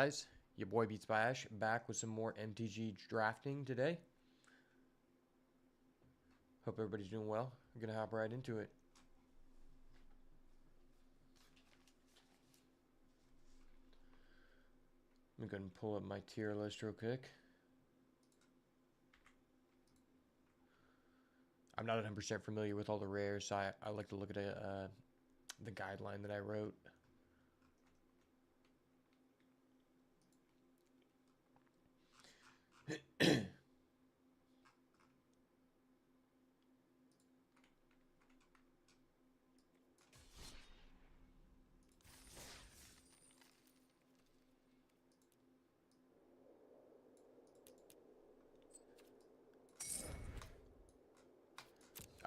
guys? Your boy Beats by Ash back with some more MTG drafting today. Hope everybody's doing well. I'm going to hop right into it. I'm going to pull up my tier list real quick. I'm not 100% familiar with all the rares, so I like to look at the guideline that I wrote.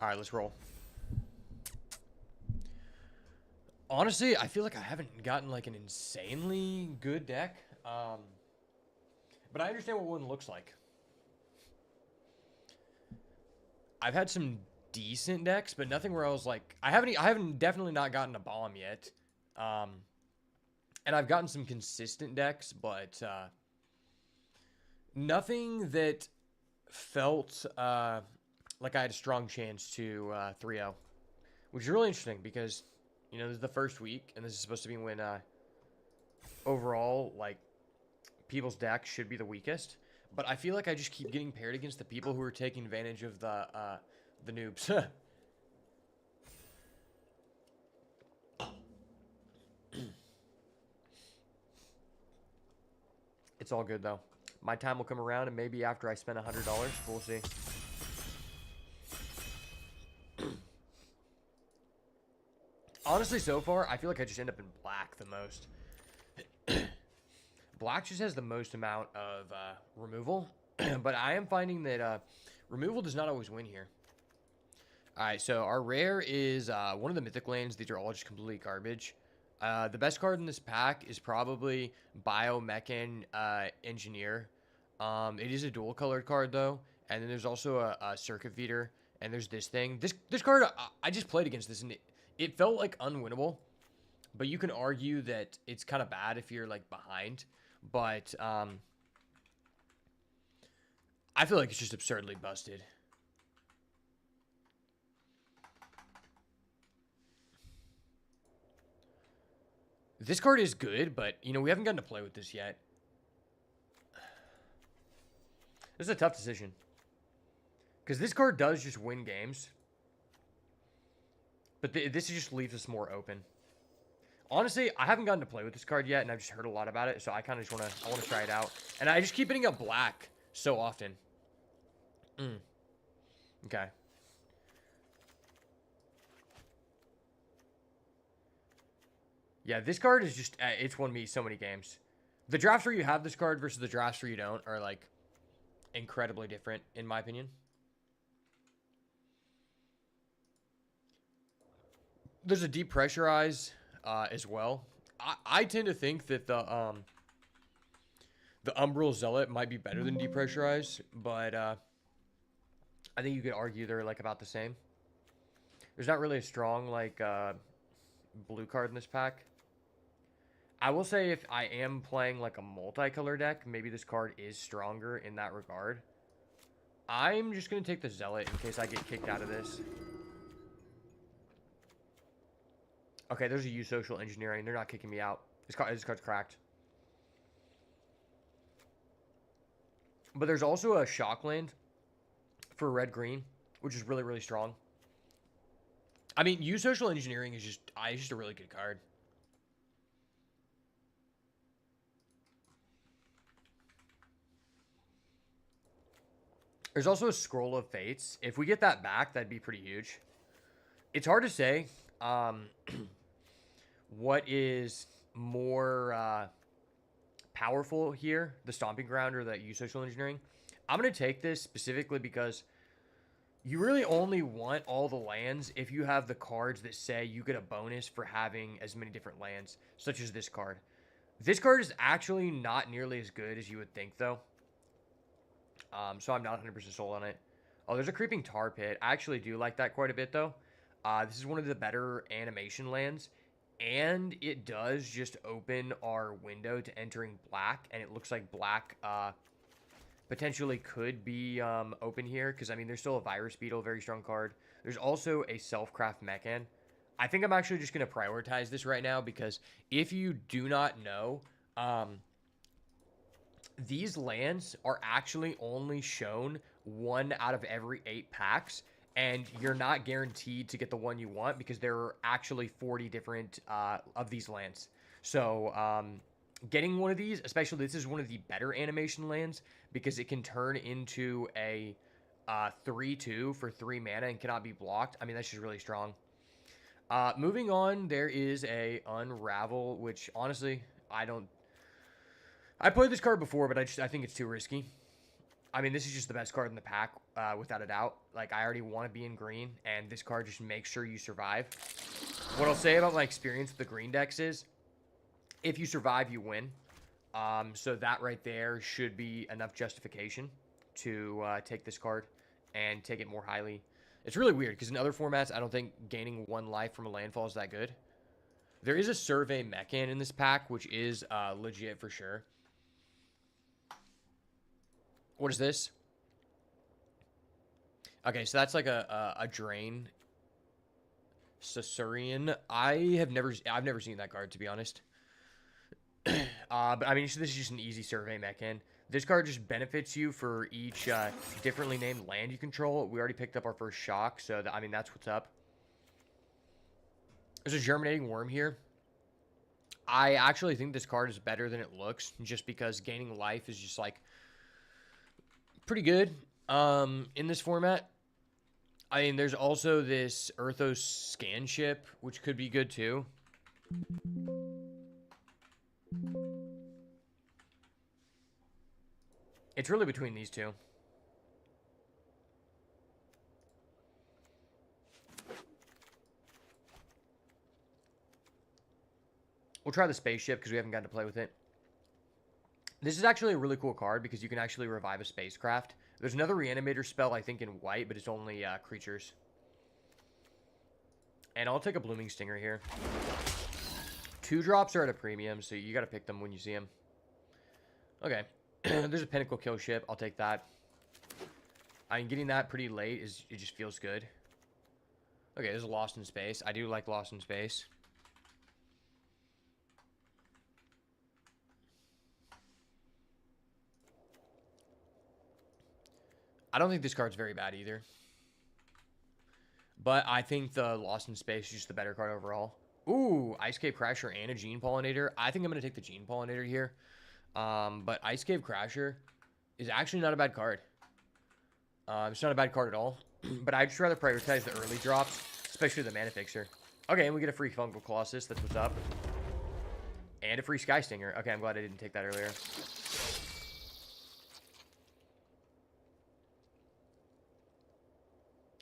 All right, let's roll. Honestly, I feel like I haven't gotten like an insanely good deck, but I understand what one looks like. I've had some decent decks, but nothing where I was like, I haven't definitely not gotten a bomb yet, and I've gotten some consistent decks, but nothing that felt like I had a strong chance to 3-0, which is really interesting because, you know, this is the first week, and this is supposed to be when overall, like, people's decks should be the weakest. But I feel like I just keep getting paired against the people who are taking advantage of the noobs. It's all good, though. My time will come around, and maybe after I spend $100, we'll see. Honestly, so far, I feel like I just end up in black the most. Black just has the most amount of removal, but I am finding that removal does not always win here. All right, so our rare is one of the mythic lands. These are all just completely garbage. The best card in this pack is probably Biomechan Engineer. It is a dual colored card though, and then there's also a Circuit Feeder, and there's this thing. This card I just played against this, and it felt like unwinnable. But you can argue that it's kind of bad if you're like behind. But I feel like it's just absurdly busted. This card is good, but, you know, we haven't gotten to play with this yet. This is a tough decision. Because this card does just win games. But this just leaves us more open. Honestly, I haven't gotten to play with this card yet, and I've just heard a lot about it, so I kind of just want to try it out. And I just keep hitting up black so often. Okay. Yeah, this card is just, it's won me so many games. The drafts where you have this card versus the drafts where you don't are, like, incredibly different, in my opinion. There's a depressurize as well. I tend to think that the Umbral Zealot might be better than depressurize, but I think you could argue they're like about the same. There's not really a strong like blue card in this pack. I will say if I am playing like a multicolor deck, maybe this card is stronger in that regard. I'm just going to take the Zealot in case I get kicked out of this. Okay, there's a use social engineering. They're not kicking me out. This card's cracked. But there's also a shock land for red-green, which is really, really strong. I mean, use social engineering is just a really good card. There's also a Scroll of Fates. If we get that back, that'd be pretty huge. It's hard to say what is more powerful here, the Stomping Ground or the use social engineering. I'm going to take this specifically because you really only want all the lands if you have the cards that say you get a bonus for having as many different lands, such as this card. This card is actually not nearly as good as you would think, though. So I'm not 100% sold on it. Oh, there's a Creeping Tar Pit. I actually do like that quite a bit, though. This is one of the better animation lands. And it does just open our window to entering black, and it looks like black potentially could be open here, because I mean there's still a Virus Beetle, very strong card. There's also a Self-Craft Mechan. I think I'm actually just going to prioritize this right now, because if you do not know, these lands are actually only shown 1 out of every 8 packs, and you're not guaranteed to get the one you want, because there are actually 40 different of these lands. So getting one of these, especially this is one of the better animation lands, because it can turn into a 3/2 for 3 mana and cannot be blocked. I mean, that's just really strong. Moving on, there is a Unravel, which honestly, I played this card before, but I think it's too risky. I mean, this is just the best card in the pack, without a doubt. Like, I already want to be in green, and this card just makes sure you survive. What I'll say about my experience with the green decks is, if you survive, you win. So that right there should be enough justification to take this card and take it more highly. It's really weird, because in other formats, I don't think gaining 1 life from a landfall is that good. There is a Survey Mechan in this pack, which is legit for sure. What is this? Okay, so that's like a Drain Caesarian. I've never seen that card, to be honest. But I mean, this is just an easy Survey Mechan. This card just benefits you for each differently named land you control. We already picked up our first Shock, so I mean, that's what's up. There's a Germinating Worm here. I actually think this card is better than it looks, just because gaining life is just like pretty good in this format. I mean, there's also this Earthos Scan Ship, which could be good too. It's really between these two. We'll try the spaceship because we haven't gotten to play with it. This is actually a really cool card because you can actually revive a spacecraft. There's another Reanimator spell, I think, in white, but it's only creatures. And I'll take a Blooming Stinger here. 2-drops are at a premium, so you got to pick them when you see them. Okay. There's a Pinnacle Kill Ship. I'll take that. I mean, getting that pretty late, it just feels good. Okay, there's a Lost in Space. I do like Lost in Space. I don't think this card's very bad either. But I think the Lost in Space is just the better card overall. Ooh, Ice Cave Crasher and a Gene Pollinator. I think I'm going to take the Gene Pollinator here. But Ice Cave Crasher is actually not a bad card. It's not a bad card at all. But I'd just rather prioritize the early drops, especially the Mana Fixer. Okay, and we get a free Fungal Colossus. That's what's up. And a free Sky Stinger. Okay, I'm glad I didn't take that earlier.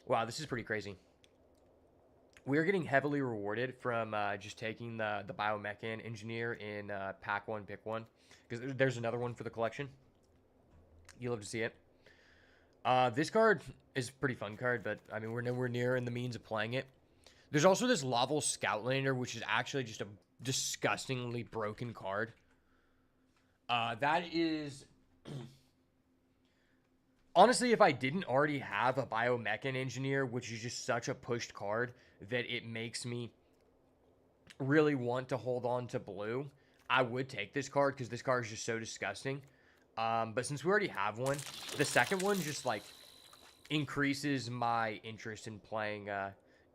Wow, this is pretty crazy. We're getting heavily rewarded from just taking the Biomechan Engineer in pack 1, pick 1. Because there's another one for the collection. You love to see it. This card is a pretty fun card, but I mean, we're nowhere near in the means of playing it. There's also this Laval Scoutlander, which is actually just a disgustingly broken card. That is... Honestly, if I didn't already have a Biomechan Engineer, which is just such a pushed card that it makes me really want to hold on to blue, I would take this card because this card is just so disgusting. But since we already have one, the second one just, like, increases my interest in playing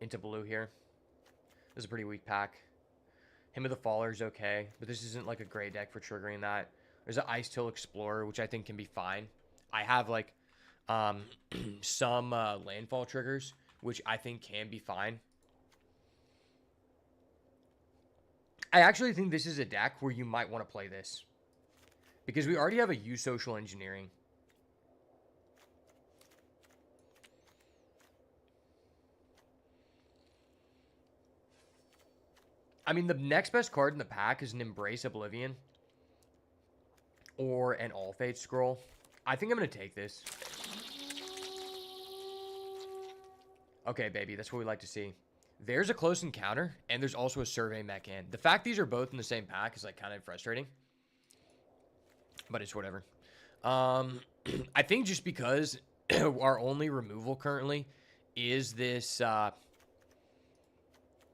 into blue here. This is a pretty weak pack. Hymn of the Faller is okay, but this isn't, like, a great deck for triggering that. There's an Ice Till Explorer, which I think can be fine. I have, like... some landfall triggers, which I think can be fine. I actually think this is a deck where you might want to play this. Because we already have a U Social Engineering. I mean, the next best card in the pack is an Embrace Oblivion. Or an All Fate Scroll. I think I'm going to take this. Okay, baby, that's what we like to see. There's a close encounter, and there's also a survey mech in. The fact these are both in the same pack is like kind of frustrating, but it's whatever. I think just because our only removal currently is this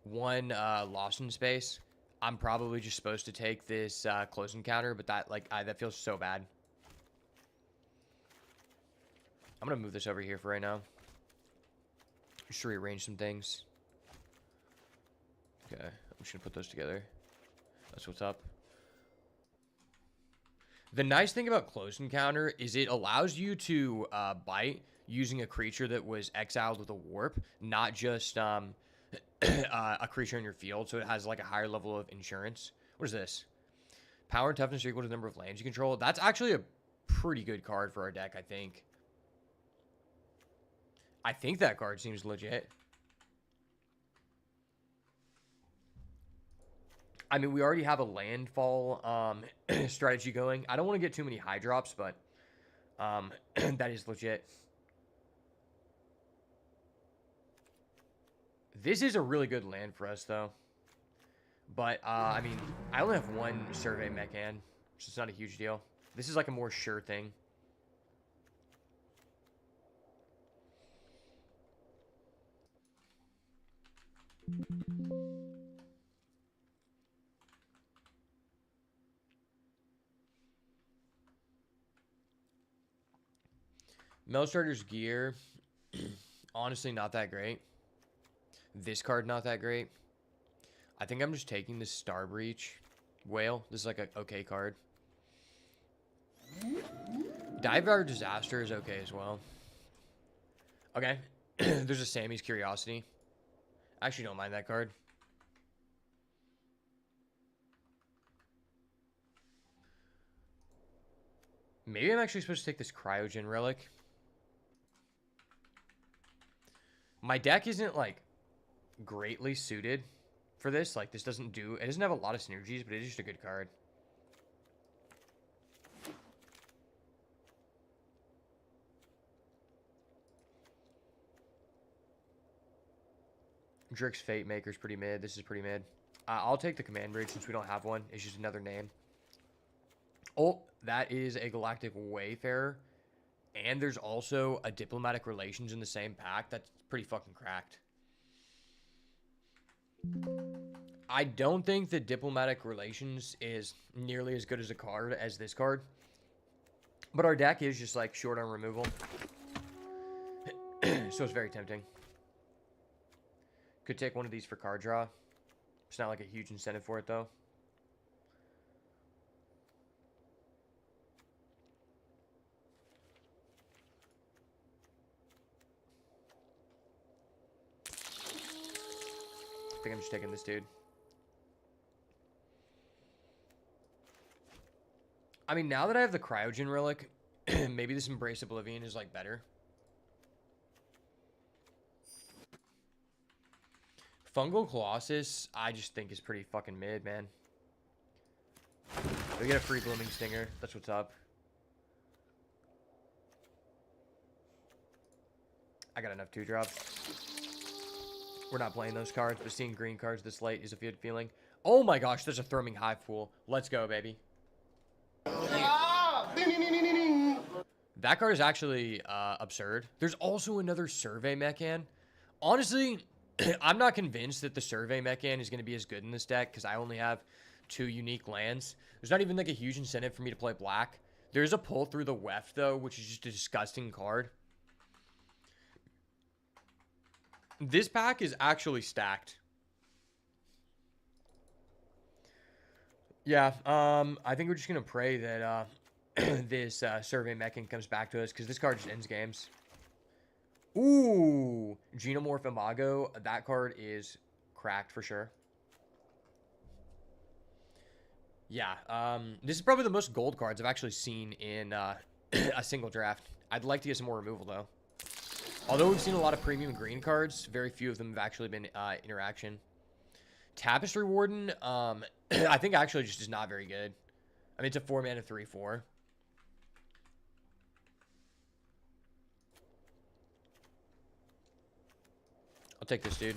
one lost in space, I'm probably just supposed to take this close encounter, but that feels so bad. I'm gonna move this over here for right now. Just to rearrange some things. Okay, I'm just gonna put those together. That's what's up. The nice thing about close encounter is it allows you to bite using a creature that was exiled with a warp, not just a creature in your field. So it has like a higher level of insurance. What is this? Power and toughness are equal to the number of lands you control. That's actually a pretty good card for our deck, I think. I think that card seems legit. I mean, we already have a landfall strategy going. I don't want to get too many high drops, but that is legit. This is a really good land for us, though. But, I mean, I only have one survey mech hand, so it's not a huge deal. This is like a more sure thing. Melstarter's gear, honestly, not that great. This card, not that great. I think I'm just taking this Star Breach Whale. This is like an okay card. Dive Disaster is okay as well. Okay. There's a Sammy's Curiosity. I actually don't mind that card. Maybe I'm actually supposed to take this Cryogen Relic. My deck isn't, like, greatly suited for this. Like, this doesn't do... It doesn't have a lot of synergies, but it is just a good card. Drix Fate Maker's pretty mid. This is pretty mid. I'll take the Command Bridge since we don't have one. It's just another name. Oh, that is a Galactic Wayfarer. And there's also a Diplomatic Relations in the same pack. That's pretty fucking cracked. I don't think that Diplomatic Relations is nearly as good as a card as this card. But our deck is just like short on removal. So it's very tempting. Could take one of these for card draw. It's not like a huge incentive for it though. I think I'm just taking this dude. I mean, now that I have the Cryogen Relic, maybe this Embrace Oblivion is, like, better. Fungal Colossus, I just think is pretty fucking mid, man. We get a free Blooming Stinger. That's what's up. I got enough 2-drops. We're not playing those cards, but seeing green cards this late is a good feeling. Oh my gosh, there's a Thruming Hive Pool. Let's go, baby. That card is actually absurd. There's also another Survey Mechan. Honestly, I'm not convinced that the Survey Mechan is going to be as good in this deck because I only have 2 unique lands. There's not even like a huge incentive for me to play black. There's a pull through the Weft, though, which is just a disgusting card. This pack is actually stacked. Yeah, I think we're just going to pray that this Survey Mechan comes back to us because this card just ends games. Ooh, Genomorph Imago. That card is cracked for sure. Yeah, this is probably the most gold cards I've actually seen in a single draft. I'd like to get some more removal, though. Although we've seen a lot of premium green cards, very few of them have actually been interaction. Tapestry Warden, I think actually just is not very good. I mean, it's a 4-mana 3/4. I'll take this, dude.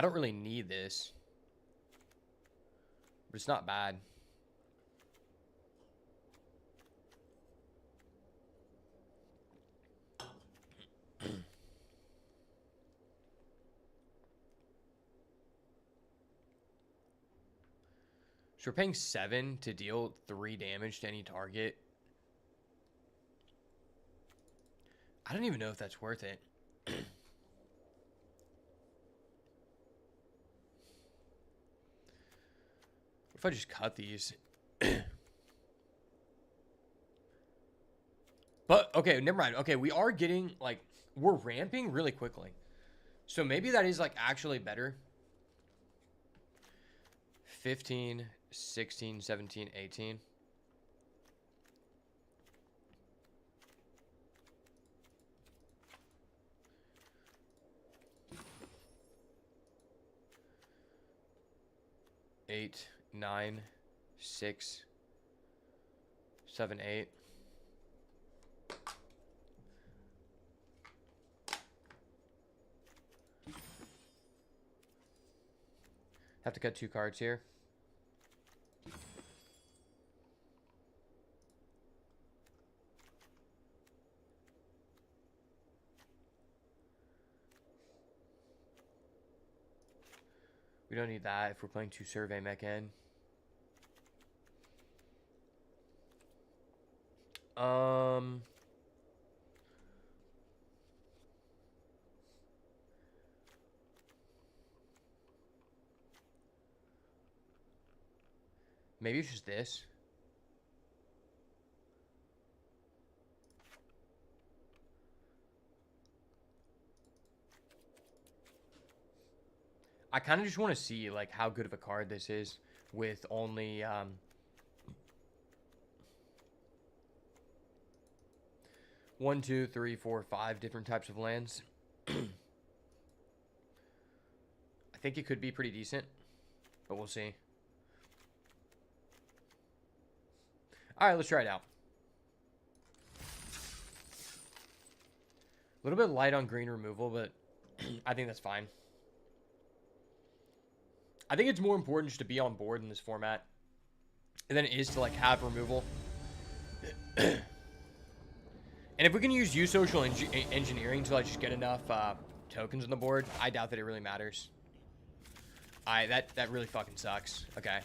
I don't really need this. But it's not bad. So we're paying 7 to deal 3 damage to any target. I don't even know if that's worth it. What if I just cut these? But, okay, never mind. Okay, we are getting, like, we're ramping really quickly. So maybe that is, like, actually better. 15, 16, 17, 18. Eight, 9, 6, 7, 8. Have to cut 2 cards here. We don't need that if we're playing 2 survey mech in. Maybe it's just this. I kind of just want to see, like, how good of a card this is with only, 1, 2, 3, 4, 5 different types of lands. I think it could be pretty decent, but we'll see. All right, let's try it out. A little bit light on green removal, but I think that's fine. I think it's more important just to be on board in this format than it is to, like, have removal. And if we can use social engineering to, like, just get enough tokens on the board, I doubt that it really matters. That really fucking sucks. Okay.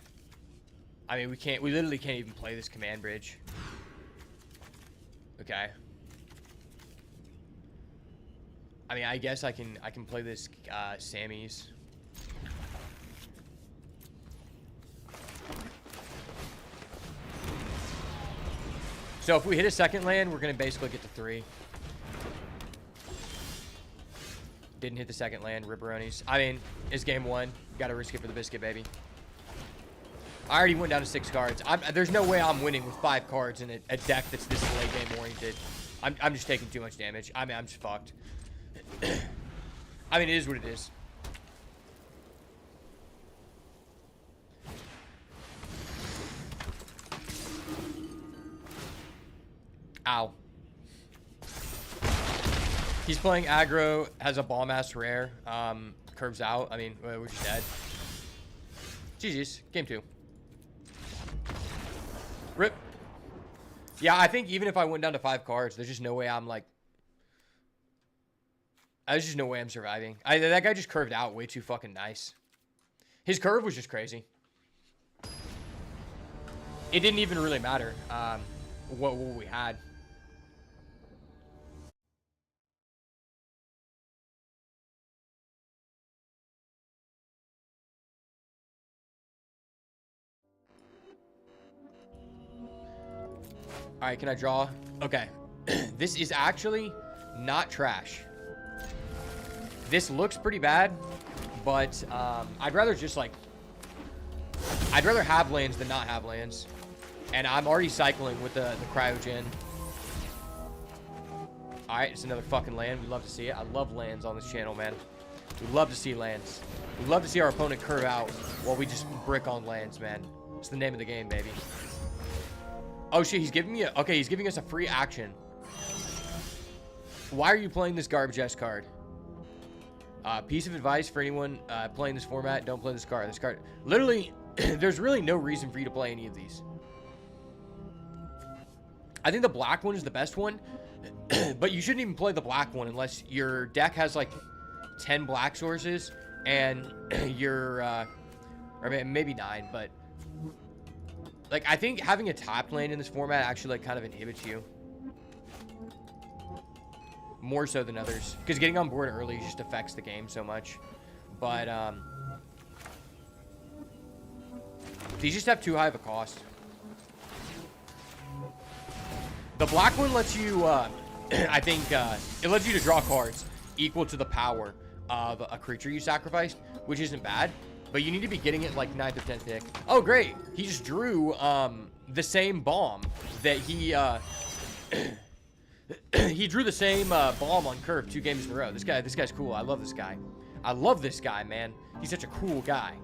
I mean, we literally can't even play this command bridge. Okay. I mean, I guess I can play this Sammy's. So if we hit a second land, we're going to basically get to 3. Didn't hit the second land, ripperonis. I mean, it's game 1. Got to risk it for the biscuit, baby. I already went down to 6 cards. There's no way I'm winning with 5 cards in a deck that's this late game oriented. I'm just taking too much damage. I mean, I'm just fucked. I mean, it is what it is. Ow. He's playing aggro, has a bomb-ass rare, curves out. I mean, we're just dead. GG's. Game 2. Rip. Yeah, I think even if I went down to 5 cards, there's just no way I'm, like... There's just no way I'm surviving. That guy just curved out way too fucking nice. His curve was just crazy. It didn't even really matter what we had. All right, can I draw? Okay. This is actually not trash. This looks pretty bad, but I'd rather just, like... I'd rather have lands than not have lands. And I'm already cycling with the cryogen. All right, it's another fucking land. We love to see it. I love lands on this channel, man. We love to see lands. We love to see our opponent curve out while we just brick on lands, man. It's the name of the game, baby. Oh, shit, he's giving me a... Okay, he's giving us a free action. Why are you playing this garbage-ass card? Piece of advice for anyone playing this format: don't play this card. This card, literally, there's really no reason for you to play any of these. I think the black one is the best one, but you shouldn't even play the black one unless your deck has like 10 black sources and you're, or maybe 9, but like I think having a top lane in this format actually like kind of inhibits you. More so than others, because getting on board early just affects the game so much. But these just have too high of a cost. The black one lets you, I think, it lets you to draw cards equal to the power of a creature you sacrificed, which isn't bad. But you need to be getting it like 9th or 10th pick. Oh, great! He just drew the same bomb that he. He drew the same bomb on curve 2 games in a row. This guy's cool. I love this guy. I love this guy, man. He's such a cool guy.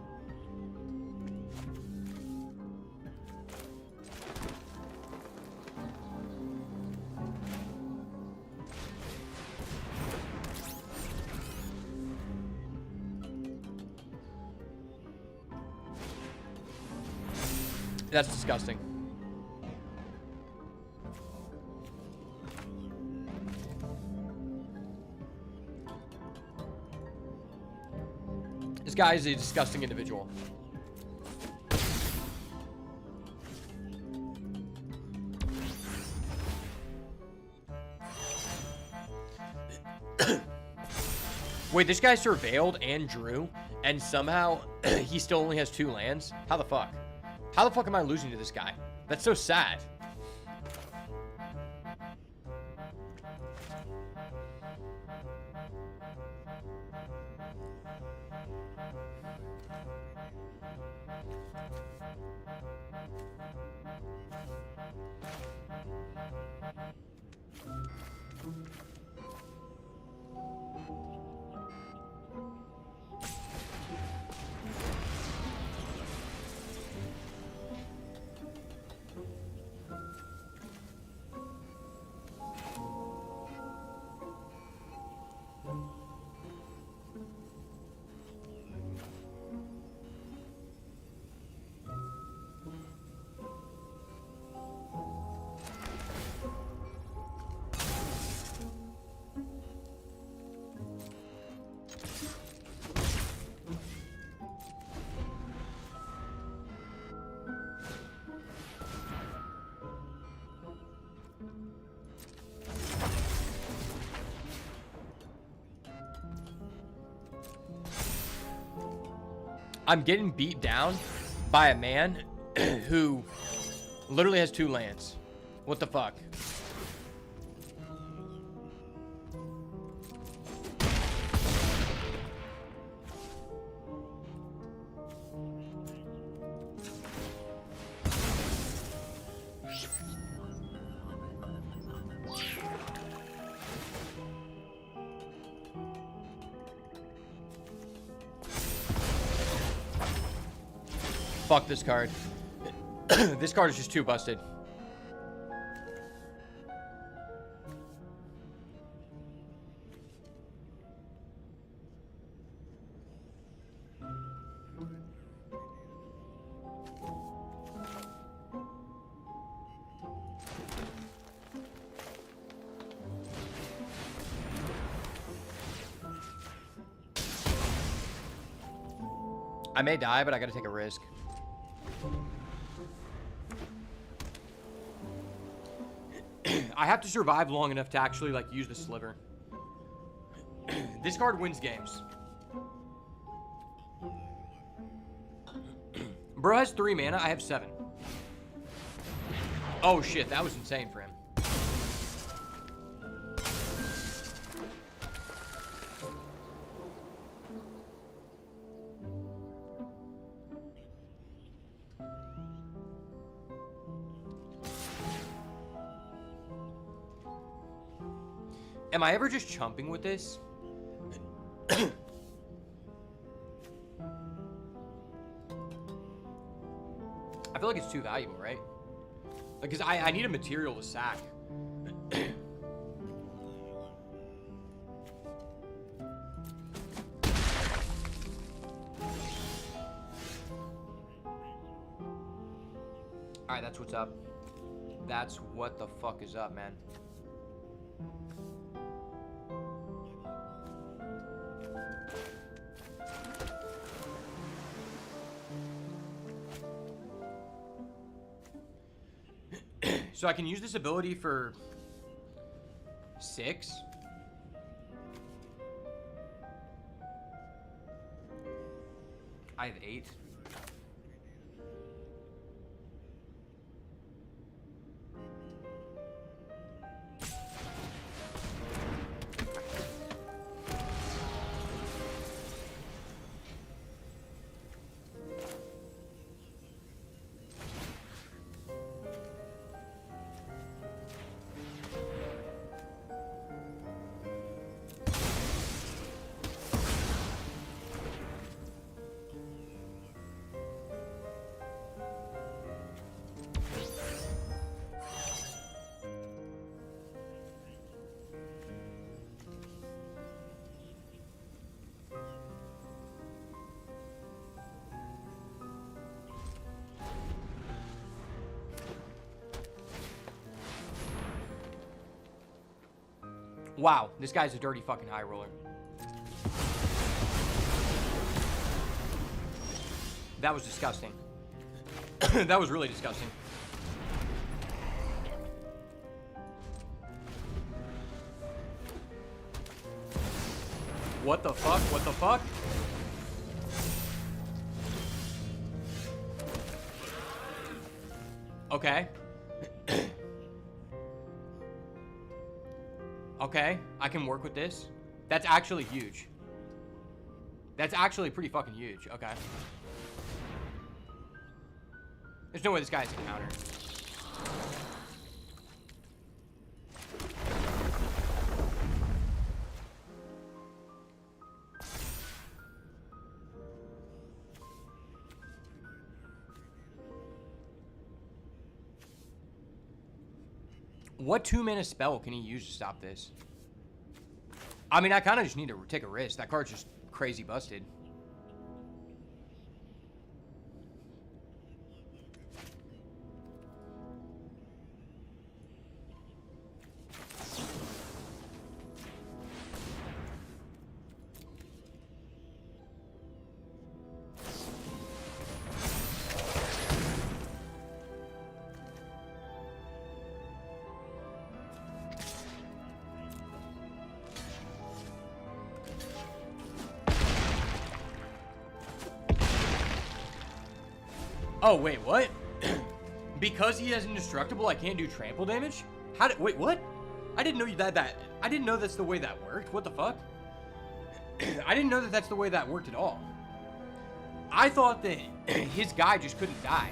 That's disgusting. This guy is a disgusting individual. Wait, this guy surveilled and drew, and somehow he still only has 2 lands? How the fuck? How the fuck am I losing to this guy? That's so sad. I'm getting beat down by a man who literally has 2 lands. What the fuck? Fuck this card. This card is just too busted. I may die, but I gotta take a risk. I have to survive long enough to actually like use the sliver. This card wins games. Bro has 3 mana, I have 7. Oh shit, that was insane for him. Am I ever just chumping with this? I feel like it's too valuable, right? Because I need a material to sack. Alright, that's what's up. That's what the fuck is up, man. So I can use this ability for 6. I have 8. Wow, this guy's a dirty fucking high roller. That was disgusting. That was really disgusting. What the fuck? What the fuck? Okay. Okay, I can work with this. That's actually huge. That's actually pretty fucking huge. Okay. There's no way this guy's a counter. What 2-mana spell can he use to stop this? I mean, I kind of just need to take a risk. That card's just crazy busted. Oh, wait, what? Because he has indestructible, I can't do trample damage? How did, wait, what? I didn't know I didn't know that's the way that worked. What the fuck? I didn't know that that's the way that worked at all. I thought that his guy just couldn't die.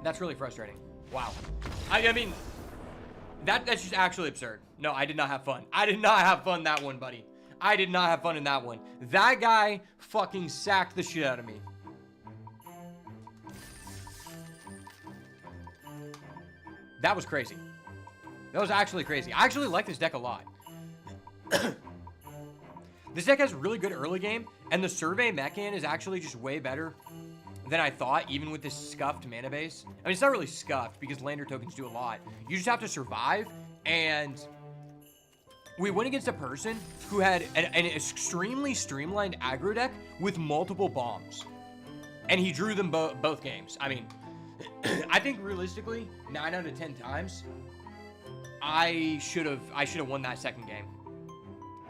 That's really frustrating. Wow. I mean, that's just actually absurd. No, I did not have fun. I did not have fun that one, buddy. I did not have fun in that one. That guy fucking sacked the shit out of me. That was crazy. That was actually crazy. I actually like this deck a lot. This deck has really good early game, and the Survey Mechan is actually just way better than I thought, even with this scuffed mana base. I mean, it's not really scuffed because lander tokens do a lot. You just have to survive, and we went against a person who had an extremely streamlined aggro deck with multiple bombs, and he drew them both games. I mean, I think realistically, 9 out of 10 times, I should have won that second game.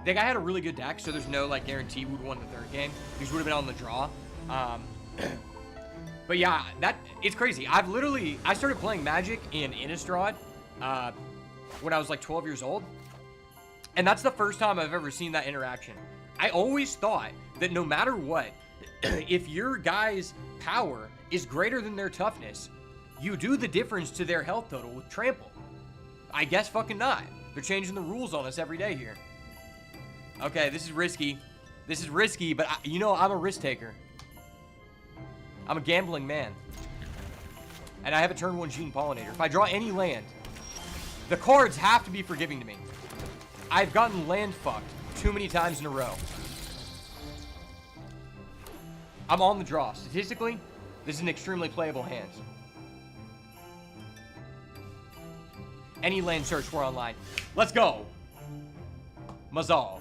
The guy had a really good deck, so there's no like guarantee we would have won the third game. These would have been on the draw. But yeah, it's crazy. I started playing Magic in Innistrad when I was like 12 years old. And that's the first time I've ever seen that interaction. I always thought that no matter what, if your guy's power is greater than their toughness, you do the difference to their health total with trample. I guess fucking not. They're changing the rules on us every day here. Okay, this is risky. This is risky, but you know, I'm a risk taker. I'm a gambling man. And I have a turn 1 Gene Pollinator. If I draw any land, The cards have to be forgiving to me. I've gotten land fucked too many times in a row. I'm on the draw. Statistically, this is an extremely playable hand. Any land search for online. Let's go. Mazal.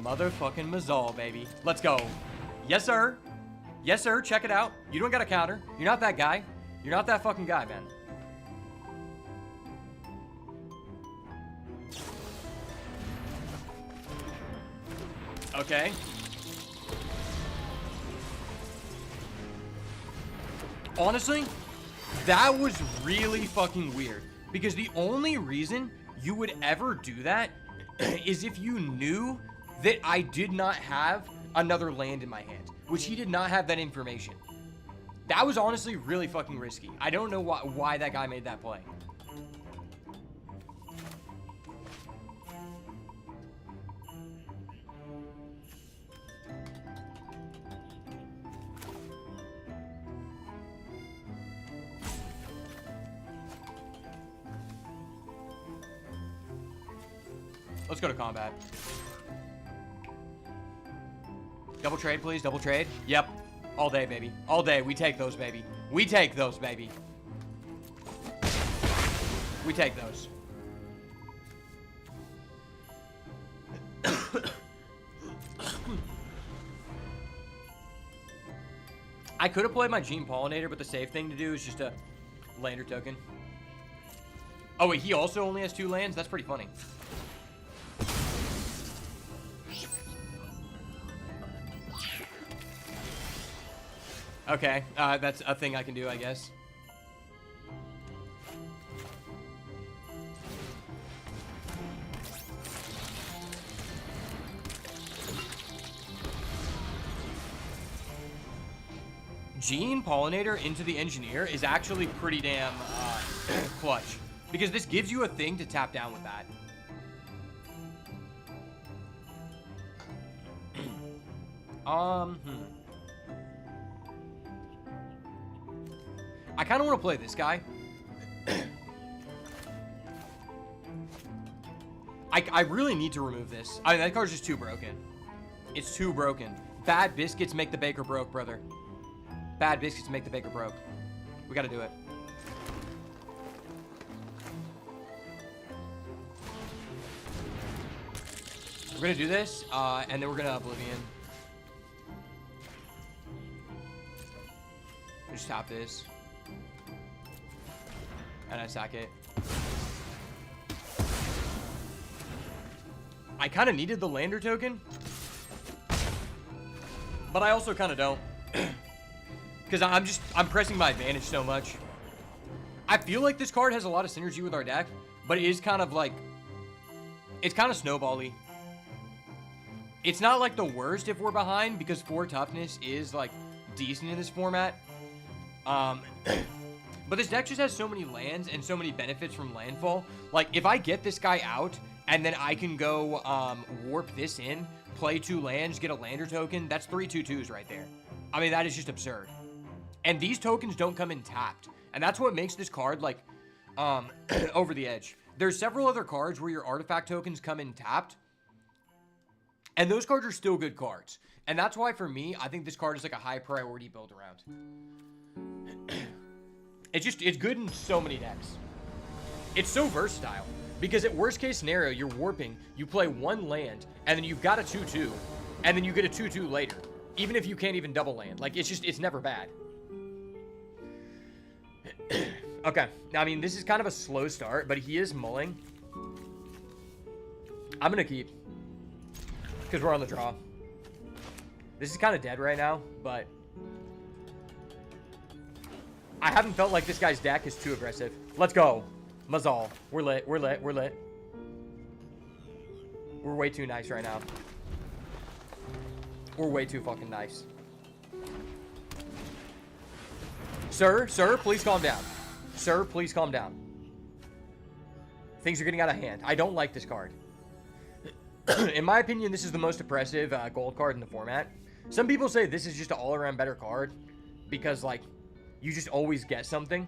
Motherfucking Mazal, baby. Let's go. Yes, sir. Yes, sir. Check it out. You don't got a counter. You're not that guy. You're not that fucking guy, man. Okay. Honestly, that was really fucking weird. Because the only reason you would ever do that is if you knew that I did not have another land in my hand. Which he did not have that information. That was honestly really fucking risky. I don't know why that guy made that play. Let's go to combat. Double trade, please. Double trade. Yep. All day, baby. All day. We take those, baby. We take those, baby. We take those. I could have played my Gene Pollinator, but the safe thing to do is just a lander token. Oh, wait. He also only has 2 lands? That's pretty funny. Okay, that's a thing I can do, I guess. Gene Pollinator into the Engineer is actually pretty damn clutch. Because this gives you a thing to tap down with that. I kind of want to play this guy. I really need to remove this. I mean, that card's just too broken. It's too broken. Bad biscuits make the baker broke, brother. Bad biscuits make the baker broke. We got to do it. We're going to do this, and then we're going to Oblivion. Just tap this. And I sack it. I kind of needed the lander token. But I also kind of don't. Because I'm pressing my advantage so much. I feel like this card has a lot of synergy with our deck. But it is kind of like... It's kind of snowball-y. It's not like the worst if we're behind. Because 4 toughness is like decent in this format. But this deck just has so many lands and so many benefits from landfall. Like, if I get this guy out, and then I can go warp this in, play 2 lands, get a lander token, that's 3 2/2s right there. I mean, that is just absurd. And these tokens don't come in tapped. And that's what makes this card, like, over the edge. There's several other cards where your artifact tokens come in tapped. And those cards are still good cards. And that's why, for me, I think this card is like a high priority build around. It's good in so many decks. It's so versatile. Because at worst case scenario, you're warping, you play 1 land, and then you've got a 2/2, and then you get a 2/2 later. Even if you can't even double land. Like, it's never bad. Okay. Now, I mean, this is kind of a slow start, but he is mulling. I'm going to keep. Because we're on the draw. This is kind of dead right now, but... I haven't felt like this guy's deck is too aggressive. Let's go. Mazal. We're lit. We're lit. We're lit. We're way too nice right now. We're way too fucking nice. Sir, please calm down. Sir, please calm down. Things are getting out of hand. I don't like this card. In my opinion, this is the most oppressive gold card in the format. Some people say this is just an all-around better card because, like, you just always get something.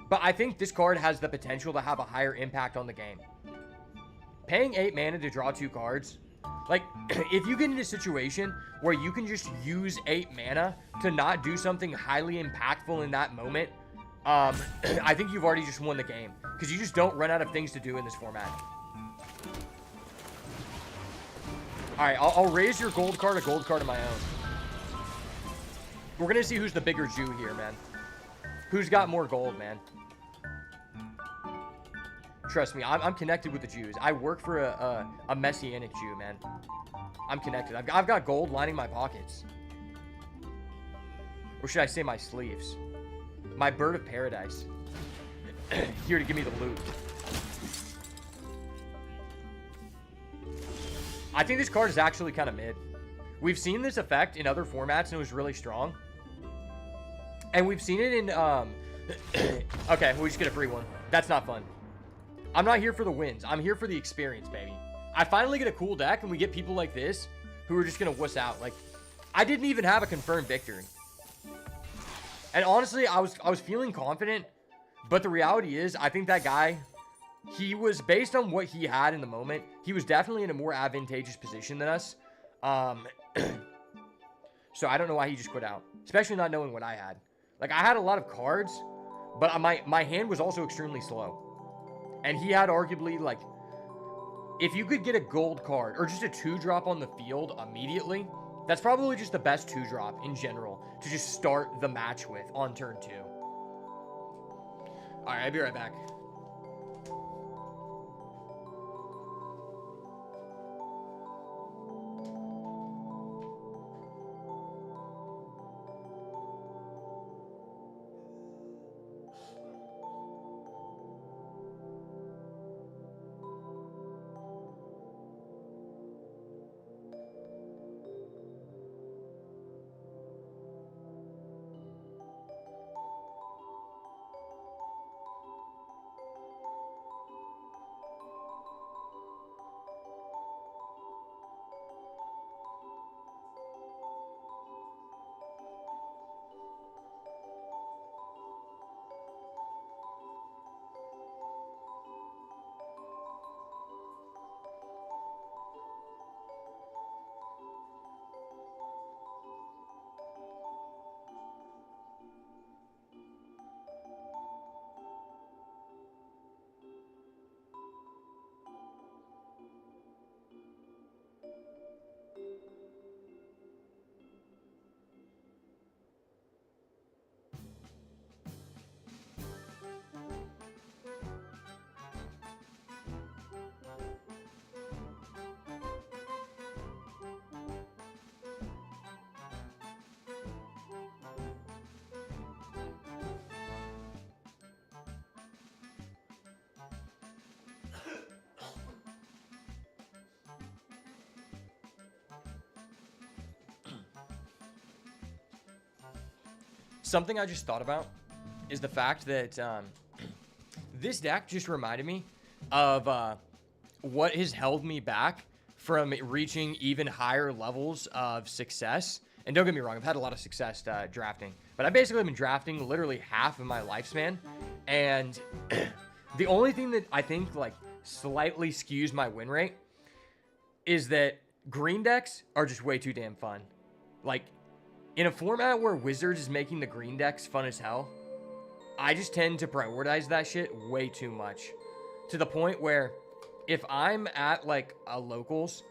But I think this card has the potential to have a higher impact on the game. Paying 8 mana to draw 2 cards, like, if you get in a situation where you can just use 8 mana to not do something highly impactful in that moment, I think you've already just won the game. Because you just don't run out of things to do in this format. Alright, I'll raise your gold card a gold card of my own. We're going to see who's the bigger Jew here, man. Who's got more gold, man? Trust me, I'm connected with the Jews. I work for a Messianic Jew, man. I'm connected. I've got gold lining my pockets. Or should I say my sleeves? My bird of paradise. Here to give me the loot. I think this card is actually kind of mid. We've seen this effect in other formats and it was really strong. And we've seen it in, okay, we just get a free one. That's not fun. I'm not here for the wins. I'm here for the experience, baby. I finally get a cool deck and we get people like this who are just going to wuss out. Like, I didn't even have a confirmed victory. And honestly, I was feeling confident. But the reality is, I think that guy, he was, based on what he had in the moment, he was definitely in a more advantageous position than us. So I don't know why he just quit out. Especially not knowing what I had. Like, I had a lot of cards, but my hand was also extremely slow. And he had arguably, like, if you could get a gold card, or just a 2-drop on the field immediately, that's probably just the best 2-drop in general to just start the match with on turn 2. Alright, I'll be right back. Something I just thought about is the fact that this deck just reminded me of what has held me back from reaching even higher levels of success. And don't get me wrong, I've had a lot of success drafting. But I've basically been drafting literally half of my lifespan. And the only thing that I think like slightly skews my win rate is that green decks are just way too damn fun. Like, in a format where Wizards is making the green decks fun as hell, I just tend to prioritize that shit way too much. To the point where if I'm at like a locals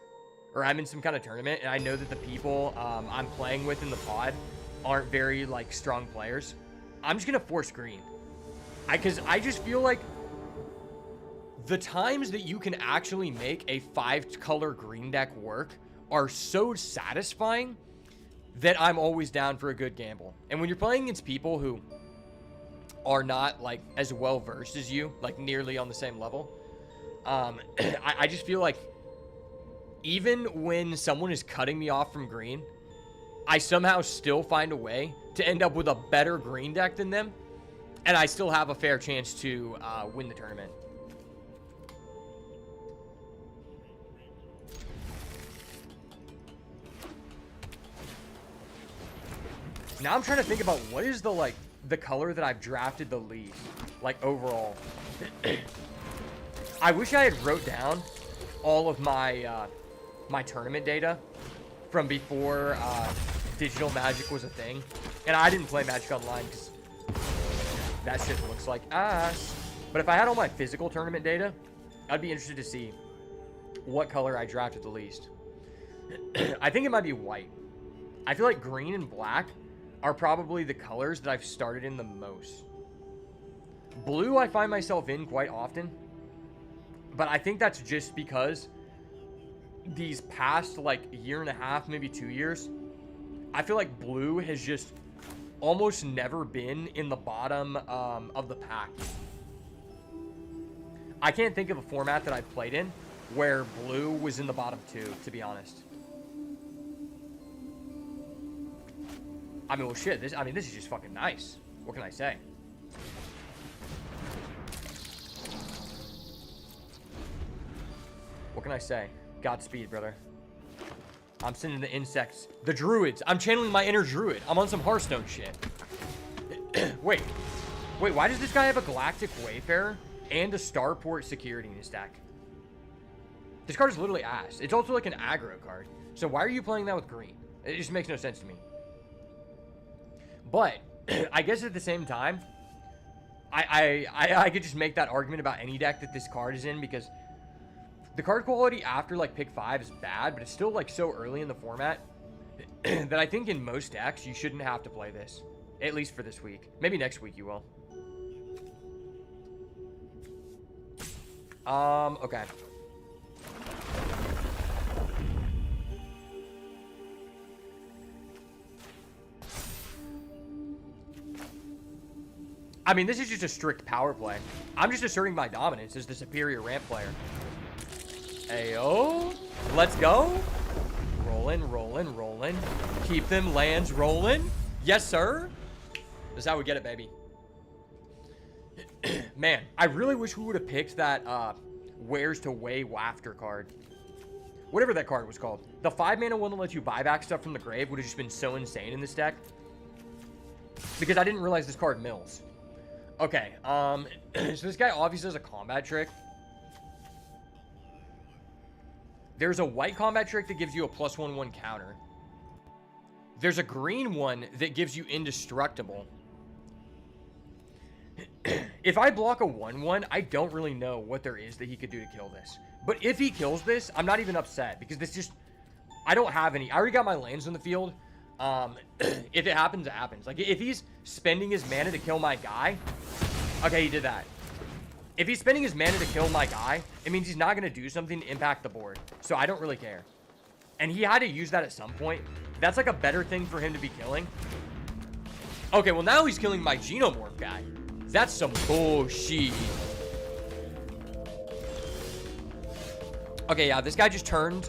or I'm in some kind of tournament and I know that the people I'm playing with in the pod aren't very like strong players, I'm just going to force green. Because I just feel like the times that you can actually make a 5-color green deck work are so satisfying that I'm always down for a good gamble. And when you're playing against people who are not like as well versed as you, like nearly on the same level, I just feel like even when someone is cutting me off from green, I somehow still find a way to end up with a better green deck than them, and I still have a fair chance to win the tournament. Now I'm trying to think about what is the like the color that I've drafted the least, like overall. I wish I had wrote down all of my my tournament data from before digital Magic was a thing. And I didn't play Magic Online because that shit looks like ass. But if I had all my physical tournament data, I'd be interested to see what color I drafted the least. I think it might be white. I feel like green and black are probably the colors that I've started in the most. Blue I find myself in quite often. But I think that's just because these past like year and a half, maybe 2 years, I feel like blue has just almost never been in the bottom of the pack. I can't think of a format that I've played in where blue was in the bottom 2, to be honest. I mean, well, shit. This is just fucking nice. What can I say? What can I say? Godspeed, brother. I'm sending the insects. The druids. I'm channeling my inner druid. I'm on some Hearthstone shit. Wait, why does this guy have a Galactic Wayfarer and a Starport Security in his deck? This card is literally ass. It's also like an aggro card. So why are you playing that with green? It just makes no sense to me. But I guess at the same time, I could just make that argument about any deck that this card is in, because the card quality after like pick 5 is bad, but it's still like so early in the format that I think in most decks you shouldn't have to play this. At least for this week. Maybe next week you will. Okay. I mean, this is just a strict power play. I'm just asserting my dominance as the superior ramp player. Ayo. Let's go. Rolling. Keep them lands rolling. Yes, sir. That's how we get it, baby. Man, I really wish we would have picked that Where's to Way Wafter card. Whatever that card was called. The 5-mana one that lets you buy back stuff from the grave would have just been so insane in this deck. Because I didn't realize this card mills. Okay, so this guy obviously has a combat trick. There's a white combat trick that gives you a +1/1 counter. There's a green one that gives you indestructible. If I block a 1/1, I don't really know what there is that he could do to kill this. But if he kills this, I'm not even upset, because this just... I don't have any. I already got my lands on the field. If it happens, it happens. Like, if he's spending his mana to kill my guy... Okay, he did that. If he's spending his mana to kill my guy, it means he's not going to do something to impact the board. So I don't really care. And he had to use that at some point. That's like a better thing for him to be killing. Okay, well now he's killing my Genomorph guy. That's some bullshit. Okay, yeah, this guy just turned...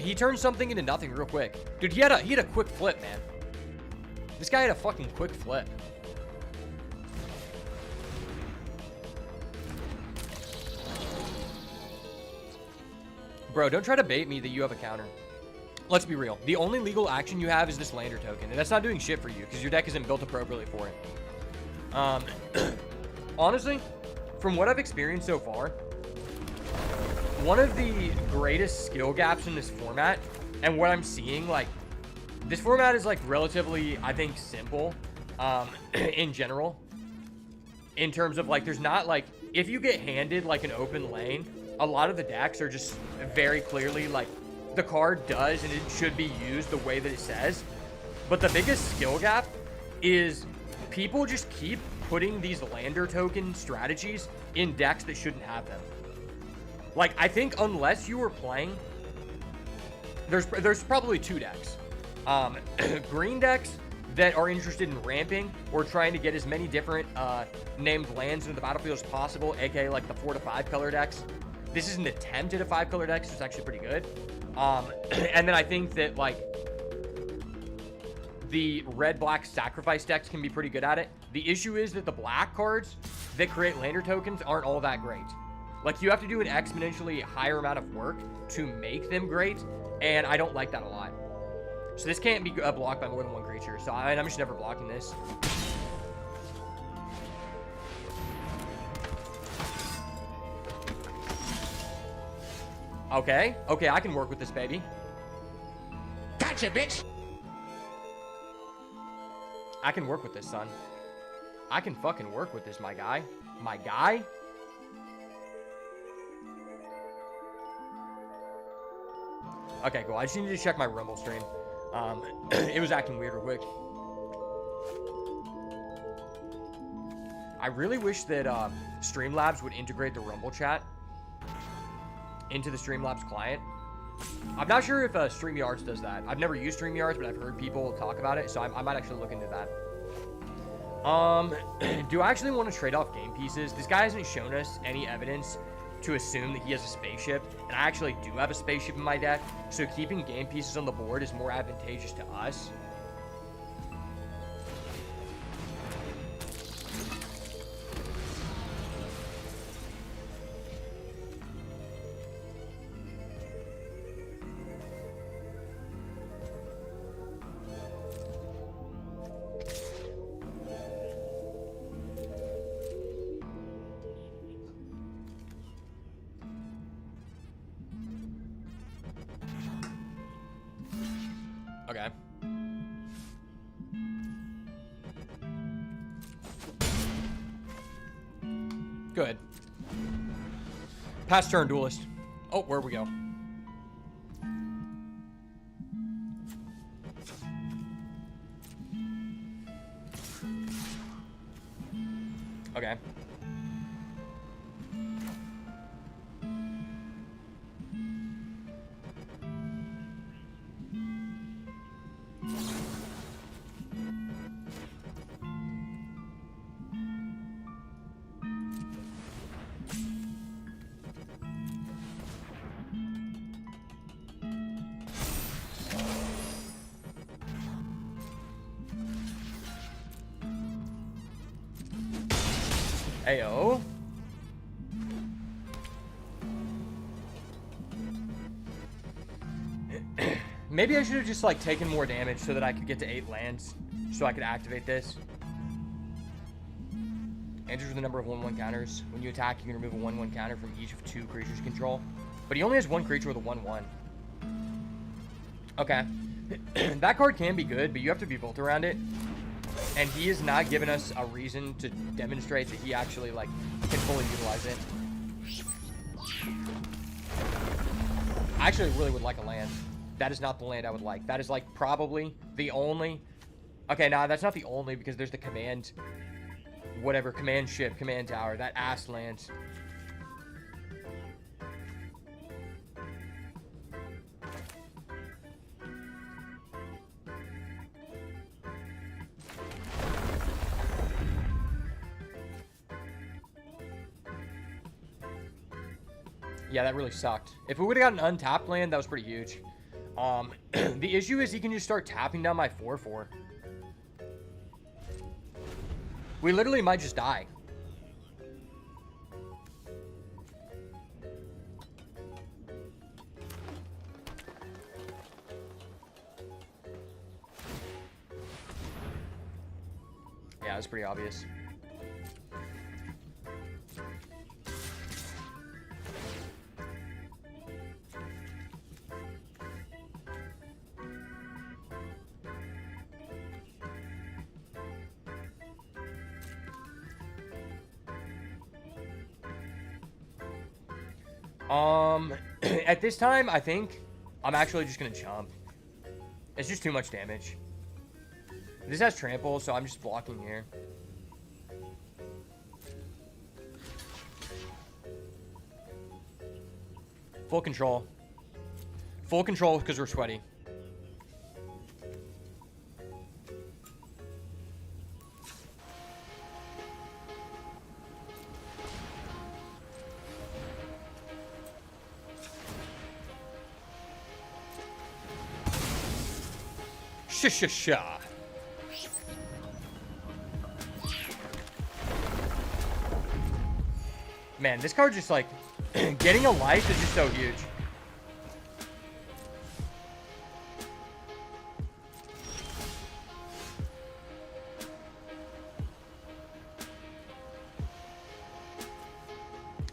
he turned something into nothing real quick. Dude, he had a quick flip, man. This guy had a fucking quick flip. Bro, don't try to bait me that you have a counter. Let's be real. The only legal action you have is this Lander token, and that's not doing shit for you because your deck isn't built appropriately for it. Honestly, from what I've experienced so far, one of the greatest skill gaps in this format, and what I'm seeing, like, this format is, like, relatively, I think, simple, in general. In terms of, like, there's not, like, if you get handed, like, an open lane, a lot of the decks are just very clearly, like, the card does and it should be used the way that it says. But the biggest skill gap is people just keep putting these Lander token strategies in decks that shouldn't have them. Like, I think unless you were playing, there's probably 2 decks. Green decks that are interested in ramping or trying to get as many different named lands into the battlefield as possible, aka like the 4 to 5 color decks. This is an attempt at a 5 color deck, so it's actually pretty good. And then I think that, like, the red-black sacrifice decks can be pretty good at it. The issue is that the black cards that create Lander tokens aren't all that great. Like, you have to do an exponentially higher amount of work to make them great, and I don't like that a lot. So this can't be blocked by more than one creature. So I'm just never blocking this. Okay. Okay, I can work with this, baby. Gotcha, bitch. I can work with this, son. I can fucking work with this, my guy. My guy? Okay, cool. I just needed to check my Rumble stream. It was acting weird real quick. I really wish that Streamlabs would integrate the Rumble chat into the Streamlabs client. I'm not sure if StreamYards does that. I've never used StreamYards, but I've heard people talk about it, so I might actually look into that. Do I actually want to trade off game pieces? This guy hasn't shown us any evidence to assume that he has a spaceship, and I actually do have a spaceship in my deck, so keeping game pieces on the board is more advantageous to us. Okay. Good. Pass turn, duelist. Oh, where we go? Okay. Ayo. Maybe I should have just like taken more damage so that I could get to 8 lands, so I could activate this. Enters with the number of 1/1 counters. When you attack, you can remove a 1/1 counter from each of 2 creatures you control. But he only has 1 creature with a 1/1. Okay. That card can be good, but you have to be built around it. And he has not given us a reason to demonstrate that he actually, like, can fully utilize it. I actually really would like a land. That is not the land I would like. That is, like, probably the only... Okay, nah, that's not the only, because there's the command... Whatever, command ship, command tower. That ass land. Yeah, that really sucked. If we would have got an untapped land, that was pretty huge. The issue is he can just start tapping down my 4/4. We literally might just die. Yeah, it's pretty obvious. At this time, I think I'm actually just gonna jump. It's just too much damage. This has trample, so I'm just blocking here. Full control. Full control because we're sweaty. Sha. Man, this card just like getting a life is just so huge.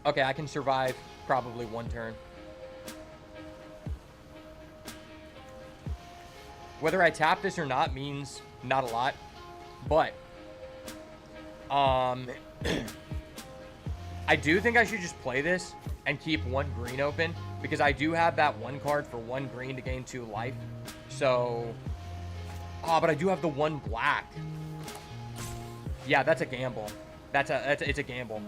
Okay, I can survive probably one turn. Whether I tap this or not means not a lot, but I do think I should just play this and keep one green open because I do have that one card for one green to gain 2 life. So, but I do have the one black. Yeah, that's a gamble. It's a gamble.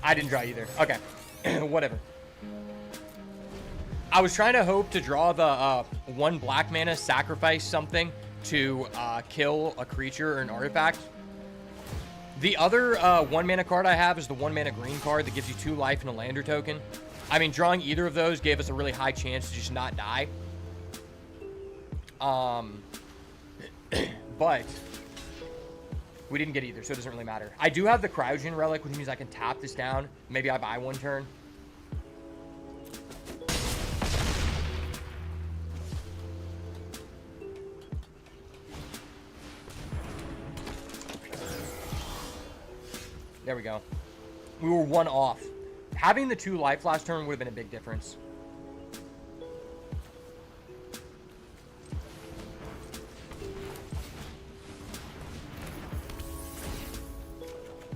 I didn't draw either. Okay. Whatever. I was trying to hope to draw the 1 black mana, sacrifice something to kill a creature or an artifact. The other 1 mana card I have is the 1 mana green card that gives you 2 life and a lander token. I mean, drawing either of those gave us a really high chance to just not die. But we didn't get either, so it doesn't really matter. I do have the Cryogen Relic, which means I can tap this down. Maybe I buy 1 turn. There we go. We were 1 off. Having the 2 life last turn would have been a big difference.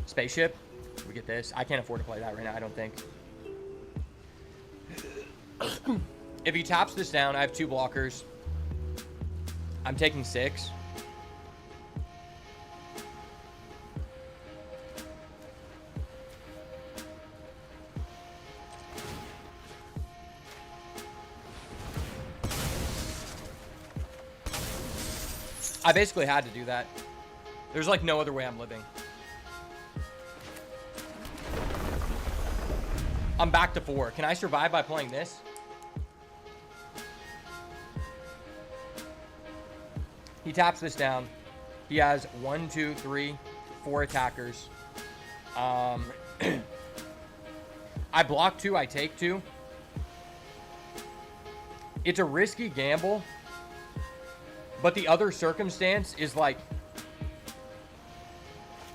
Spaceship. We get this. I can't afford to play that right now, I don't think. If he taps this down, I have 2 blockers. I'm taking 6. I basically had to do that. There's like no other way I'm living. I'm back to 4. Can I survive by playing this? He taps this down. He has 1, 2, 3, 4 attackers. I block 2, I take 2. It's a risky gamble. But the other circumstance is like,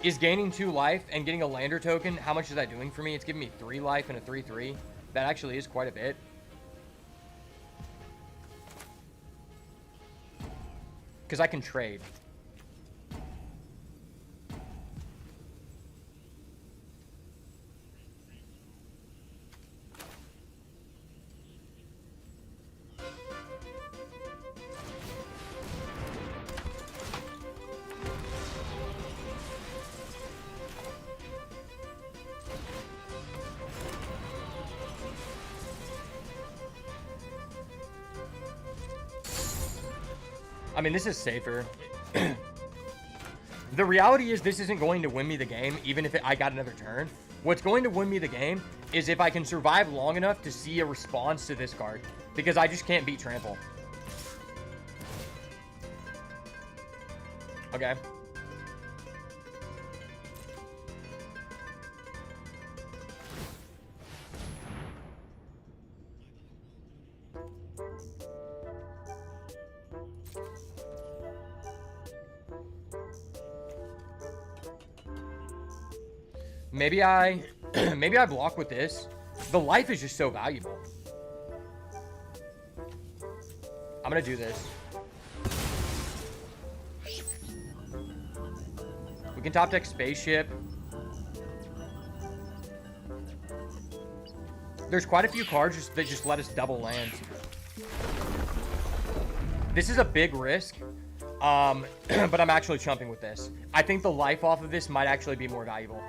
is gaining 2 life and getting a lander token, how much is that doing for me? It's giving me 3 life and a 3/3. That actually is quite a bit. Because I can trade. I mean, this is safer. The reality is this isn't going to win me the game, even if I got another turn. What's going to win me the game is if I can survive long enough to see a response to this card, because I just can't beat Trample. Okay. Maybe I block with this. The life is just so valuable. I'm gonna do this. We can top deck Spaceship. There's quite a few cards that just let us double land. This is a big risk, but I'm actually chumping with this. I think the life off of this might actually be more valuable.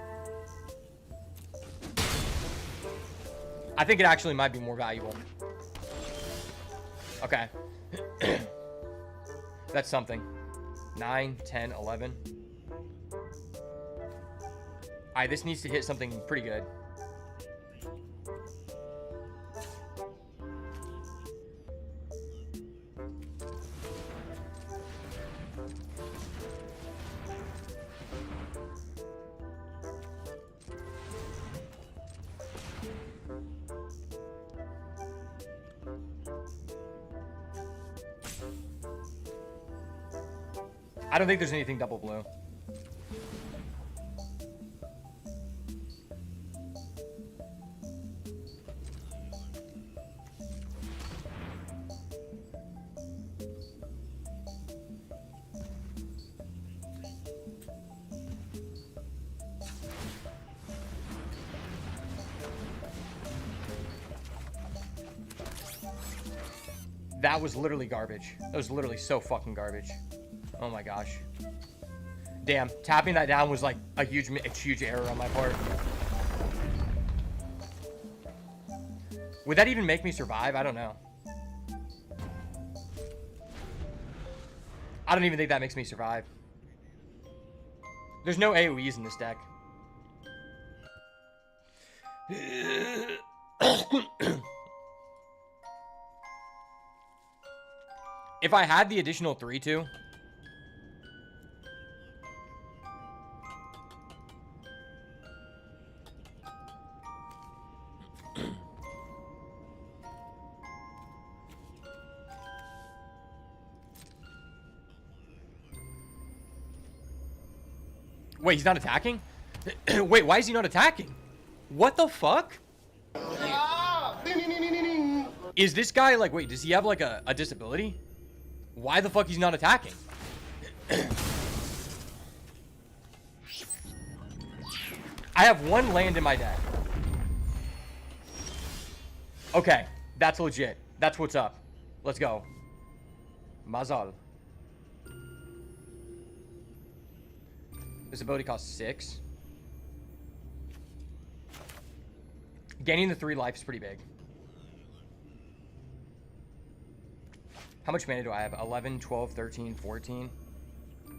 I think it actually might be more valuable. Okay. That's something. 9, 10, 11. Alright, this needs to hit something pretty good. I don't think there's anything double blue. That was literally garbage. That was literally so fucking garbage. Oh my gosh. Damn, tapping that down was like a huge error on my part. Would that even make me survive? I don't know. I don't even think that makes me survive. There's no AoEs in this deck. If I had the additional 3-2... Wait, he's not attacking? Wait, why is he not attacking? What the fuck? Is this guy like, wait, does he have like a disability? Why the fuck he's not attacking? I have one land in my deck. Okay, that's legit. That's what's up. Let's go. Mazal. This ability costs 6. Gaining the 3 life is pretty big. How much mana do I have? 11, 12, 13, 14.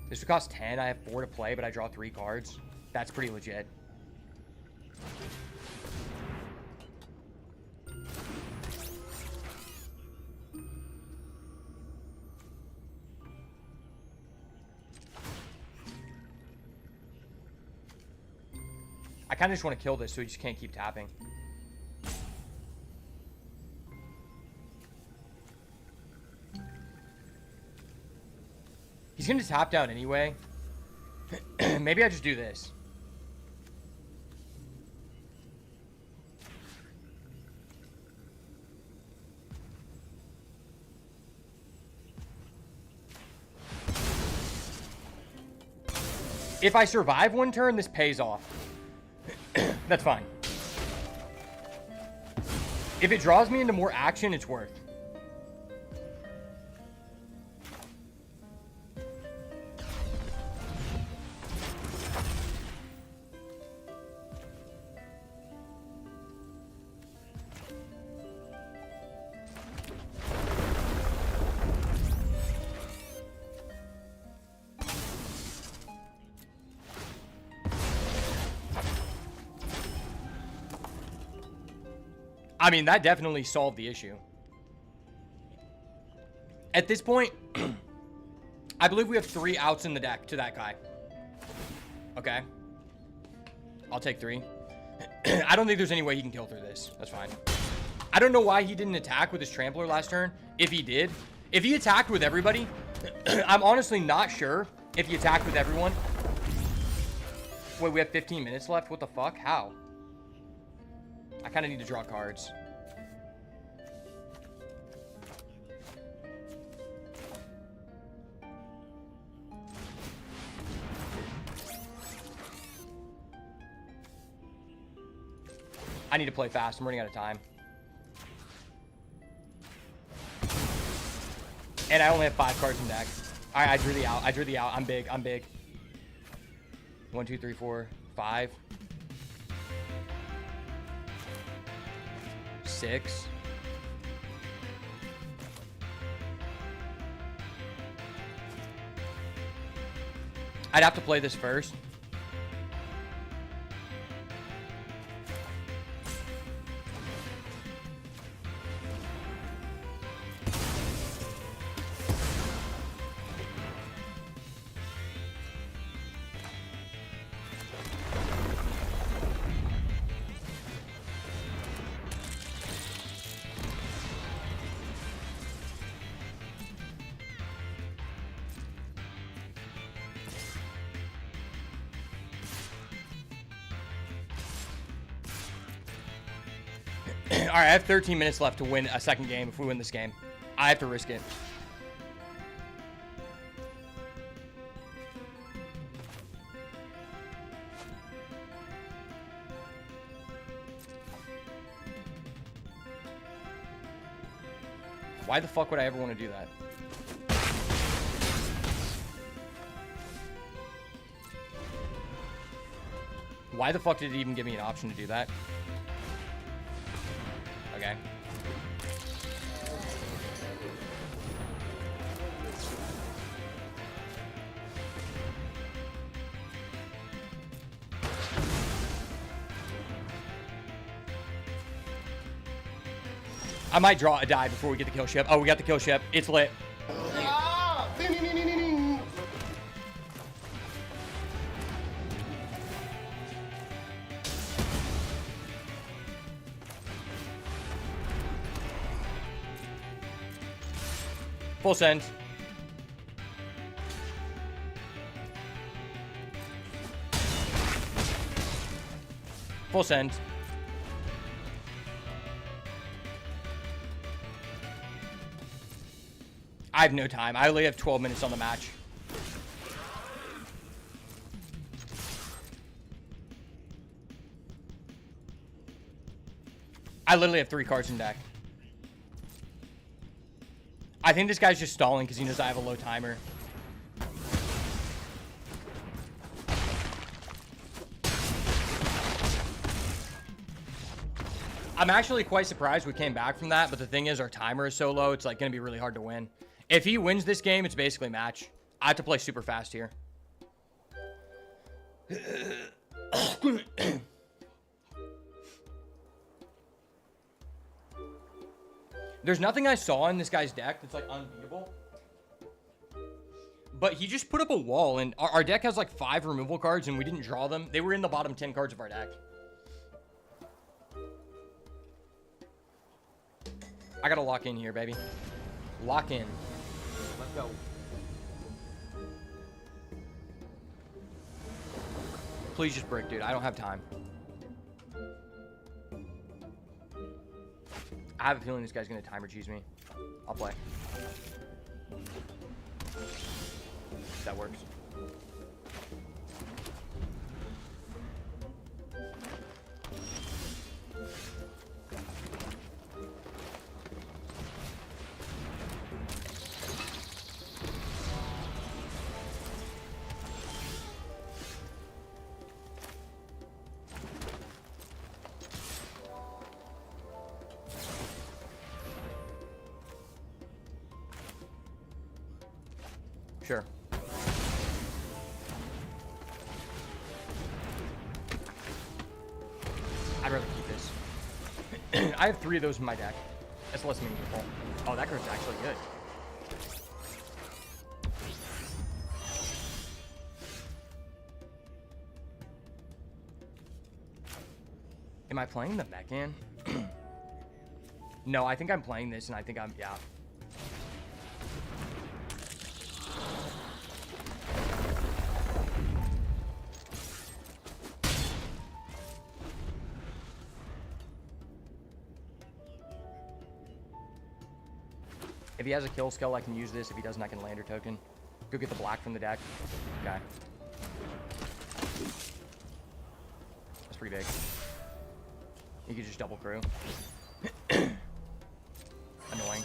This would cost 10. I have 4 to play, but I draw 3 cards. That's pretty legit. I kind of just want to kill this so he just can't keep tapping. He's going to tap down anyway. Maybe I just do this. If I survive one turn, this pays off. That's fine. If it draws me into more action, it's worth. I mean, that definitely solved the issue. At this point, I believe we have 3 outs in the deck to that guy. Okay. I'll take 3. I don't think there's any way he can kill through this. That's fine. I don't know why he didn't attack with his Trampler last turn. If he did. If he attacked with everybody, I'm honestly not sure if he attacked with everyone. Wait, we have 15 minutes left? What the fuck? How? I kind of need to draw cards. I need to play fast. I'm running out of time. And I only have 5 cards in deck. All right, I drew the out. I drew the out. I'm big. I'm big. 1, 2, 3, 4, 5. 6. I'd have to play this first. All right, I have 13 minutes left to win a second game if we win this game. I have to risk it. Why the fuck would I ever want to do that? Why the fuck did it even give me an option to do that? Okay. I might draw a die before we get the kill ship. Oh, we got the kill ship. It's lit. Full send. Full send. I have no time. I only have 12 minutes on the match. I literally have 3 cards in deck. I think this guy's just stalling because he knows I have a low timer. I'm actually quite surprised we came back from that, but the thing is our timer is so low, it's like going to be really hard to win. If he wins this game, it's basically match. I have to play super fast here. There's nothing I saw in this guy's deck that's like unbeatable. But he just put up a wall, and our deck has like 5 removal cards, and we didn't draw them. They were in the bottom 10 cards of our deck. I gotta lock in here, baby. Lock in. Let's go. Please just break, dude. I don't have time. I have a feeling this guy's gonna timer cheese me. I'll play. That works. Sure. I'd rather keep this. I have 3 of those in my deck. That's less meaningful. Oh, that card's actually good. Am I playing the Mechan? No, I think I'm playing this, and I think I'm, yeah. If he has a kill skill, I can use this. If he doesn't, I can lander token. Go get the black from the deck. Okay. That's pretty big. You could just double crew. Annoying.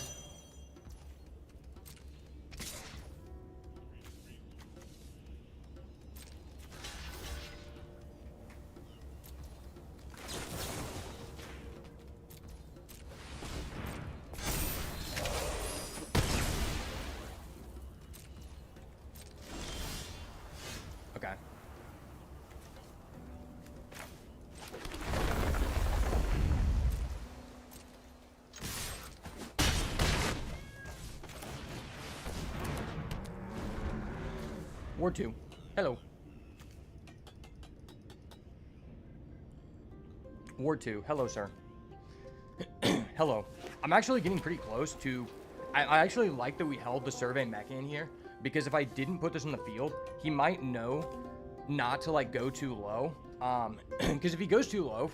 Okay. Ward 2. Hello. Ward 2. Hello, sir. Hello. I'm actually getting pretty close to... I actually like that we held the survey mech in here, because if I didn't put this in the field, he might know not to, like, go too low. Because if he goes too low,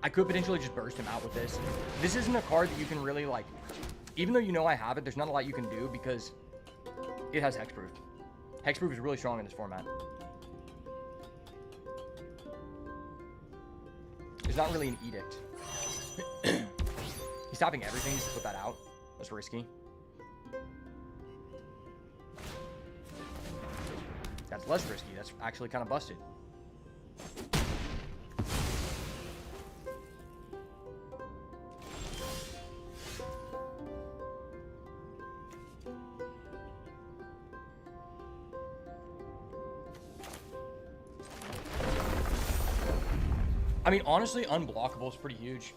I could potentially just burst him out with this. This isn't a card that you can really, like, even though you know I have it, there's not a lot you can do because it has Hexproof. Hexproof is really strong in this format. There's not really an edict. He's stopping everything just to put that out. That's risky. That's less risky. That's actually kind of busted. I mean, honestly, unblockable is pretty huge.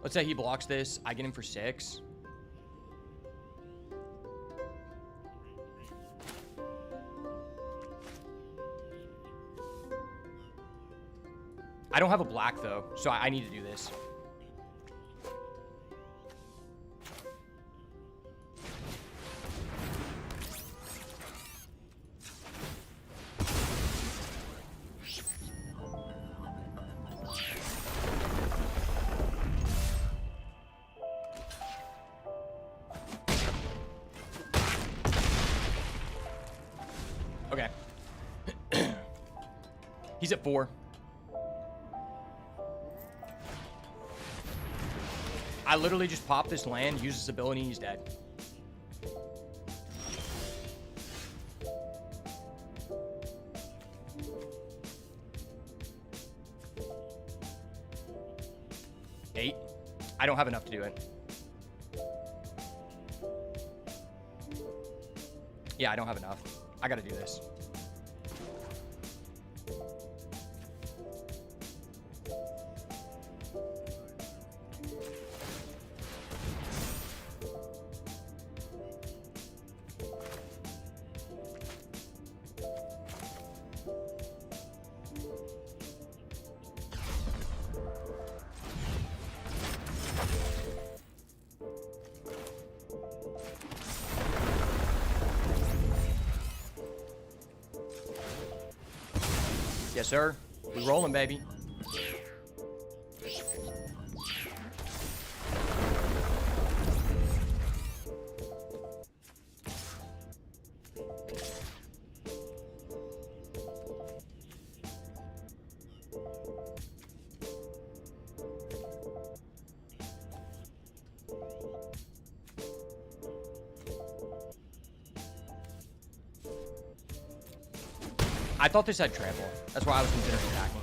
Let's say he blocks this. I get him for 6. I don't have a black, though, so I need to do this. Okay. He's at 4. I literally just pop this land, use this ability, he's dead. Eight. I don't have enough to do it. Yeah, I don't have enough. I gotta do this. Yes, sir. We rolling, baby. I thought this had trample. That's why I was considering attacking.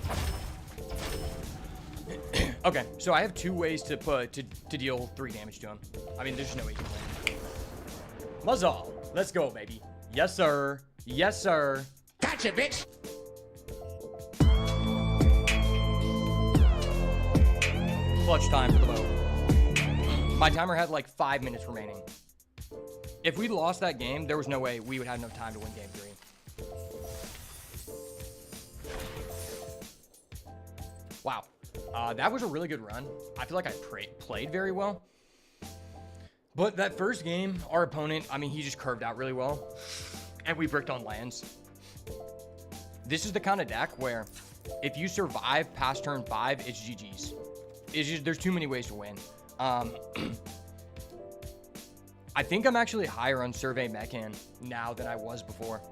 Okay, so I have 2 ways to deal 3 damage to him. I mean, there's just no way you can win. Muzzle. Let's go, baby. Yes, sir. Yes, sir. Gotcha, bitch. Clutch time for the boat. My timer had like 5 minutes remaining. If we lost that game, there was no way we would have no time to win game 3. Wow. That was a really good run. I feel like I played very well. But that first game, our opponent, I mean, he just curved out really well. And we bricked on lands. This is the kind of deck where if you survive past turn 5, it's GG's. It's just, there's too many ways to win. I think I'm actually higher on Survey Mechan now than I was before.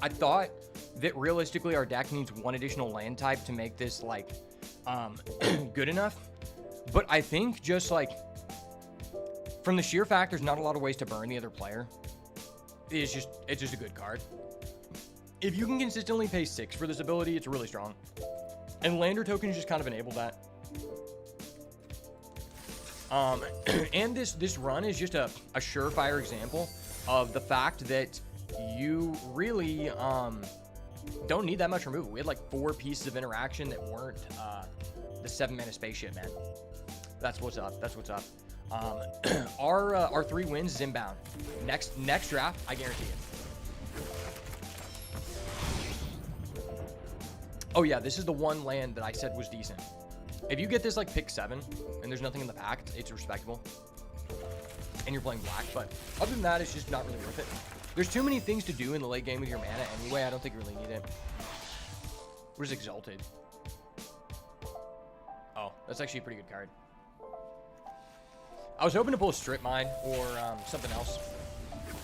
I thought that realistically our deck needs 1 additional land type to make this like good enough. But I think just like from the sheer fact there's not a lot of ways to burn the other player, it's just a good card. If you can consistently pay 6 for this ability, it's really strong. And lander tokens just kind of enable that. And this run is just a surefire example of the fact that you really don't need that much removal. We had like 4 pieces of interaction that weren't the 7-mana spaceship, man. That's what's up. That's what's up. Our 3 wins is inbound. Next draft, I guarantee it. Oh yeah, this is the one land that I said was decent. If you get this like pick 7 and there's nothing in the pack, it's respectable. And you're playing black, but other than that, it's just not really worth it. There's too many things to do in the late game with your mana anyway. I don't think you really need it. What is Exalted? That's actually a pretty good card. I was hoping to pull a Strip Mine or something else.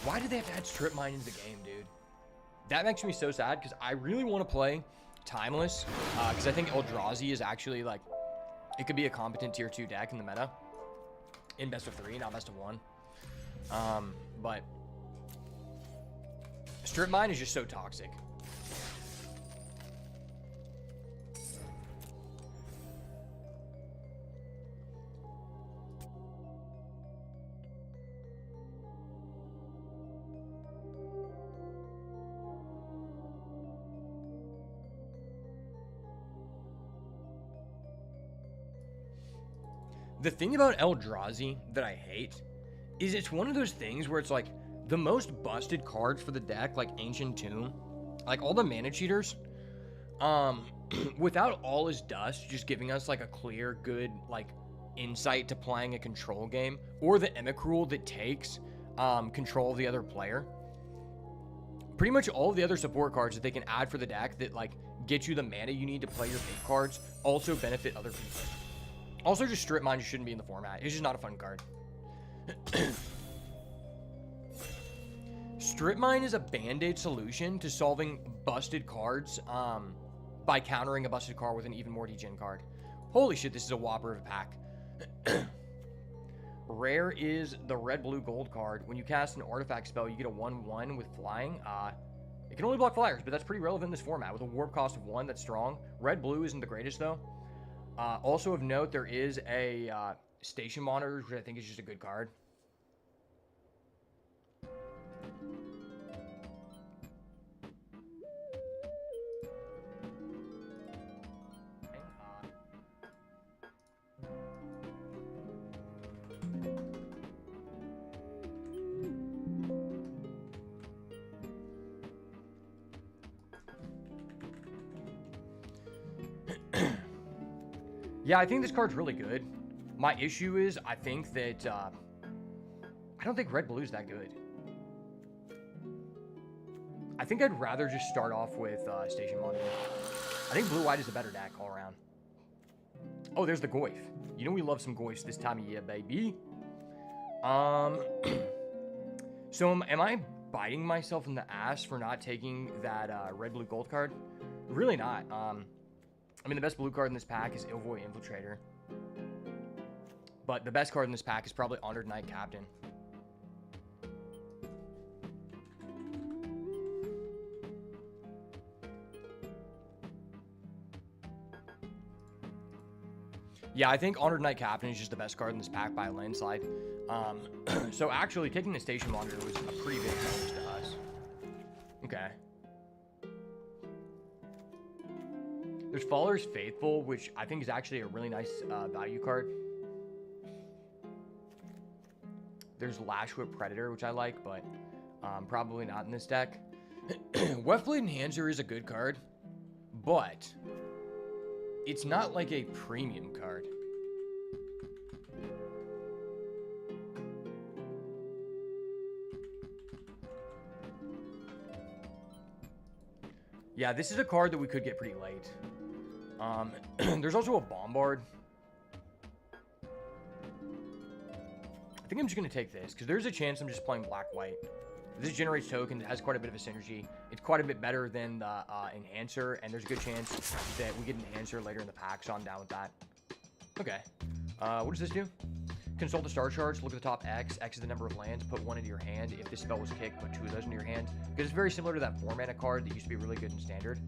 Why did they have to add Strip Mine into the game, dude? That makes me so sad because I really want to play Timeless because I think Eldrazi is actually like, it could be a competent tier 2 deck in the meta in best of 3, not best of 1. But Strip Mine is just so toxic. The thing about Eldrazi that I hate is it's one of those things where it's like the most busted cards for the deck, like Ancient Tomb, like all the mana cheaters, without All Is Dust just giving us like a clear, good, like insight to playing a control game, or the Emicrul that takes control of the other player. Pretty much all the other support cards that they can add for the deck that like get you the mana you need to play your big cards also benefit other people. Also, just Strip Mine just shouldn't be in the format. It's just not a fun card. Strip Mine is a band-aid solution to solving busted cards by countering a busted card with an even more degen card. Holy shit, this is a whopper of a pack. Rare is the red, blue, gold card. When you cast an artifact spell, you get a 1/1 with flying. It can only block flyers, but that's pretty relevant in this format. With a warp cost of 1, that's strong. Red, blue isn't the greatest, though. Also of note, there is a Station Monitor, which I think is just a good card. Yeah, I think this card's really good. My issue is, I think that, I don't think red blue's that good. I think I'd rather just start off with Station Monitor. I think blue-white is a better deck all around. Oh, there's the Goyf. You know we love some Goyfs this time of year, baby. So am I biting myself in the ass for not taking that red, blue, gold card? Really not. I mean, the best blue card in this pack is Ilvoy Infiltrator. But the best card in this pack is probably Honored Knight Captain. Yeah, I think Honored Knight Captain is just the best card in this pack by a landslide. So actually, taking the Station Monitor was a pretty big bonus to us. Okay. There's Faller's Faithful, which I think is actually a really nice value card. There's Lashwhip Predator, which I like, but probably not in this deck. Weftblade Enhancer is a good card, but it's not like a premium card. Yeah, this is a card that we could get pretty late. There's also a Bombard. I think I'm just going to take this, because there's a chance I'm just playing black-white. This generates token. It has quite a bit of a synergy. It's quite a bit better than the Enhancer, and there's a good chance that we get an Enhancer later in the pack, so I'm down with that. Okay. What does this do? Consult the star charts, look at the top X. X is the number of lands. Put 1 into your hand. If this spell was kicked, put 2 of those into your hand. Because it's very similar to that 4-mana card that used to be really good in Standard.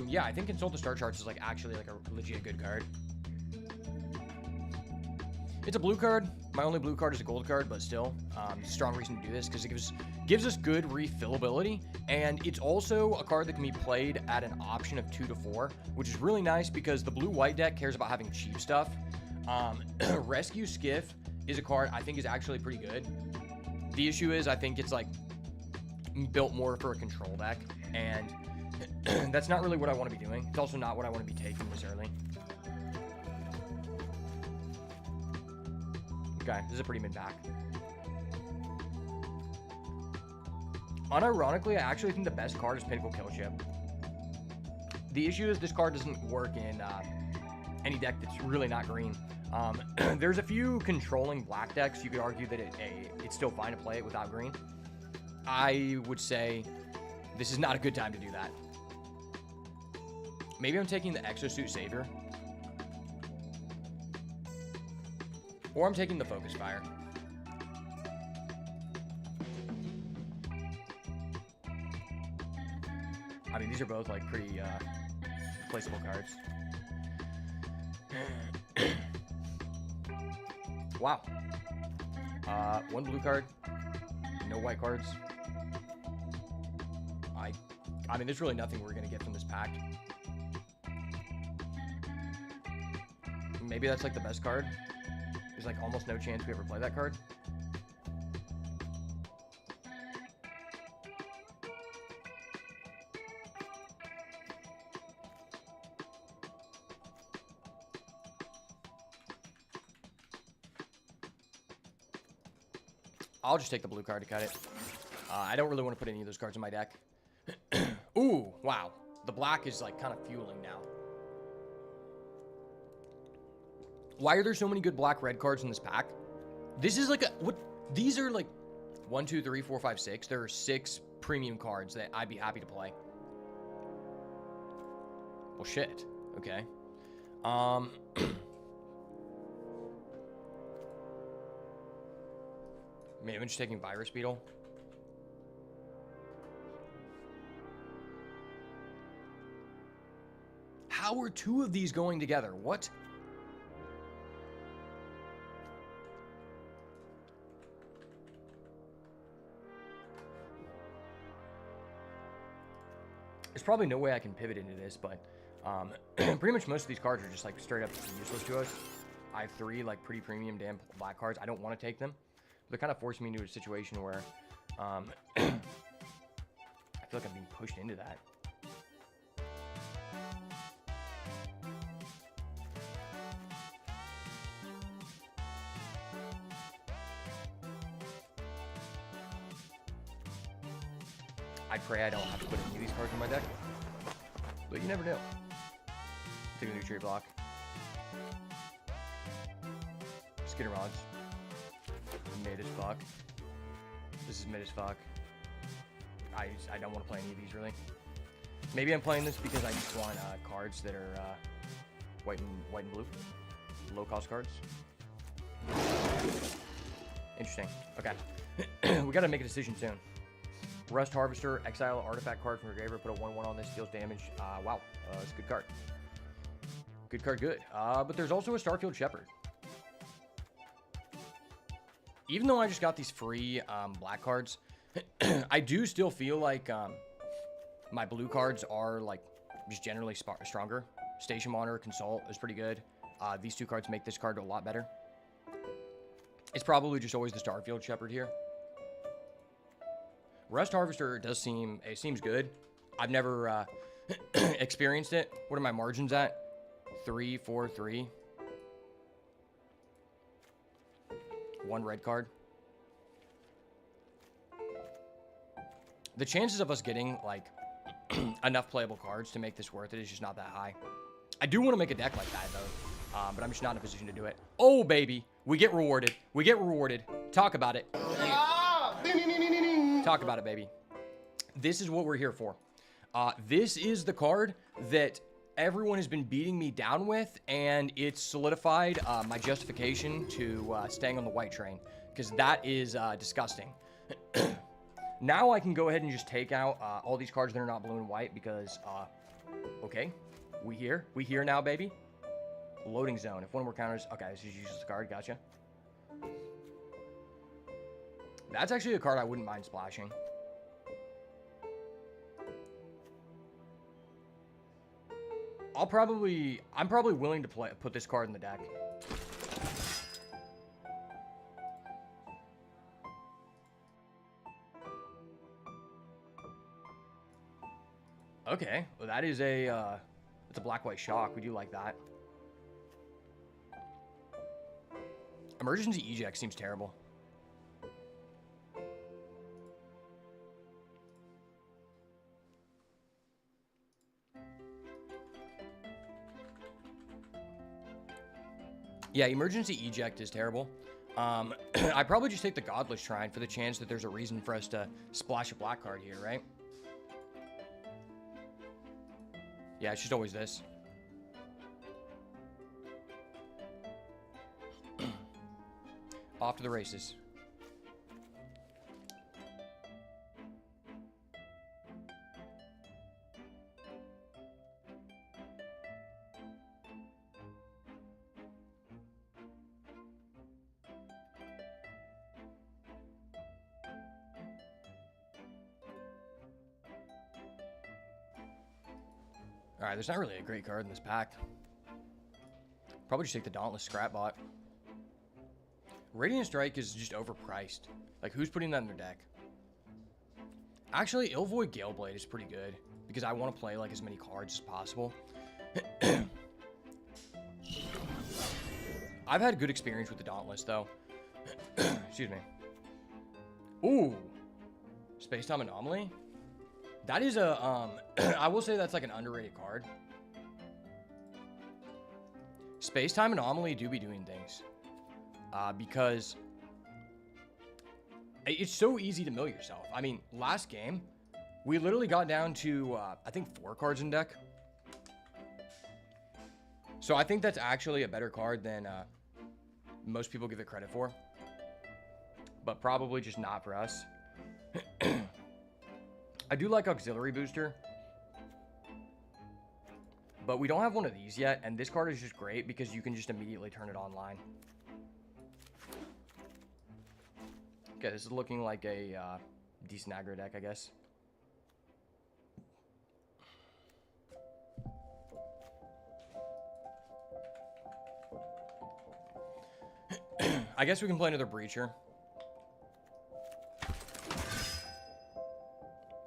Yeah, I think Consult the star charts is like actually like a legit good card. It's a blue card. My only blue card is a gold card, but still, it's a strong reason to do this because it gives us good refillability, and it's also a card that can be played at an option of 2 to 4, which is really nice because the blue-white deck cares about having cheap stuff. Rescue Skiff is a card I think is actually pretty good. The issue is I think it's like built more for a control deck, and that's not really what I want to be doing. It's also not what I want to be taking this early. Okay, this is a pretty mid pack. Unironically, I actually think the best card is Pinnacle Killship. The issue is this card doesn't work in any deck that's really not green. There's a few controlling black decks. You could argue that it's still fine to play it without green. I would say this is not a good time to do that. Maybe I'm taking the Exosuit Savior. Or I'm taking the Focus Fire. I mean, these are both like pretty replaceable cards. Wow. One blue card, no white cards. I mean, there's really nothing we're gonna get from this pack. Maybe that's like the best card. There's like almost no chance we ever play that card. I'll just take the blue card to cut it. I don't really want to put any of those cards in my deck. Ooh, wow. The black is like kind of fueling now. Why are there so many good black-red cards in this pack? This is like a... what? These are like 1, 2, 3, 4, 5, 6. There are 6 premium cards that I'd be happy to play. Well, shit. Okay. Maybe I'm just taking Virus Beetle. How are 2 of these going together? What? There's probably no way I can pivot into this, but pretty much most of these cards are just like straight up useless to us. I have 3 like pretty premium damn black cards. I don't want to take them. They're kind of forcing me into a situation where I feel like I'm being pushed into that. I pray I don't have to put any of these cards in my deck, but you never know. Take a new tree block. Skitter Rods. Mid as fuck. This is mid as fuck. I don't want to play any of these really. Maybe I'm playing this because I just want cards that are white and blue, low cost cards. Interesting. Okay, we got to make a decision soon. Rust Harvester, exile an artifact card from your graveyard, put a 1/1 on this, deals damage. Wow, that's a good card. Good card, good. But there's also a Starfield Shepherd. Even though I just got these free black cards, I do still feel like my blue cards are like just generally stronger. Station Monitor, Consult is pretty good. These 2 cards make this card a lot better. It's probably just always the Starfield Shepherd here. Rust Harvester seems good. I've never experienced it. What are my margins at? 3, 4, 3. 1 red card. The chances of us getting like enough playable cards to make this worth it is just not that high. I do want to make a deck like that though, but I'm just not in a position to do it. Oh baby, we get rewarded. We get rewarded. Talk about it. Talk about it, baby. This is what we're here for. This is the card that everyone has been beating me down with, and it's solidified my justification to staying on the white train, because that is disgusting. Now I can go ahead and just take out all these cards that are not blue and white, because, okay, we here now, baby. Loading zone. If one more counters, okay, this is useless card, gotcha. That's actually a card I wouldn't mind splashing. I'm probably willing to put this card in the deck. Okay, well that is it's a black-white shock. We do like that. Emergency eject seems terrible. Yeah, emergency eject is terrible. I'd probably just take the Godless Shrine for the chance that there's a reason for us to splash a black card here, right? Yeah, it's just always this. Off to the races. Alright, there's not really a great card in this pack. Probably just take the Dauntless Scrapbot. Radiant Strike is just overpriced. Like, who's putting that in their deck? Actually, Illvoid Galeblade is pretty good, because I want to play, like, as many cards as possible. I've had good experience with the Dauntless, though. Excuse me. Ooh. Space-Time Anomaly? That is a, I will say that's like an underrated card. Space-Time Anomaly do be doing things. Because it's so easy to mill yourself. I mean, last game, we literally got down to, I think 4 cards in deck. So I think that's actually a better card than most people give it credit for. But probably just not for us. I do like Auxiliary Booster. But we don't have one of these yet, and this card is just great because you can just immediately turn it online. Okay, this is looking like a decent aggro deck, I guess. I guess we can play another Breacher.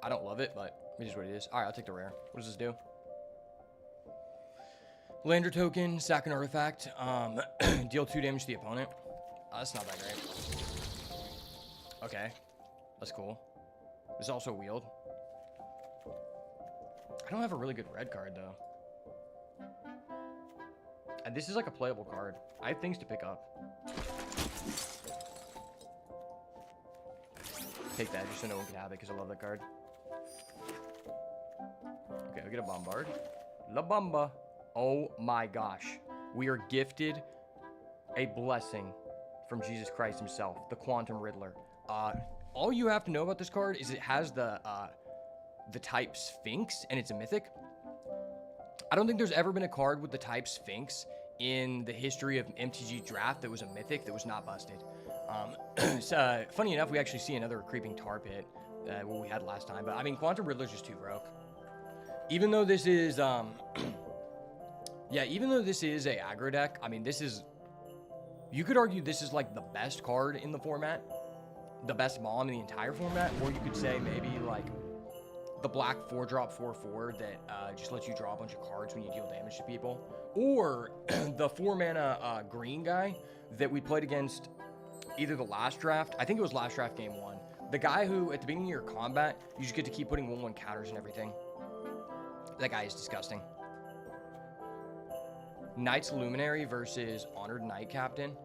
I don't love it, but it is what it is. Alright, I'll take the rare. What does this do? Lander token, sack an artifact, deal 2 damage to the opponent. That's not that great. Okay, that's cool. This is also wield. I don't have a really good red card, though. And this is like a playable card. I have things to pick up. Take that just so no one can have it because I love that card. Okay, we get a Bombard. La Bomba. Oh my gosh. We are gifted a blessing from Jesus Christ himself, the Quantum Riddler. All you have to know about this card is it has the type Sphinx, and it's a mythic. I don't think there's ever been a card with the type Sphinx in the history of MTG draft that was a mythic that was not busted. So, funny enough, we actually see another Creeping Tar Pit, what we had last time. But, I mean, Quantum Riddler's just too broke. Even though this is, yeah, even though this is a aggro deck, I mean, this is, you could argue this is, like, the best card in the format. The best bomb in the entire format. Or you could say maybe, like, the black 4-drop 4/4 that just lets you draw a bunch of cards when you deal damage to people. Or the 4-mana green guy that we played against either the last draft, I think it was last draft game 1. The guy who, at the beginning of your combat, you just get to keep putting 1/1 counters and everything. That guy is disgusting. Knight's Luminary versus Honored Knight Captain.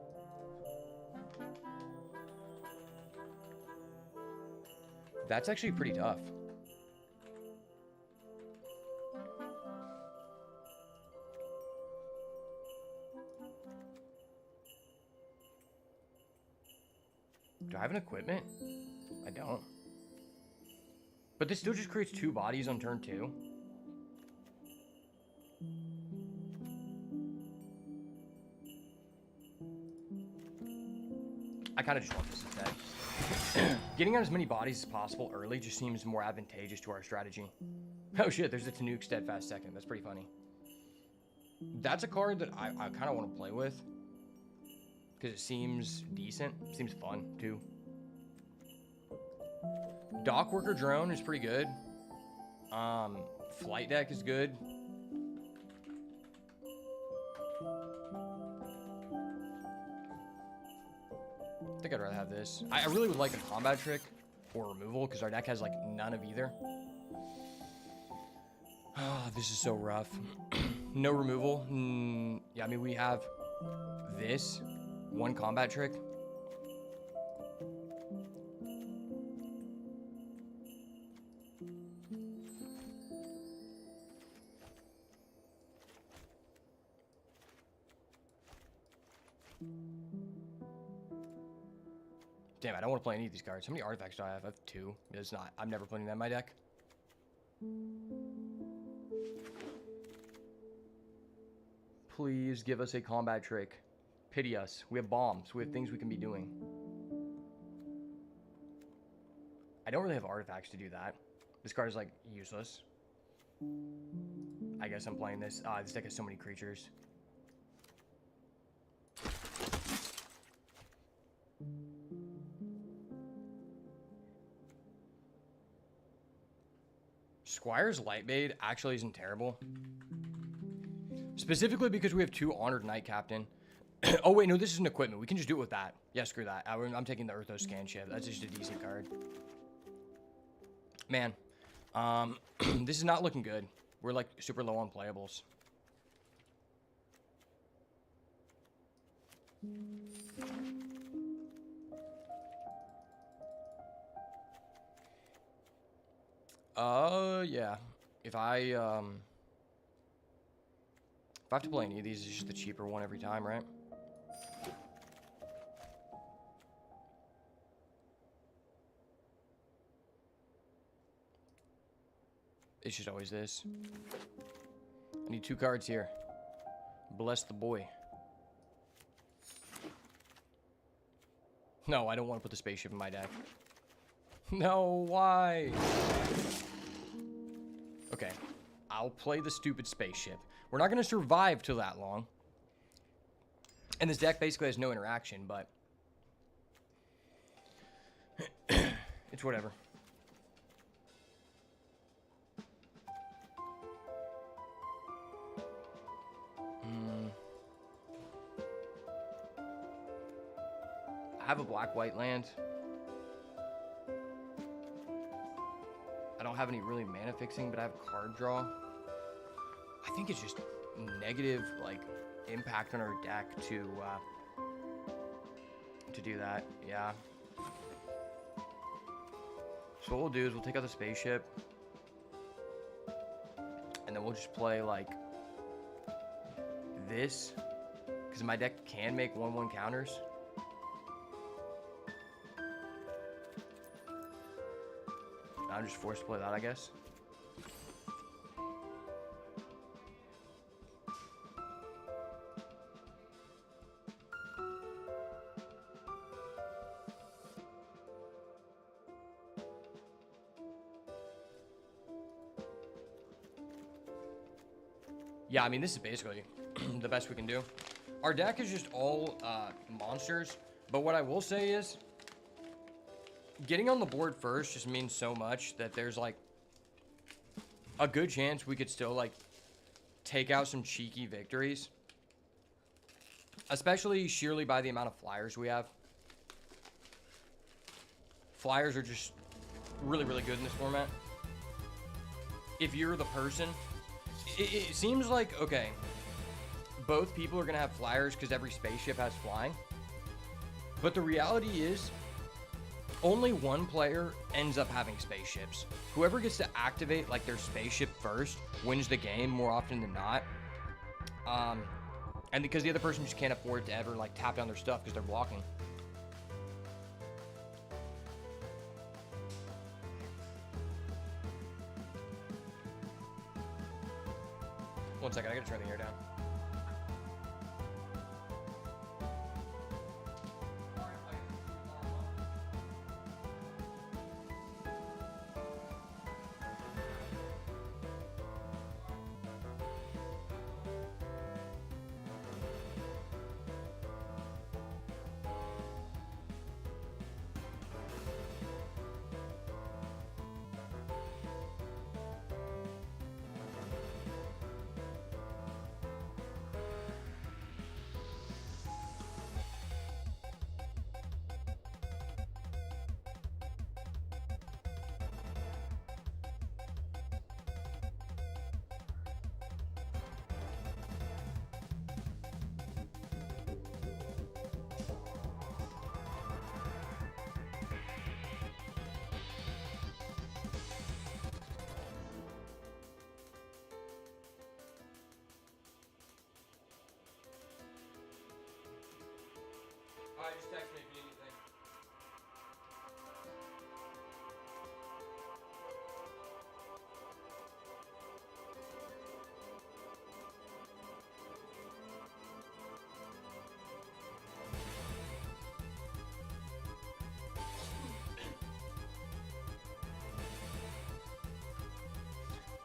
That's actually pretty tough. Do I have an equipment? I don't. But this still just creates 2 bodies on turn 2. I kind of just want this instead. Getting out as many bodies as possible early just seems more advantageous to our strategy. Oh shit, there's a Tanuki Steadfast Second. That's pretty funny. That's a card that I kind of want to play with. Because it seems decent. Seems fun, too. Dockworker Drone is pretty good. Flight Deck is good. I think I'd rather have this. I really would like a combat trick or removal because our deck has like none of either. Oh, this is so rough. No removal. Yeah, I mean we have this one combat trick. Damn, I don't want to play any of these cards. How many artifacts do I have? I have 2. It's not. I'm never putting that in my deck. Please give us a combat trick. Pity us. We have bombs. We have things we can be doing. I don't really have artifacts to do that. This card is, like, useless. I guess I'm playing this. This deck has so many creatures. Squire's Lightbait actually isn't terrible. Specifically because we have 2 Honored Knight Captain. Oh, wait, no, this is an equipment. We can just do it with that. Yeah, screw that. I'm taking the Earthos Scan ship. That's just a decent card. Man, this is not looking good. We're, like, super low on playables. Yeah. If I have to play any of these, it's just the cheaper one every time, right? It's just always this. I need 2 cards here. Bless the boy. No, I don't want to put the spaceship in my deck. No, why? Okay, I'll play the stupid spaceship. We're not going to survive till that long. And this deck basically has no interaction, but it's whatever. I have a black-white land. I don't have any really mana fixing, but I have card draw. I think it's just negative, like, impact on our deck to do that. Yeah. So what we'll do is we'll take out the spaceship, and then we'll just play like this, because my deck can make 1/1 counters. I'm just forced to play that, I guess. Yeah, I mean, this is basically the best we can do. Our deck is just all monsters, but what I will say is getting on the board first just means so much that there's, like, a good chance we could still, like, take out some cheeky victories. Especially sheerly by the amount of flyers we have. Flyers are just really, really good in this format. If you're the person, it seems like, okay, both people are going to have flyers because every spaceship has flying. But the reality is, only one player ends up having spaceships. Whoever gets to activate, like, their spaceship first wins the game more often than not. And because the other person just can't afford to ever, like, tap down their stuff because they're blocking. One second, I gotta turn the air down.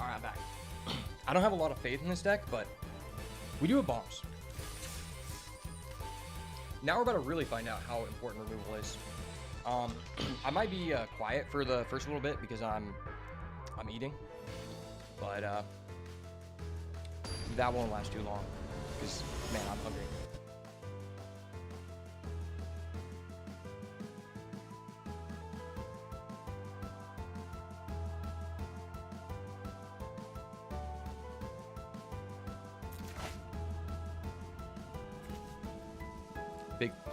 Alright, I'm back. I don't have a lot of faith in this deck, but we do have bombs. Now we're about to really find out how important removal is. I might be quiet for the first little bit because I'm eating, but that won't last too long because, man, I'm hungry.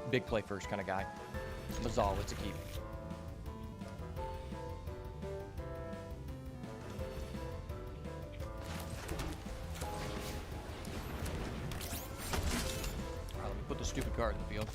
Big play first kind of guy. Mazal, it's a keep. Alright, let me put the stupid card in the field.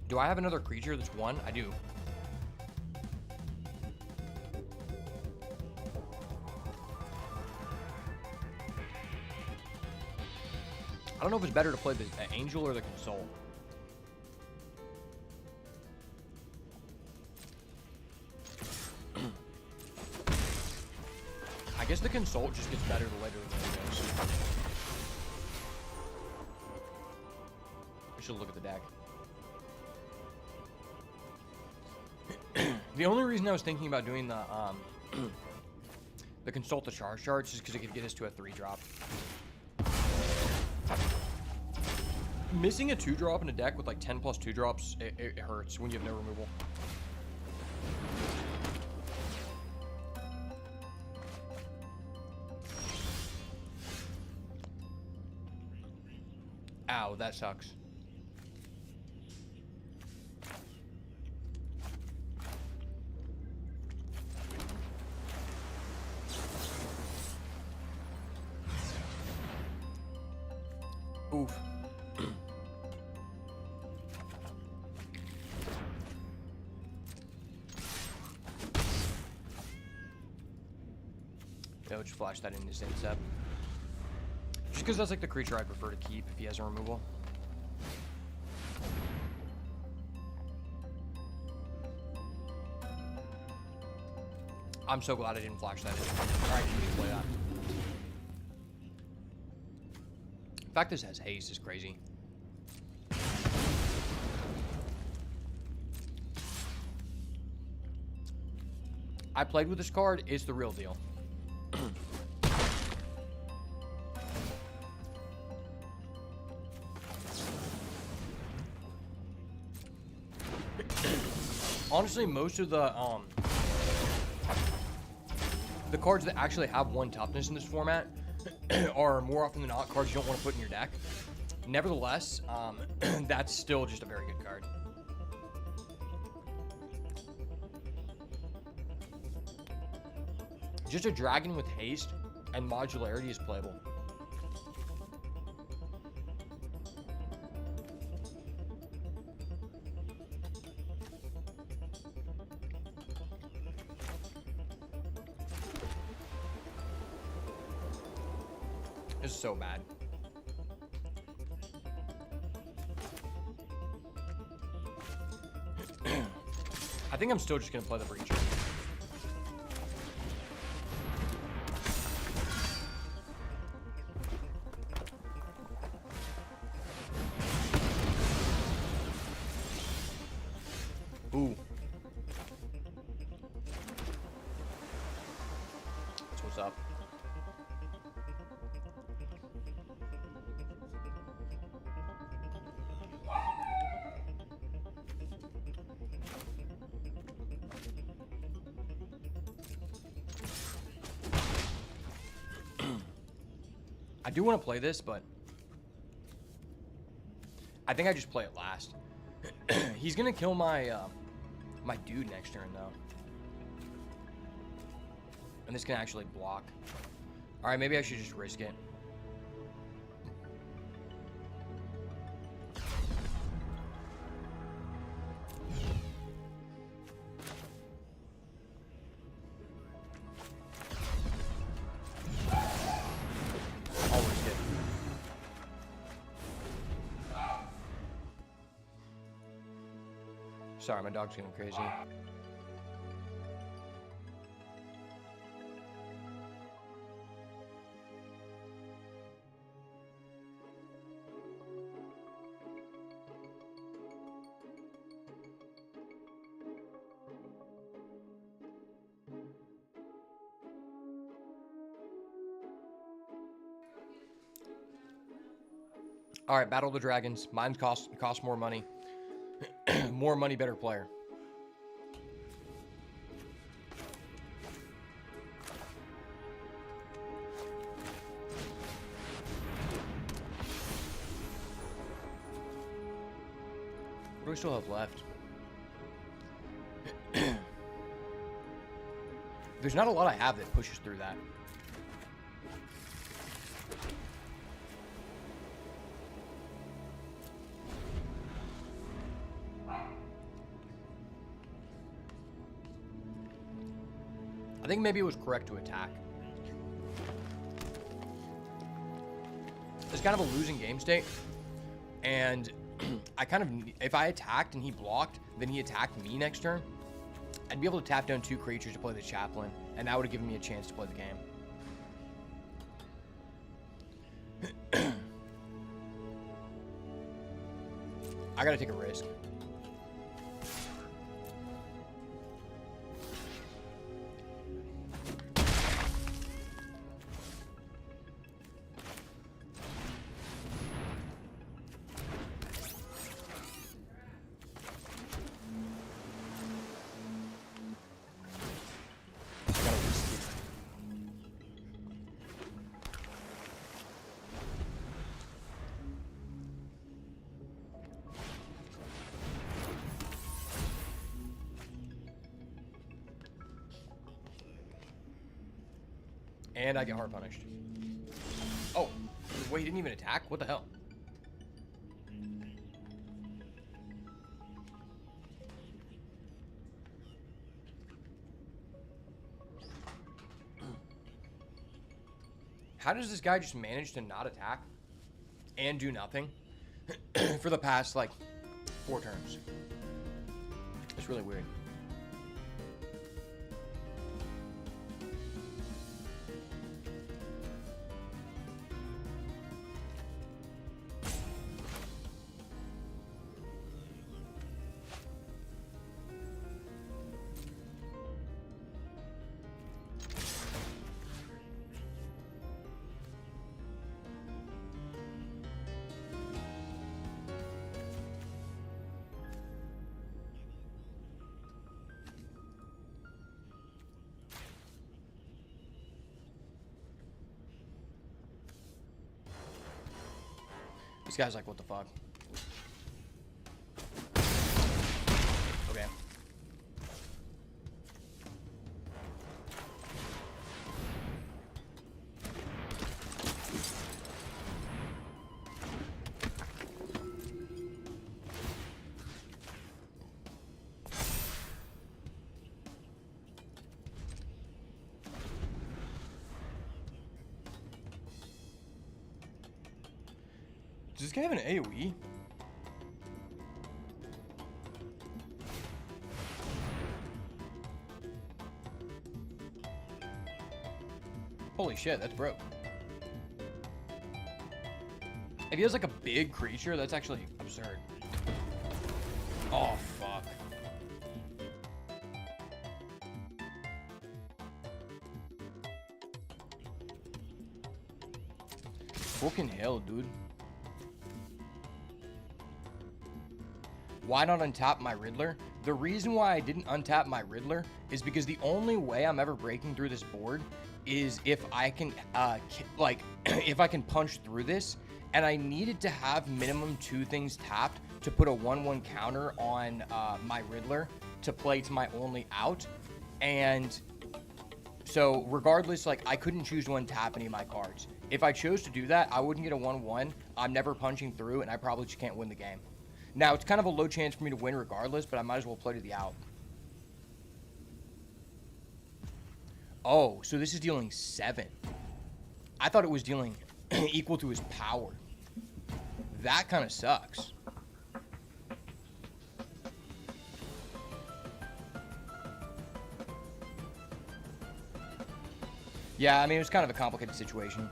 Do I have another creature that's one? I do. I don't know if it's better to play the Angel or the Console. I guess the Console just gets better the later the game goes. I should look at the deck. The only reason I was thinking about doing the Consult the Charge Charge is because it could get us to a 3-drop. Missing a 2-drop in a deck with like 10 plus 2-drops, it hurts when you have no removal. Ow, that sucks. Oof. Yeah, just flash that into his step. Just because that's like the creature I prefer to keep if he has a removal. I'm so glad I didn't flash that in. Alright, you can play that. The fact this has haste is crazy. I played with this card. It's the real deal. Honestly, most of the cards that actually have 1 toughness in this format are more often than not cards you don't want to put in your deck. Nevertheless, that's still just a very good card. Just a dragon with haste and modularity is playable. This is so bad. I think I'm still just gonna play the Breacher. Ooh. That's what's up. I do want to play this, but I think I just play it last. He's gonna kill my my dude next turn though, and this can actually block. All right, maybe I should just risk it. Sorry, my dog's getting crazy. All right, Battle of the Dragons. Mine costs more money. More money, better player. What do we still have left? There's not a lot I have that pushes through that. I think maybe it was correct to attack. It's kind of a losing game state. And I kind of, if I attacked and he blocked, then he attacked me next turn, I'd be able to tap down 2 creatures to play the Chaplain, and that would have given me a chance to play the game. I gotta take a risk. And I get hard punished. Oh, wait, he didn't even attack? What the hell? How does this guy just manage to not attack and do nothing for the past, like, 4 turns? It's really weird. This guy's like, what the fuck? Okay. Does this guy have an AoE? Holy shit, that's broke. If he has like a big creature, that's actually absurd. Oh, fuck. Fucking hell, dude. Why not untap my Riddler? The reason why I didn't untap my Riddler is because the only way I'm ever breaking through this board is if I can, if I can punch through this, and I needed to have minimum 2 things tapped to put a 1/1 counter on my Riddler to play to my only out, and so regardless, like, I couldn't choose to untap any of my cards. If I chose to do that, I wouldn't get a 1/1, I'm never punching through, and I probably just can't win the game. Now, it's kind of a low chance for me to win regardless, but I might as well play to the out. Oh, so this is dealing 7. I thought it was dealing equal to his power. That kind of sucks. Yeah, I mean, it was kind of a complicated situation.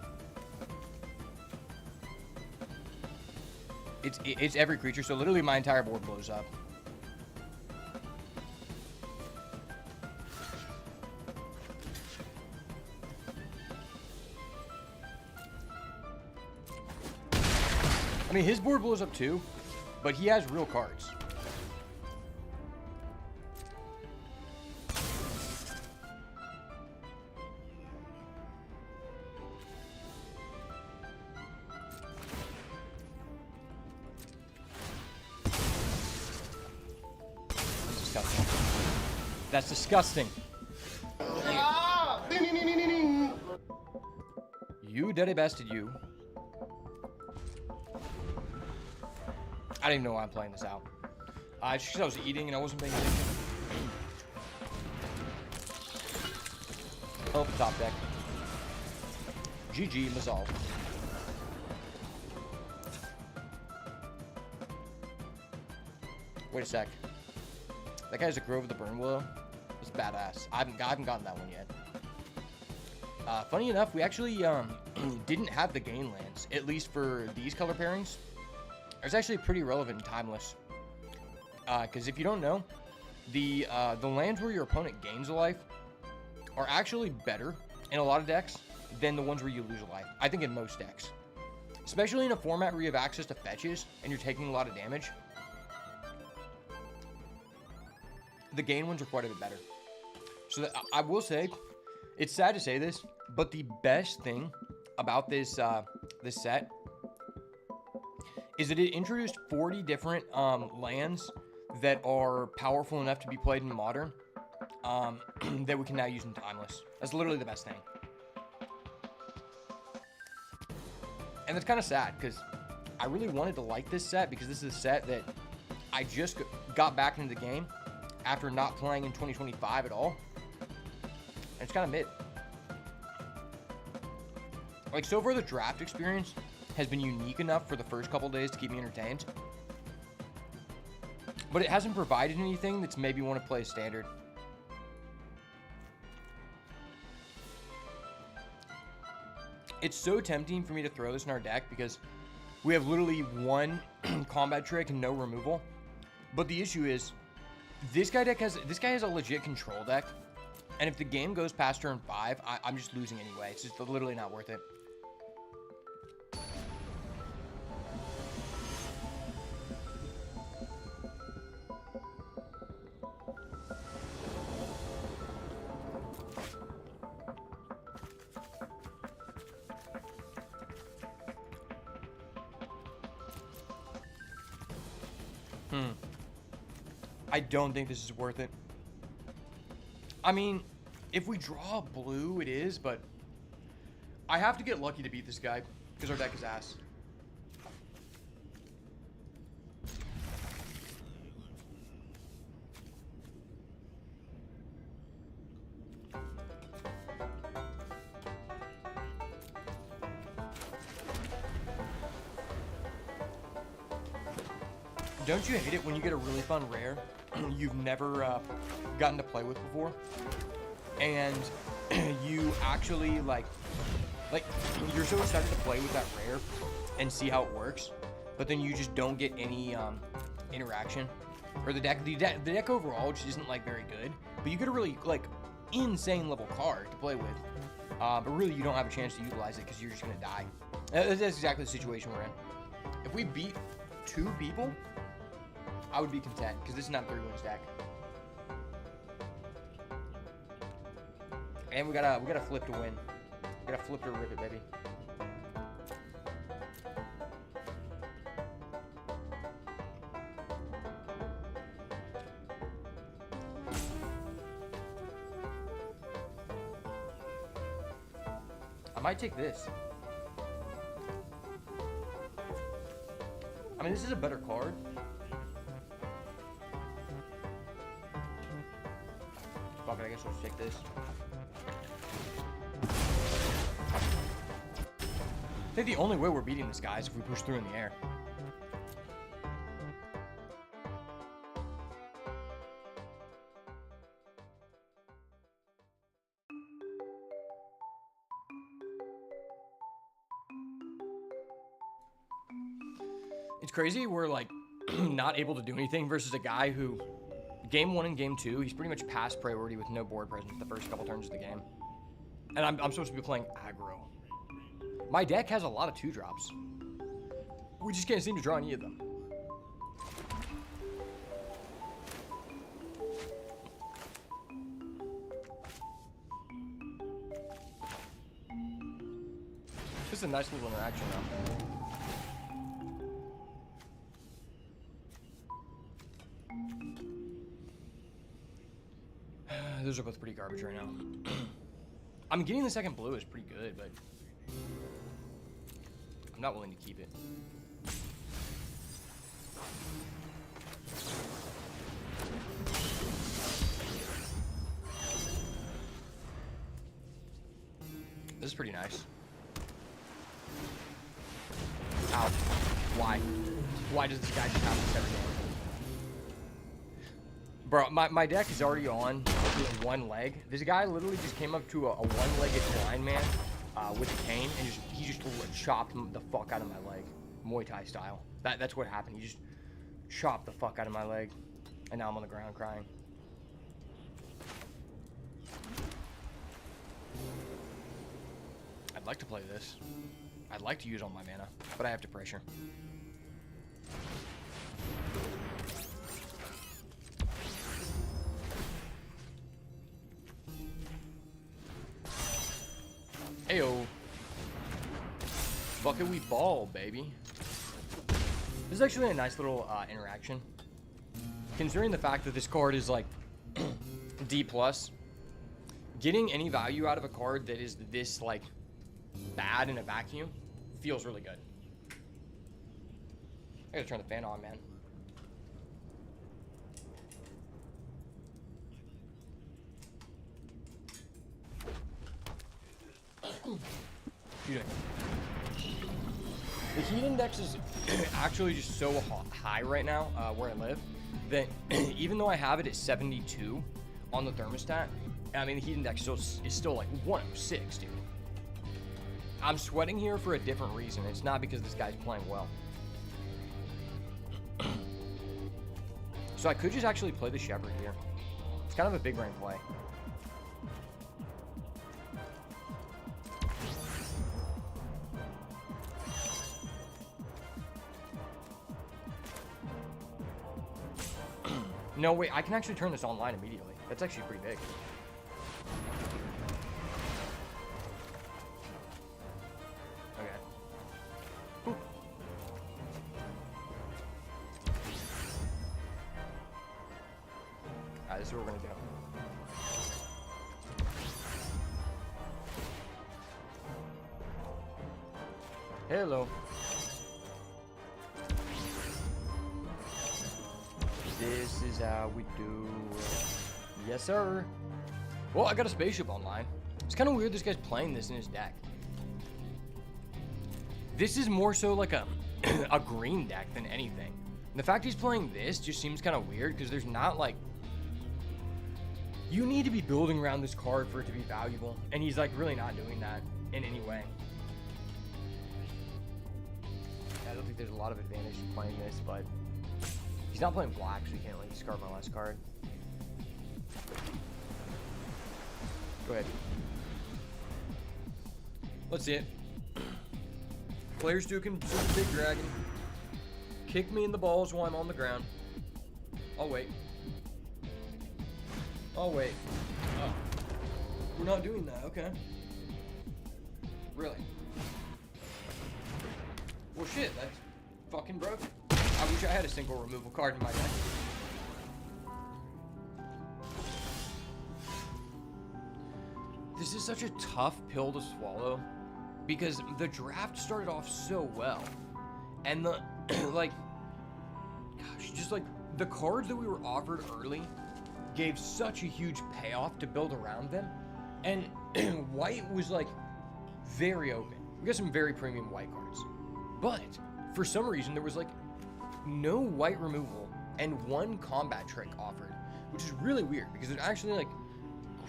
It's every creature, so literally my entire board blows up. I mean, his board blows up too, but he has real cards. That's disgusting. You dirty bastard, you. I didn't even know why I'm playing this out. Just because I was eating and I wasn't paying attention. Oh, top deck. GG, Mazal. Wait a sec. That guy's a Grove of the Burn Willow. It's badass. I haven't gotten that one yet. Funny enough, we actually didn't have the gain lands, at least for these color pairings. It's actually pretty relevant and timeless. Because if you don't know, the lands where your opponent gains a life are actually better in a lot of decks than the ones where you lose a life. I think in most decks. Especially in a format where you have access to fetches and you're taking a lot of damage. The gain ones are quite a bit better. So I will say, it's sad to say this, but the best thing about this this set is that it introduced 40 different lands that are powerful enough to be played in Modern that we can now use in Timeless. That's literally the best thing. And it's kind of sad because I really wanted to like this set because this is a set that I just got back into the game after not playing in 2025 at all. And it's kind of mid. Like, so far the draft experience has been unique enough for the first couple days to keep me entertained. But it hasn't provided anything that's made me want to play standard. It's so tempting for me to throw this in our deck because we have literally one combat trick and no removal. But the issue is, this guy has a legit control deck. And if the game goes past turn 5, I'm just losing anyway. It's just literally not worth it. I don't think this is worth it. I mean, if we draw blue, it is, but I have to get lucky to beat this guy because our deck is ass. Don't you hate it when you get a really fun rare you've never gotten to play with before, and you actually like you're so excited to play with that rare and see how it works, but then you just don't get any interaction, or the deck overall just isn't like very good, but you get a really like insane level card to play with, but really you don't have a chance to utilize it because you're just gonna die. That's exactly the situation we're in. If we beat 2 people, I would be content, because this is not 3 wins deck. And we gotta flip to win. We gotta flip to rip it, baby. I might take this. I mean, this is a better card. Fuck it, I guess we'll just take this. I think the only way we're beating this guy is if we push through in the air. It's crazy we're like not able to do anything versus a guy who game 1 and game 2, he's pretty much past priority with no board presence the first couple turns of the game. And I'm supposed to be playing aggro. My deck has a lot of 2-drops. We just can't seem to draw any of them. This is a nice little interaction though. Those are both pretty garbage right now. I'm getting the second blue is pretty good, but I'm not willing to keep it. This is pretty nice. Ow. Why? Why does this guy just have this every game? Bro, my deck is already on one leg. This guy literally just came up to a one-legged blind man with a cane and he just chopped the fuck out of my leg. Muay Thai style. That's what happened. He just chopped the fuck out of my leg. And now I'm on the ground crying. I'd like to play this. I'd like to use all my mana, but I have to pressure. Ayo. Bucket we ball, baby. This is actually a nice little interaction. Considering the fact that this card is like D+, getting any value out of a card that is this like bad in a vacuum feels really good. I gotta turn the fan on, man. The heat index is actually just so high right now where I live that even though I have it at 72 on the thermostat, I mean the heat index is still like 106, dude. I'm sweating here for a different reason. It's not because this guy's playing well. So I could just actually play the Shepherd here. It's kind of a big brain play. No, wait, I can actually turn this online immediately. That's actually pretty big. Okay. Ooh. Alright, this is what we're gonna do. Hello. This is how we do it. Yes, sir. Well, I got a spaceship online. It's kind of weird this guy's playing this in his deck. This is more so like a green deck than anything. And the fact he's playing this just seems kind of weird because there's not like... You need to be building around this card for it to be valuable. And he's like really not doing that in any way. I don't think there's a lot of advantage to playing this, but... He's not playing black, so he can't like discard my last card. Go ahead. Let's see it. Players 2 can super big dragon. Kick me in the balls while I'm on the ground. I'll wait. I'll wait. Oh. We're not doing that, okay. Really? Well shit, that's fucking broken. I wish I had a single removal card in my deck. This is such a tough pill to swallow because the draft started off so well. And the, like, gosh, just like the cards that we were offered early gave such a huge payoff to build around them. And white was like very open. We got some very premium white cards. But for some reason, there was like no white removal and one combat trick offered, which is really weird because there's actually like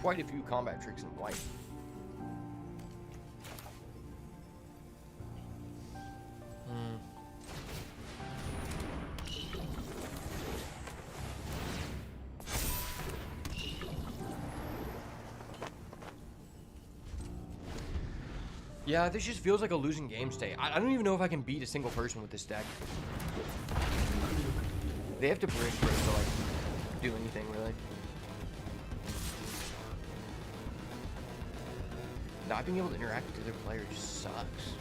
quite a few combat tricks in white. Yeah, this just feels like a losing game state. I don't even know if I can beat a single person with this deck. They have to bridge for it to, like, do anything, really. Not being able to interact with the other player just sucks.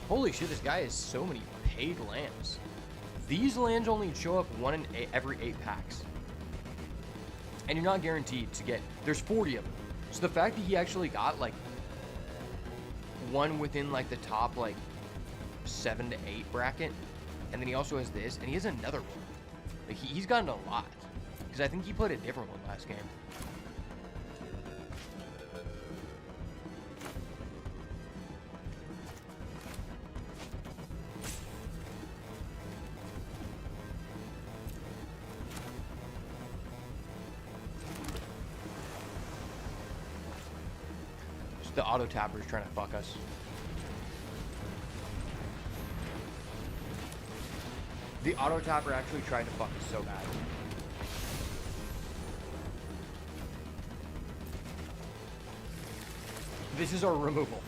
Holy shit, this guy has so many paid lands. These lands only show up every 8 packs. And you're not guaranteed to get, there's 40 of them. So the fact that he actually got like one within like the top like 7 to 8 bracket, and then he also has this, and he has another one. Like he's gotten a lot. Because I think he played a different one last game. The auto tapper is trying to fuck us. The auto tapper actually tried to fuck us so bad. This is our removal.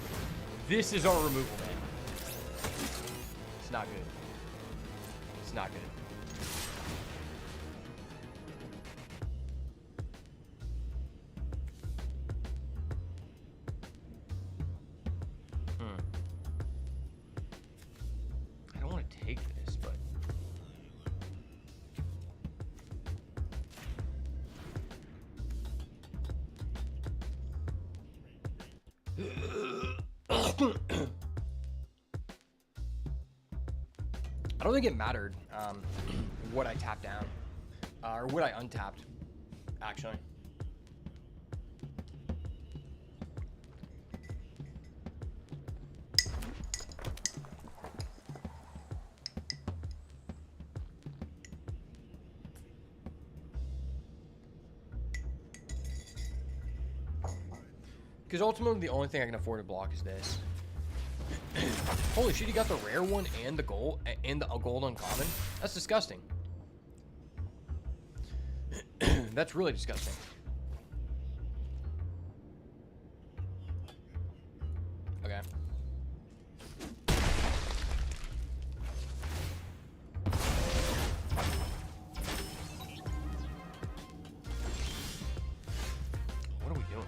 This is our removal, man. It's not good. It's not good. I don't want to take this, but I don't think it mattered what I tapped down or what I untapped, actually. Because ultimately, the only thing I can afford to block is this. Holy shit, he got the rare one and the gold and the gold uncommon. That's disgusting. That's really disgusting. Okay. What are we doing?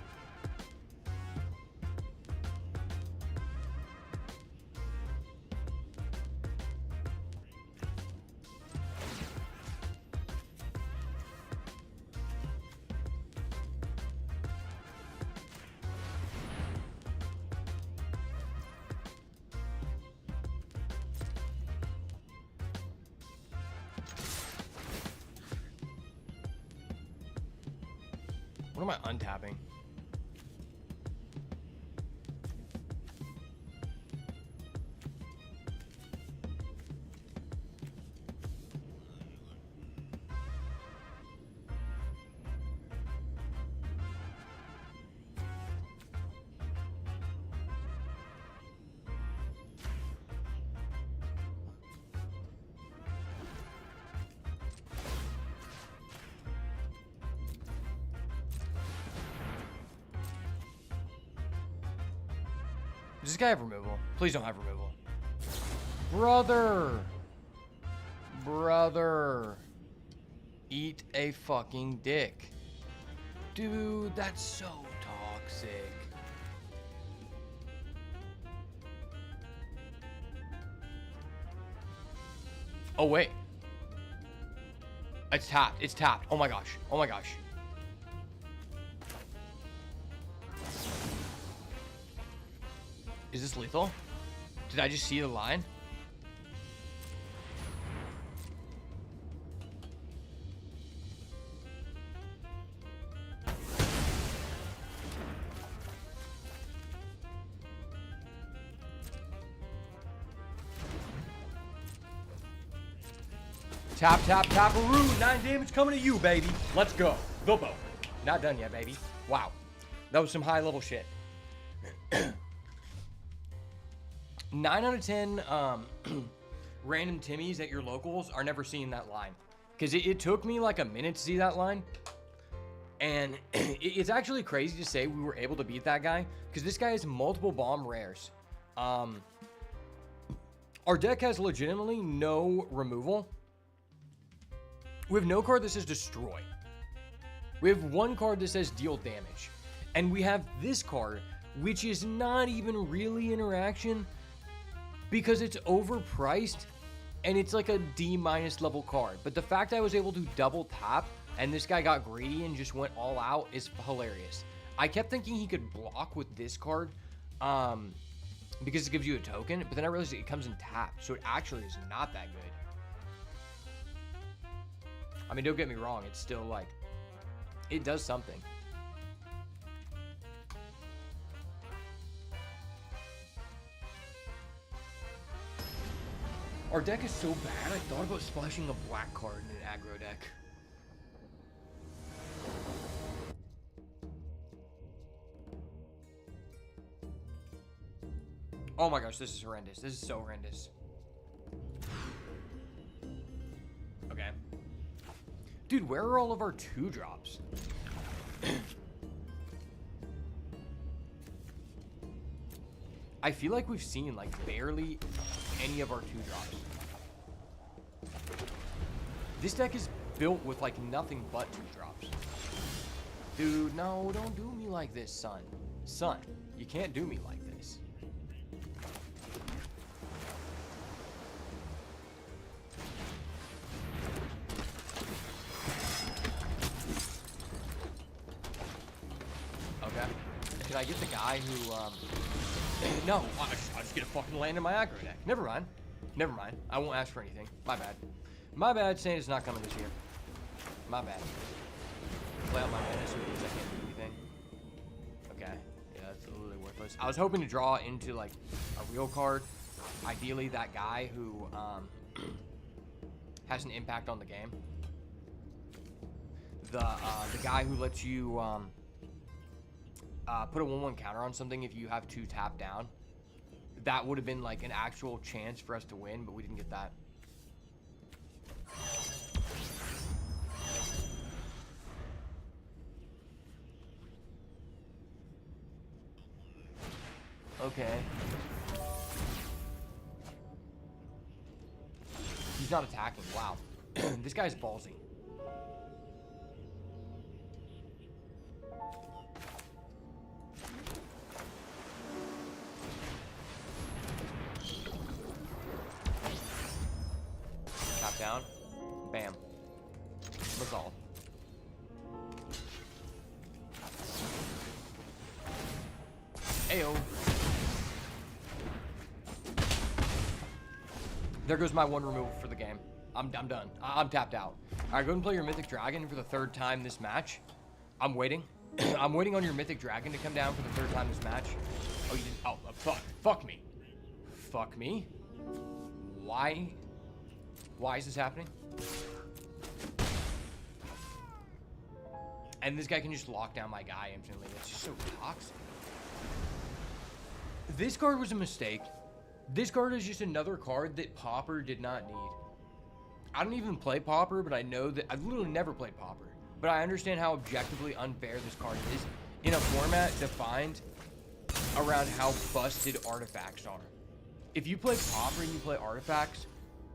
What am I untapping? Does this guy have removal? Please don't have removal. Brother! Brother! Eat a fucking dick. Dude, that's so toxic. Oh, wait. It's tapped. It's tapped. Oh my gosh. Oh my gosh. Is this lethal? Did I just see the line? Tap, tap, tap, a root. 9 damage coming to you, baby. Let's go. The bow. Not done yet, baby. Wow. That was some high-level shit. 9 out of 10 random Timmies at your locals are never seeing that line. Because it took me like a minute to see that line. And it's actually crazy to say we were able to beat that guy. Because this guy has multiple bomb rares. Our deck has legitimately no removal. We have no card that says destroy. We have one card that says deal damage. And we have this card, which is not even really interaction because it's overpriced and it's like a D- level card. But the fact I was able to double tap and this guy got greedy and just went all out is hilarious. I kept thinking he could block with this card because it gives you a token, but then I realized it comes in tapped, so it actually is not that good. I mean, don't get me wrong, it's still like, it does something. Our deck is so bad, I thought about splashing a black card in an aggro deck. Oh my gosh, this is horrendous. This is so horrendous. Okay. Dude, where are all of our 2-drops? I feel like we've seen like barely any of our 2-drops. This deck is built with like nothing but 2-drops. Dude, no, don't do me like this, son. Son, you can't do me like this. Okay. Can I get the guy who, no, I'm just gonna fucking land in my aggro deck. Never mind. Never mind. I won't ask for anything. My bad. My bad saying it's not coming this year. My bad. Play out my mana so it means I can't do anything. Okay. Yeah, that's literally worthless. I was hoping to draw into, like, a real card. Ideally, that guy who, has an impact on the game. The guy who lets you, put a 1/1 counter on something if you have 2 tap down. That would have been like an actual chance for us to win, but we didn't get that. Okay. He's not attacking. Wow. This guy's ballsy. Down. Bam. Resolve. Ayo. There goes my 1 removal for the game. I'm done. I'm tapped out. Alright, go ahead and play your Mythic Dragon for the 3rd time this match. I'm waiting. I'm waiting on your Mythic Dragon to come down for the 3rd time this match. Oh, you didn't. Oh, fuck me. Fuck me. Why? Why is this happening? And this guy can just lock down my guy instantly. It's just so toxic. This card was a mistake. This card is just another card that Pauper did not need. I don't even play Pauper, but I know that I've literally never played Pauper. But I understand how objectively unfair this card is in a format defined around how busted artifacts are. If you play Pauper and you play artifacts,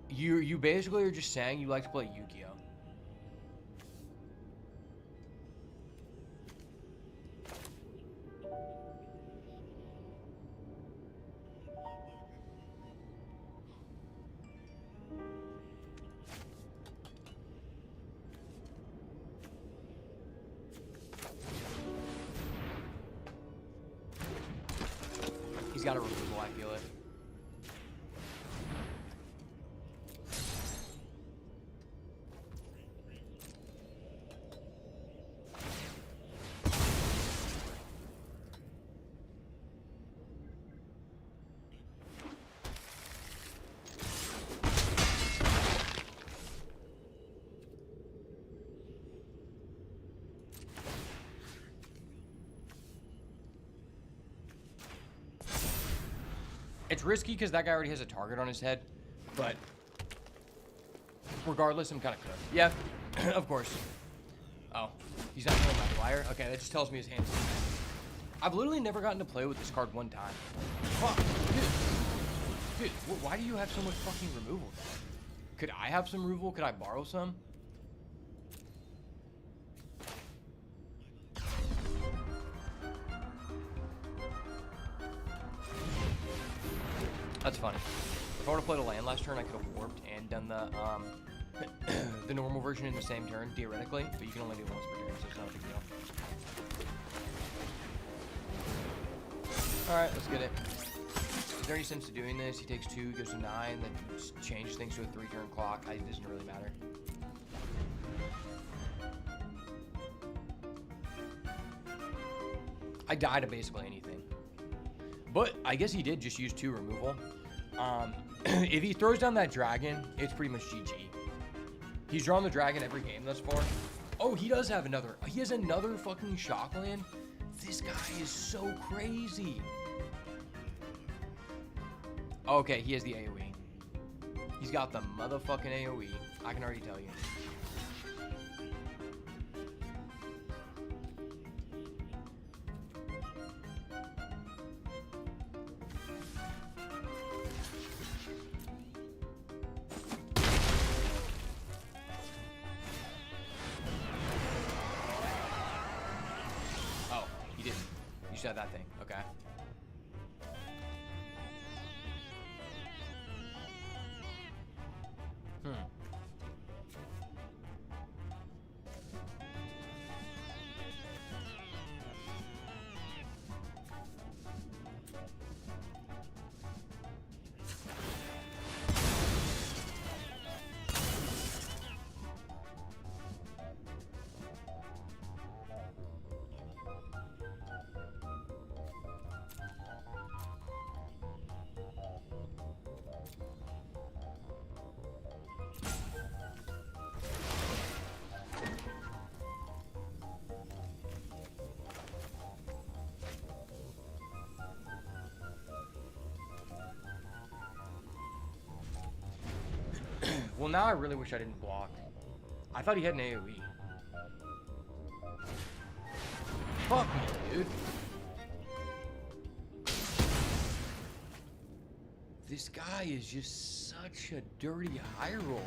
you basically are just saying you like to play Yu-Gi-Oh! He's got a removal, I feel it. It's risky because that guy already has a target on his head, but regardless, I'm kind of cooked. Yeah, of course. Oh, he's not playing my flyer? Okay, that just tells me his hand's I've literally never gotten to play with this card one time. Fuck, dude, why do you have so much fucking removal? Could I have some removal? Could I borrow some? That's funny. If I would have played a land last turn, I could have warped and done the the normal version in the same turn, theoretically, but you can only do it once per turn, so it's not a big deal. Alright, let's get it. Is there any sense to doing this? He takes 2, goes to 9, then just changes things to a 3-turn clock. It doesn't really matter. I die to basically anything. But I guess he did just use 2 removal. If he throws down that dragon, it's pretty much GG. He's drawn the dragon every game thus far. Oh, he does have another. He has another fucking shock land. This guy is so crazy. Okay, he has the AoE. He's got the motherfucking AoE. I can already tell you. Oh, he didn't. You said that thing. Okay. Well, now I really wish I didn't block. I thought he had an AoE. Fuck me, dude. This guy is just such a dirty high roller.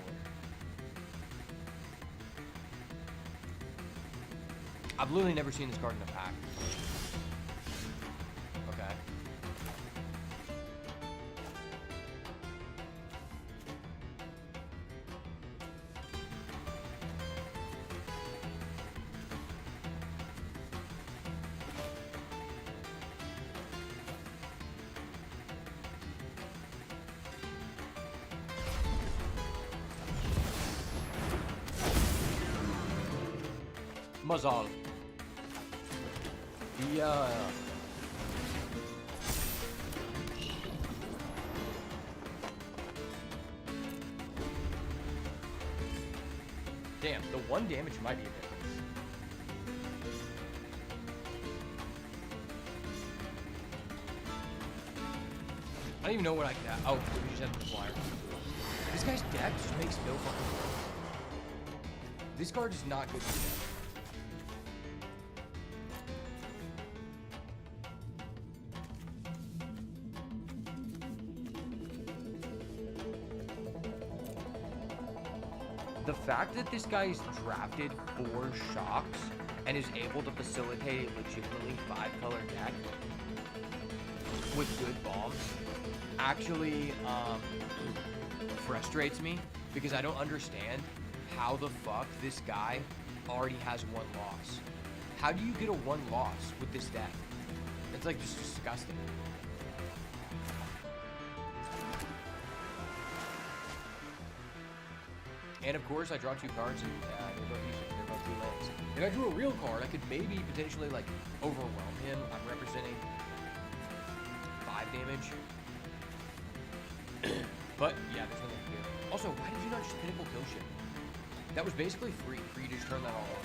I've literally never seen this card in the pack. Okay. Mazal. Yeah. Damn, the 1 damage might be a difference. I don't even know what I can. Oh, we just have the flyer. This guy's deck just makes no fucking sense. This card is not good for deck. The fact that this guy is drafted 4 shocks and is able to facilitate a legitimately 5-color deck with good bombs actually frustrates me, because I don't understand how the fuck this guy already has 1 loss. How do you get a 1 loss with this deck? It's like just disgusting. And of course, I draw 2 cards, and they're both useless. They're both 2 lands. If I drew a real card, I could maybe potentially like overwhelm him. I'm representing 5 damage. But yeah, there's nothing to do. Also, why did you not just pinnacle kill shit? That was basically free for you to just turn that all on.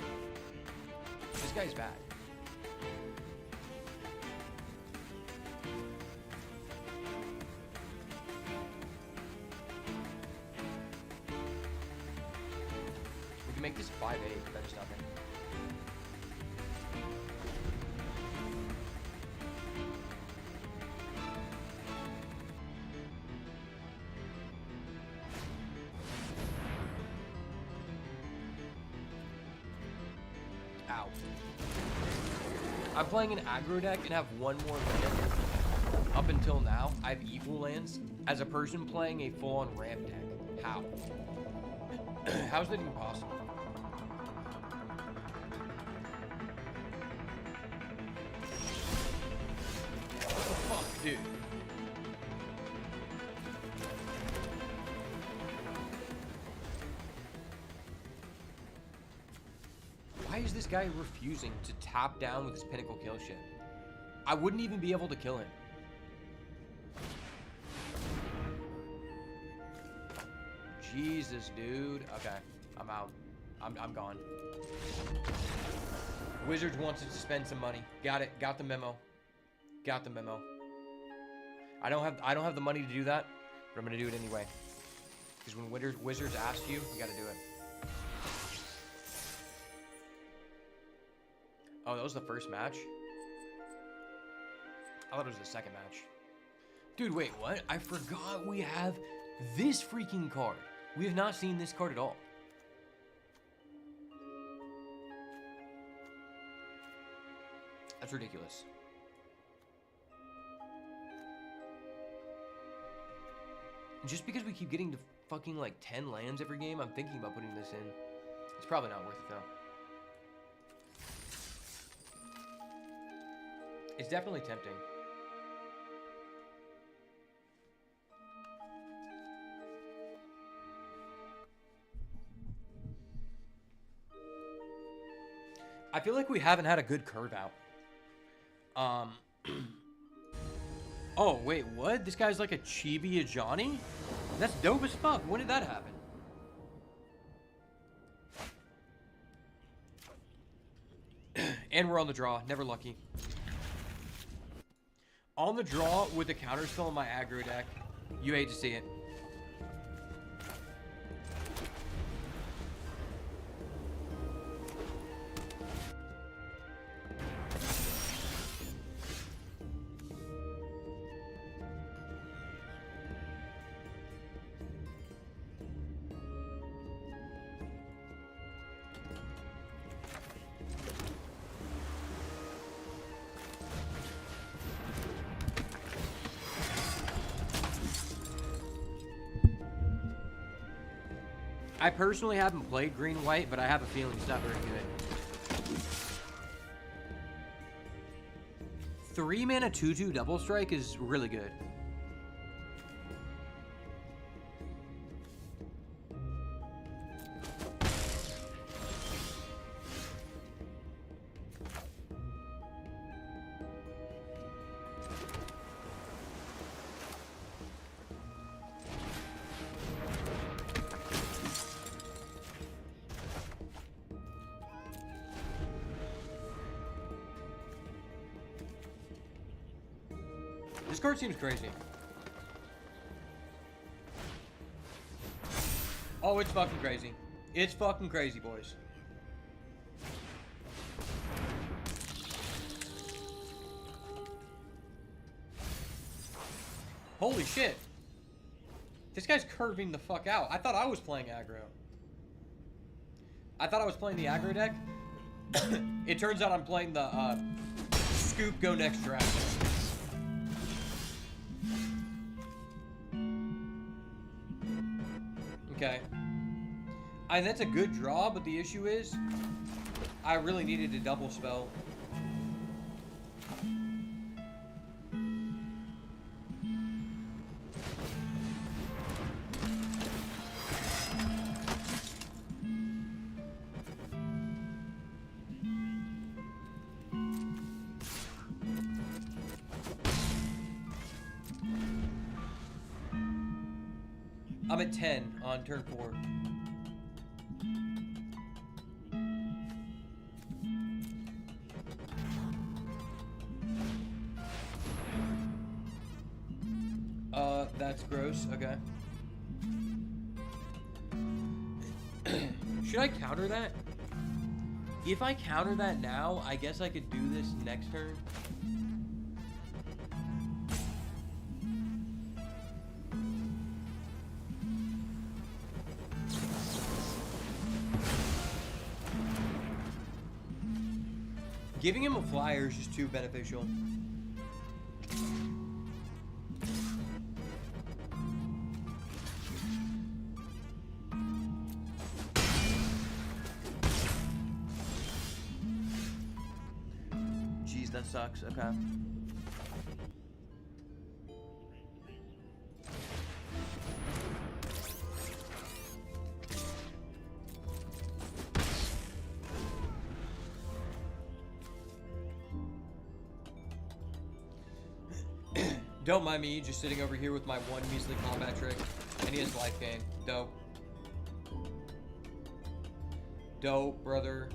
This guy's bad. make this 5-8, but that is nothing. Ow. I'm playing an aggro deck and have one more land. Up until now, I have equal lands as a person playing a full-on ramp deck. How? How's that even possible? What the fuck, dude? Why is this guy refusing to tap down with his pinnacle kill shit? I wouldn't even be able to kill him. Jesus, dude. Okay, I'm out. I'm gone. Wizards wants us to spend some money. Got it. Got the memo. Got the memo. I don't have the money to do that, but I'm gonna do it anyway. Because when Wizards ask you, you gotta do it. Oh, that was the first match? I thought it was the second match. Dude, wait, what? I forgot we have this freaking card. We have not seen this card at all. That's ridiculous. Just because we keep getting to fucking like 10 lands every game, I'm thinking about putting this in. It's probably not worth it though. It's definitely tempting. I feel like we haven't had a good curve out. Oh, wait, what? This guy's like a Chibi Johnny? That's dope as fuck. When did that happen? And we're on the draw. Never lucky. On the draw with the counterspell in my aggro deck. You hate to see it. I personally haven't played green-white, but I have a feeling it's not very good. 3-mana 2/2 double strike is really good. This card seems crazy. Oh, it's fucking crazy. It's fucking crazy, boys. Holy shit. This guy's curving the fuck out. I thought I was playing aggro. I thought I was playing the aggro deck. It turns out I'm playing the Scoop Go Next Dragon. Okay. That's a good draw, but the issue is I really needed to double spell. I'm at 10 on turn 4. That's gross. Okay. Should I counter that? If I counter that now, I guess I could do this next turn. Giving him a flyer is just too beneficial. Jeez, that sucks. Okay. Don't mind me just sitting over here with my one measly combat trick. And he has life gain. Dope. Dope, brother.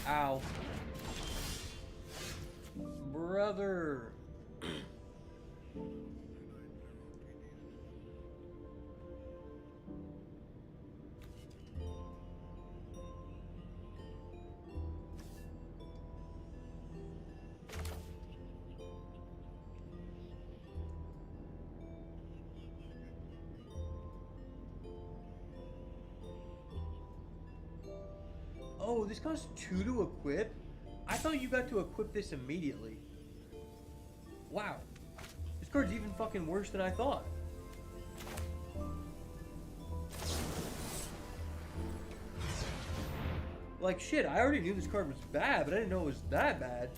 Ow. Brother. Oh, this costs 2 to equip? I thought you got to equip this immediately. Wow. This card's even fucking worse than I thought. Like, shit, I already knew this card was bad, but I didn't know it was that bad.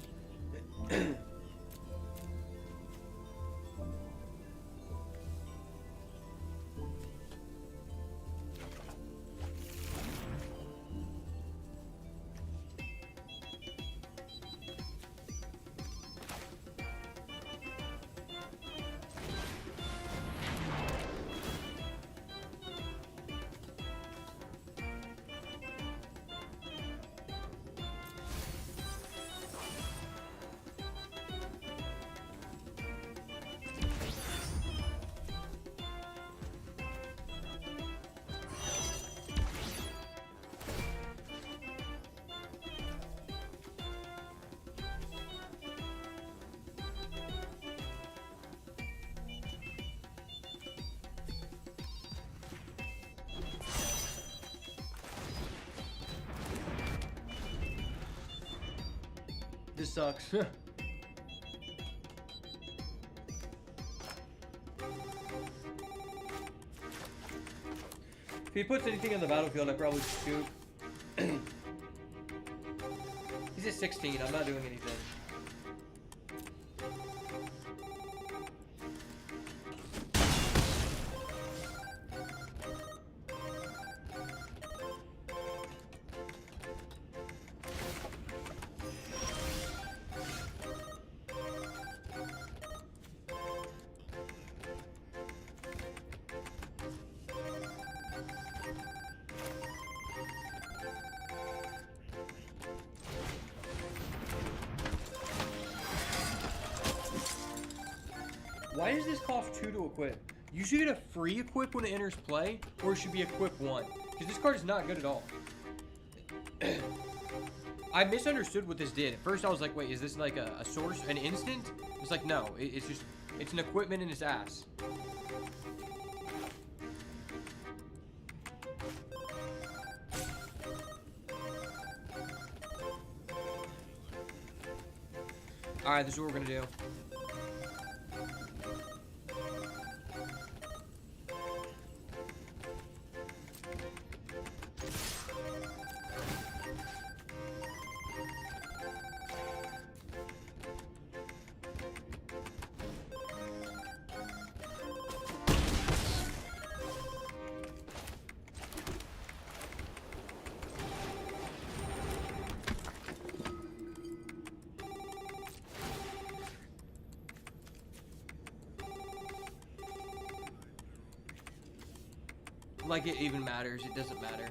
This sucks. If he puts anything on the battlefield, I probably shoot. He's at 16. I'm not doing anything. Why does this cost 2 to equip? You should get a free equip when it enters play, or it should be equip 1. Because this card is not good at all. I misunderstood what this did. At first I was like, wait, is this like a source, an instant? It's like, no, it's just, it's an equipment in his ass. Alright, this is what we're gonna do. Like it even matters. It doesn't matter.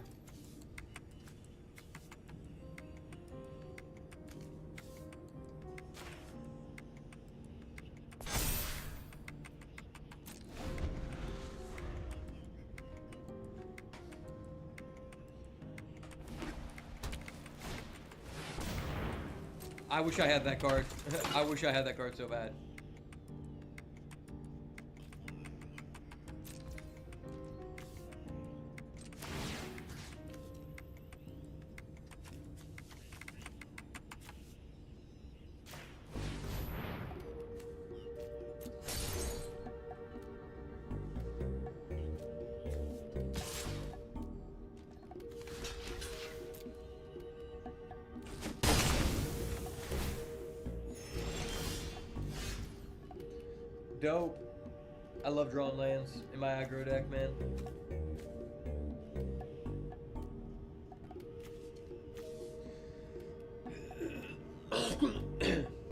I wish I had that card. I wish I had that card so bad. Dope. I love drawing lands in my aggro deck, man.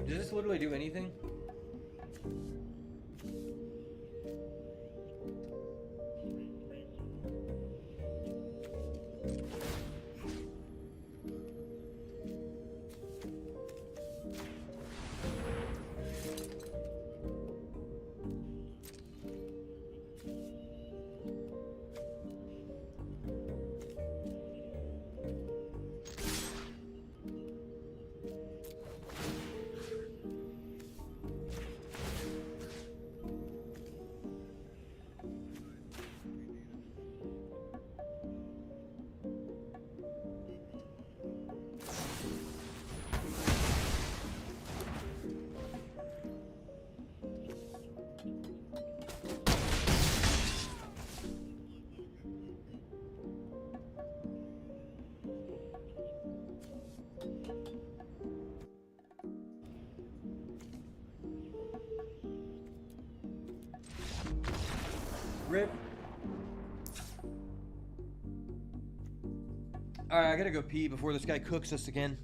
Does this literally do anything? Rip. Alright, I gotta go pee before this guy cooks us again.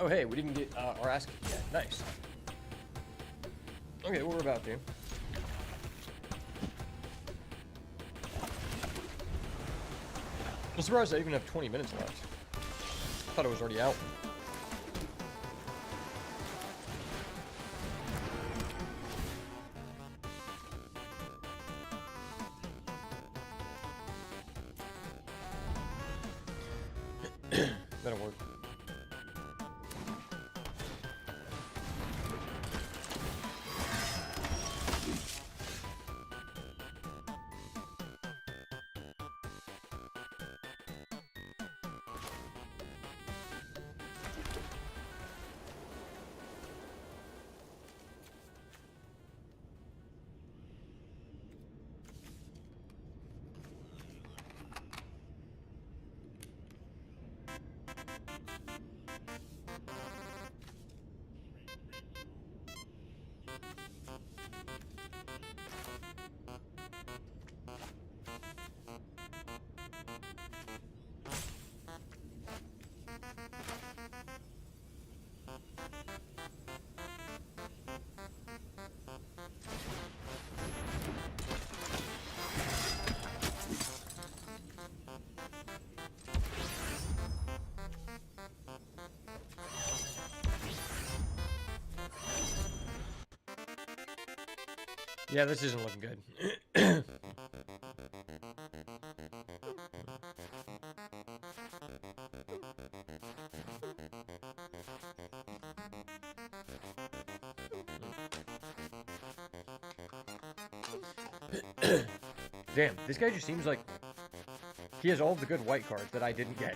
Oh, hey, we didn't get our ass kicked yet. Nice. Okay, what we're about to. I'm surprised I even have 20 minutes left. I thought it was already out. That'll work. Yeah, this isn't looking good. Damn, this guy just seems like he has all the good white cards that I didn't get.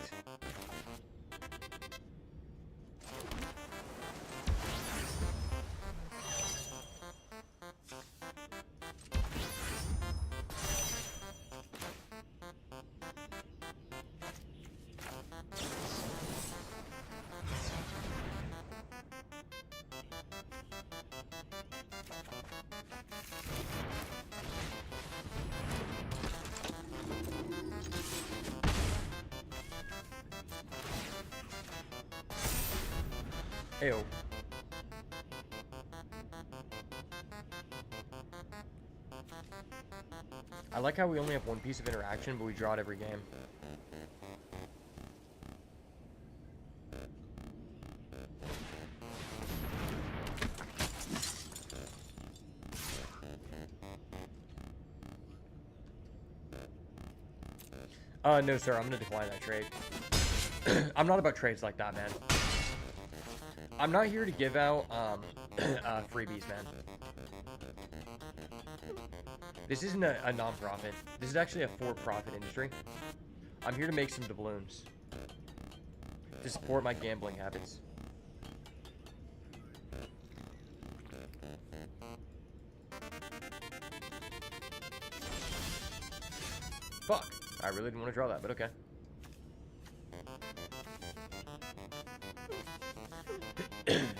Ayo. I like how we only have one piece of interaction, but we draw it every game. No, sir, I'm gonna decline that trade. I'm not about trades like that, man. I'm not here to give out freebies, man. This isn't a non-profit. This is actually a for-profit industry. I'm here to make some doubloons to support my gambling habits. Fuck. I really didn't want to draw that, but okay.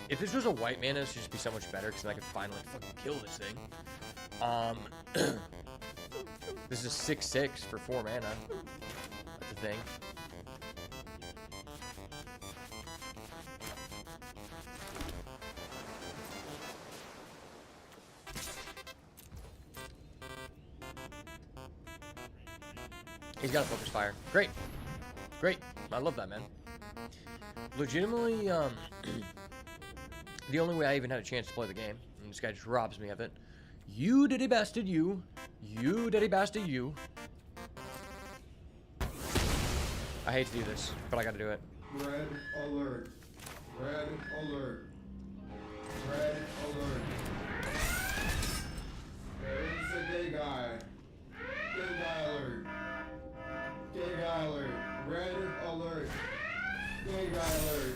If this was a white mana, this would just be so much better, because then I could finally fucking kill this thing. This is 6/6 for 4 mana. That's a thing. He's got a focus fire. Great. Great. I love that, man. Legitimately, the only way I even had a chance to play the game, and this guy just robs me of it. You diddy bastard, you. You diddy bastard, you. I hate to do this, but I gotta do it. Red alert. Red alert. Red alert. It's a gay guy. Gay guy alert. Gay guy alert. Red alert. Gay guy alert.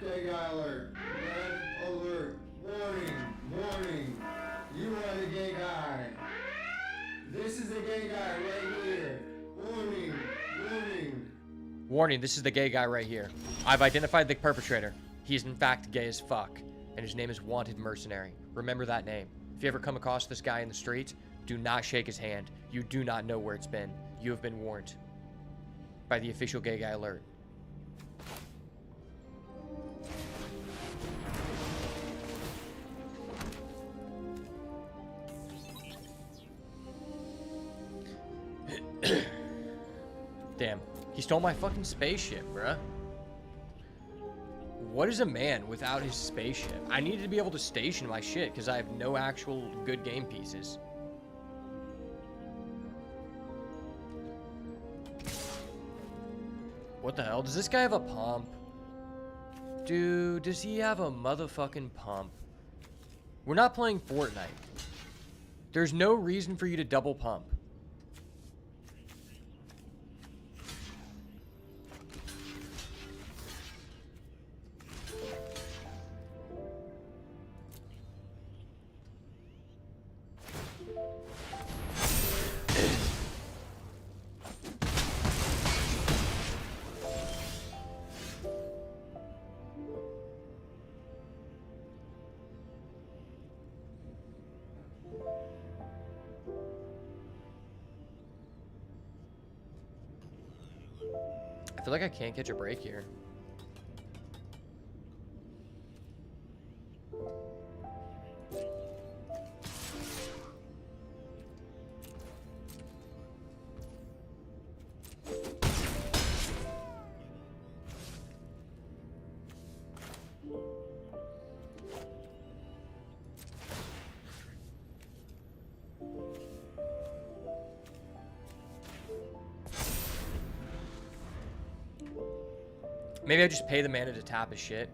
Gay guy alert. Red alert. Warning. Warning. You are the gay guy. This is the gay guy right here. Warning. Warning. Warning, this is the gay guy right here. I've identified the perpetrator. He is in fact gay as fuck, and his name is Wanted Mercenary. Remember that name. If you ever come across this guy in the street, do not shake his hand. You do not know where it's been. You have been warned by the official gay guy alert. Damn. He stole my fucking spaceship, bruh. What is a man without his spaceship? I need to be able to station my shit because I have no actual good game pieces. What the hell? Does this guy have a pump? Dude, does he have a motherfucking pump? We're not playing Fortnite. There's no reason for you to double pump. I feel like I can't catch a break here. Maybe I just pay the mana to tap his shit.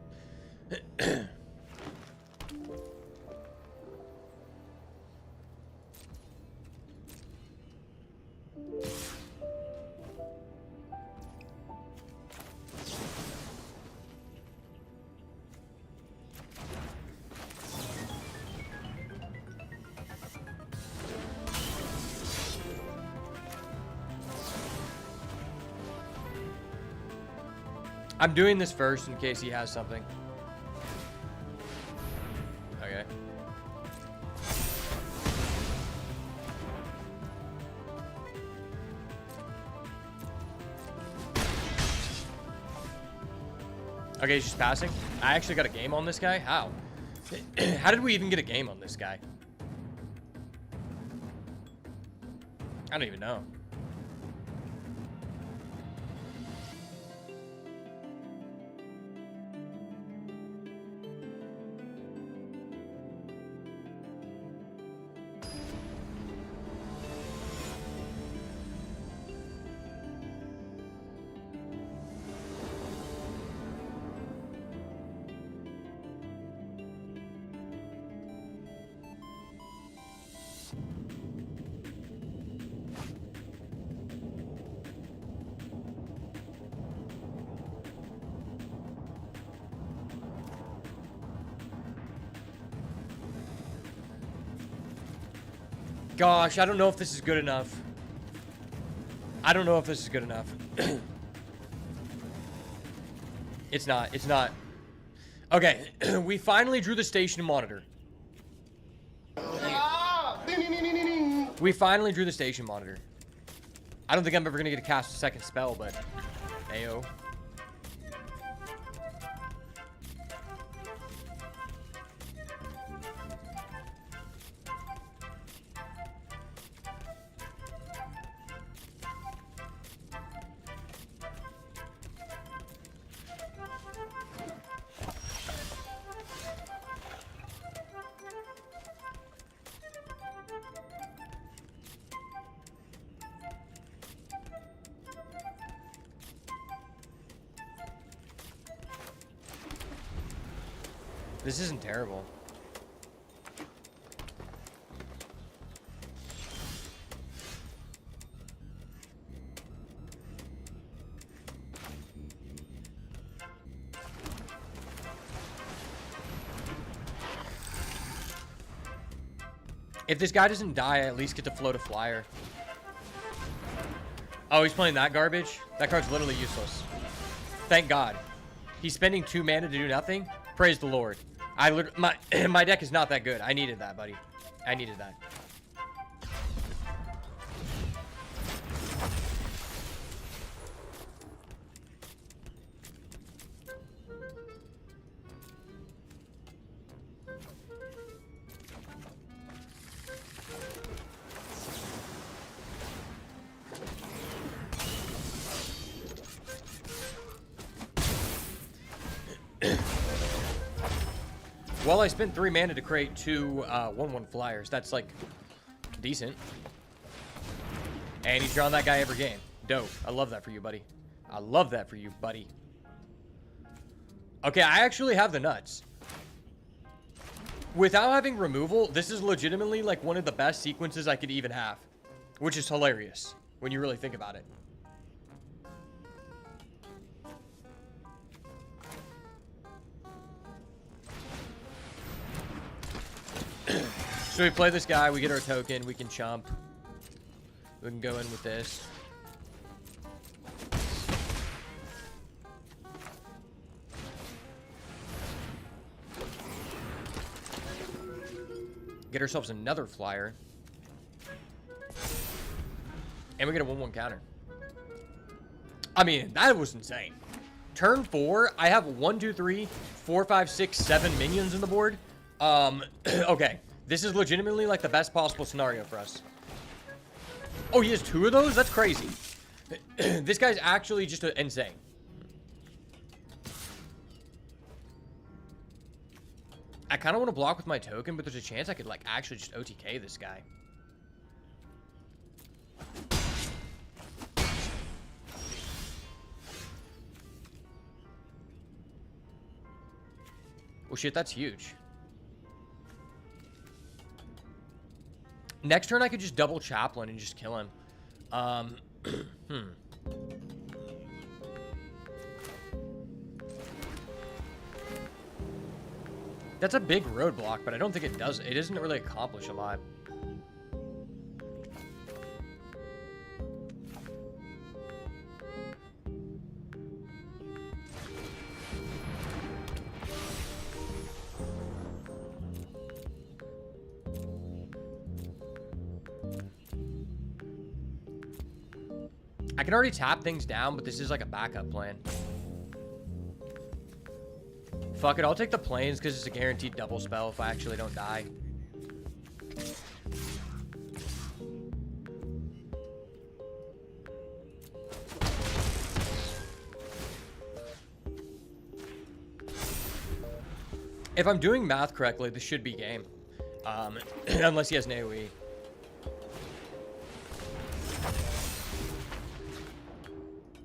I'm doing this first in case he has something. Okay. Okay, he's just passing. I actually got a game on this guy? How? How did we even get a game on this guy? I don't even know. Gosh, I don't know if this is good enough. I don't know if this is good enough. It's not. It's not. Okay, we finally drew the station monitor. We finally drew the station monitor. I don't think I'm ever going to get to cast a second spell, but... Ayo. This isn't terrible. If this guy doesn't die, I at least get to float a flyer. Oh, he's playing that garbage? That card's literally useless. Thank God. He's spending 2 mana to do nothing? Praise the Lord. My deck is not that good. I needed that, buddy. I needed that. Well, I spent 3 mana to create 2 1/1 flyers. That's like decent. And he's drawing that guy every game. Dope. I love that for you, buddy. I love that for you, buddy. Okay, I actually have the nuts. Without having removal, this is legitimately like one of the best sequences I could even have. Which is hilarious when you really think about it. So we play this guy, we get our token, we can chump. We can go in with this. Get ourselves another flyer. And we get a 1/1 counter. I mean, that was insane. Turn 4, I have 1, 2, 3, 4, 5, 6, 7 minions in the board. Okay. This is legitimately like the best possible scenario for us. Oh, he has 2 of those? That's crazy. This guy's actually just insane. I kind of want to block with my token, but there's a chance I could like actually just OTK this guy. Oh shit, that's huge. Next turn I could just double Chaplain and just kill him. That's a big roadblock, but I don't think it does. It doesn't really accomplish a lot. I can already tap things down, but this is like a backup plan. Fuck it, I'll take the planes because it's a guaranteed double spell if I actually don't die. If I'm doing math correctly, this should be game. Unless he has an AoE.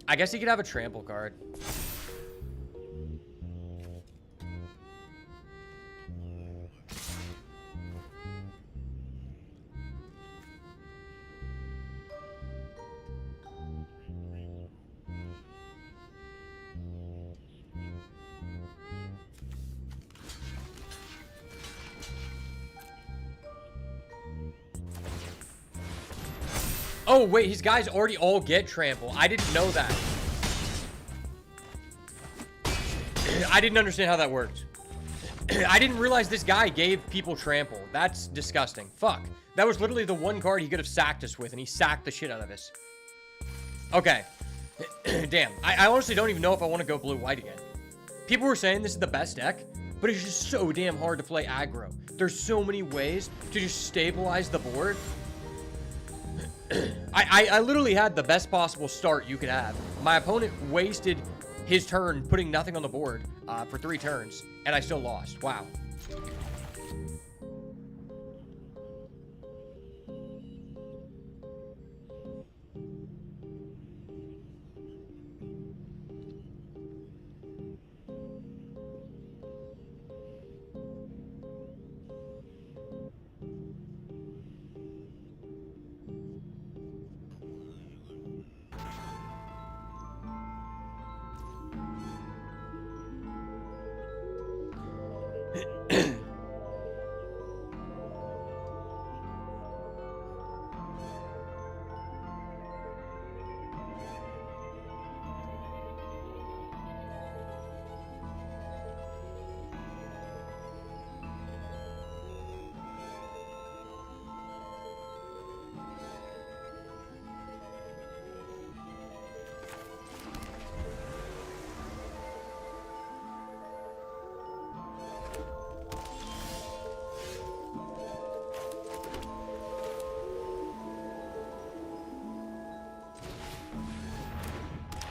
I guess he could have a trample card. Oh, wait, his guys already all get trample. I didn't know that. I didn't understand how that worked. I didn't realize this guy gave people trample. That's disgusting. Fuck. That was literally the one card he could have sacked us with, and he sacked the shit out of us. Okay. Damn. I honestly don't even know if I want to go blue-white again. People were saying this is the best deck, but it's just so damn hard to play aggro. There's so many ways to just stabilize the board. I literally had the best possible start you could have. My opponent wasted his turn putting nothing on the board for 3 turns, and I still lost. Wow.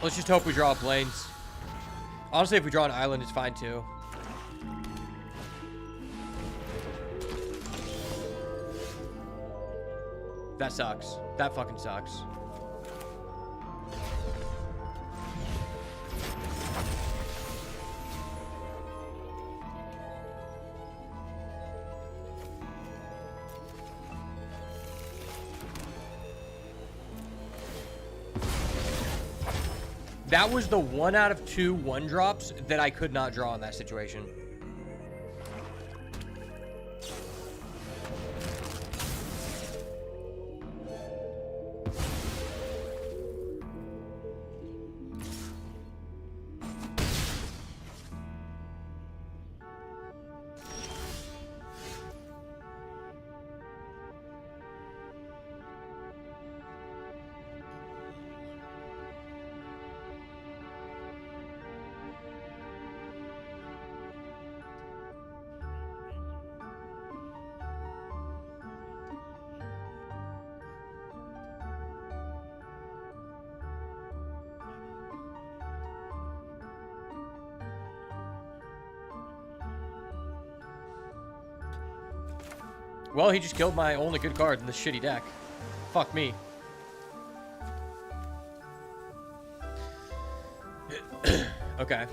Let's just hope we draw planes. Honestly, if we draw an island, it's fine too. That sucks. That fucking sucks. That was the 1 out of 2 1-drops that I could not draw in that situation. Well, he just killed my only good card in this shitty deck. Fuck me. Okay.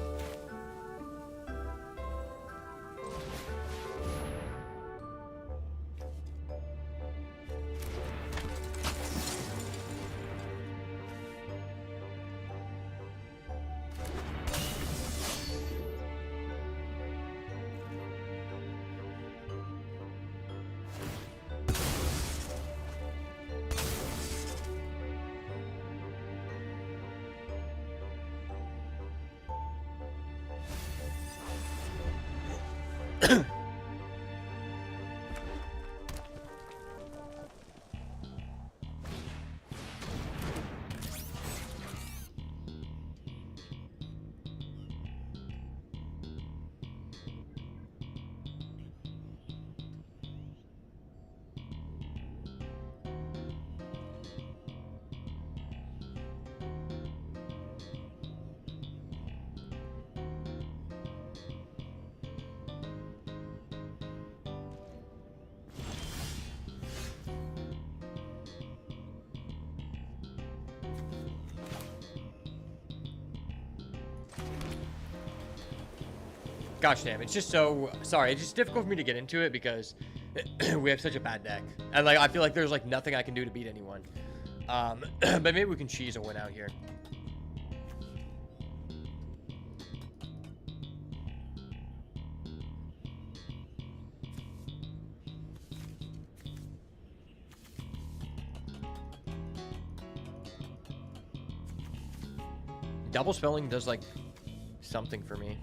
Gosh damn, it's just so... Sorry, it's just difficult for me to get into it because we have such a bad deck. And, like, I feel like there's, like, nothing I can do to beat anyone. But maybe we can cheese a win out here. Double spelling does, like, something for me.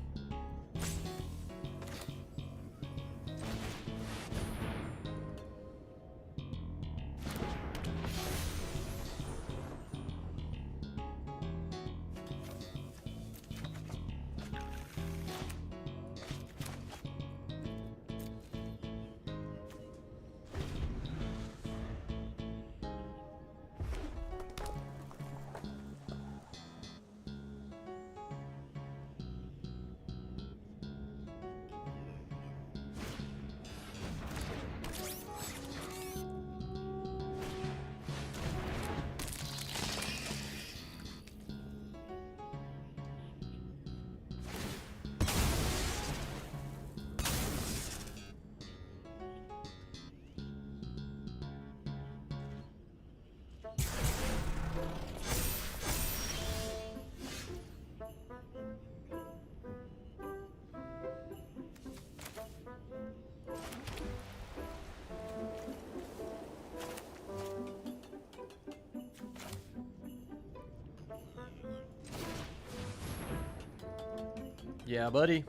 Yeah, buddy.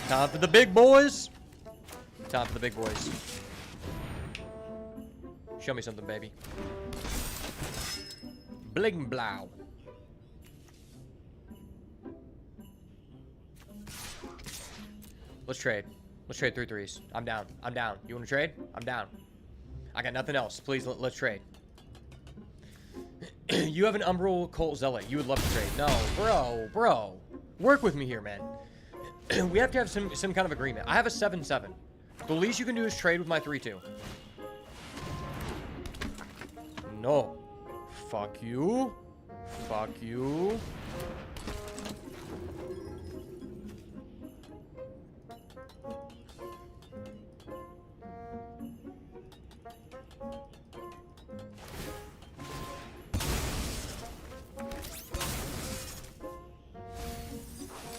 Time for the big boys. Time for the big boys. Show me something, baby. Bling blow. Let's trade. Let's trade 3/3s. I'm down. I'm down. You want to trade? I'm down. I got nothing else. Please, let's trade. You have an Umbral Cult Zealot. You would love to trade. No, bro. Work with me here, man. We have to have some kind of agreement. I have a 7/7. The least you can do is trade with my 3/2. no. Fuck you. Fuck you.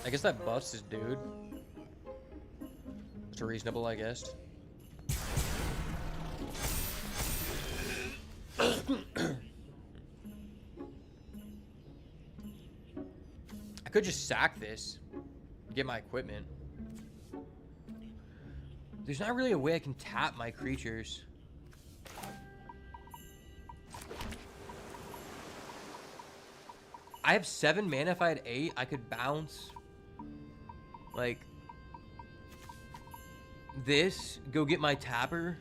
I guess that buffs his dude. It's reasonable, I guess. I could just sack this, get my equipment. There's not really a way I can tap my creatures. I have 7 mana. If I had 8, I could bounce. Like this, go get my tapper.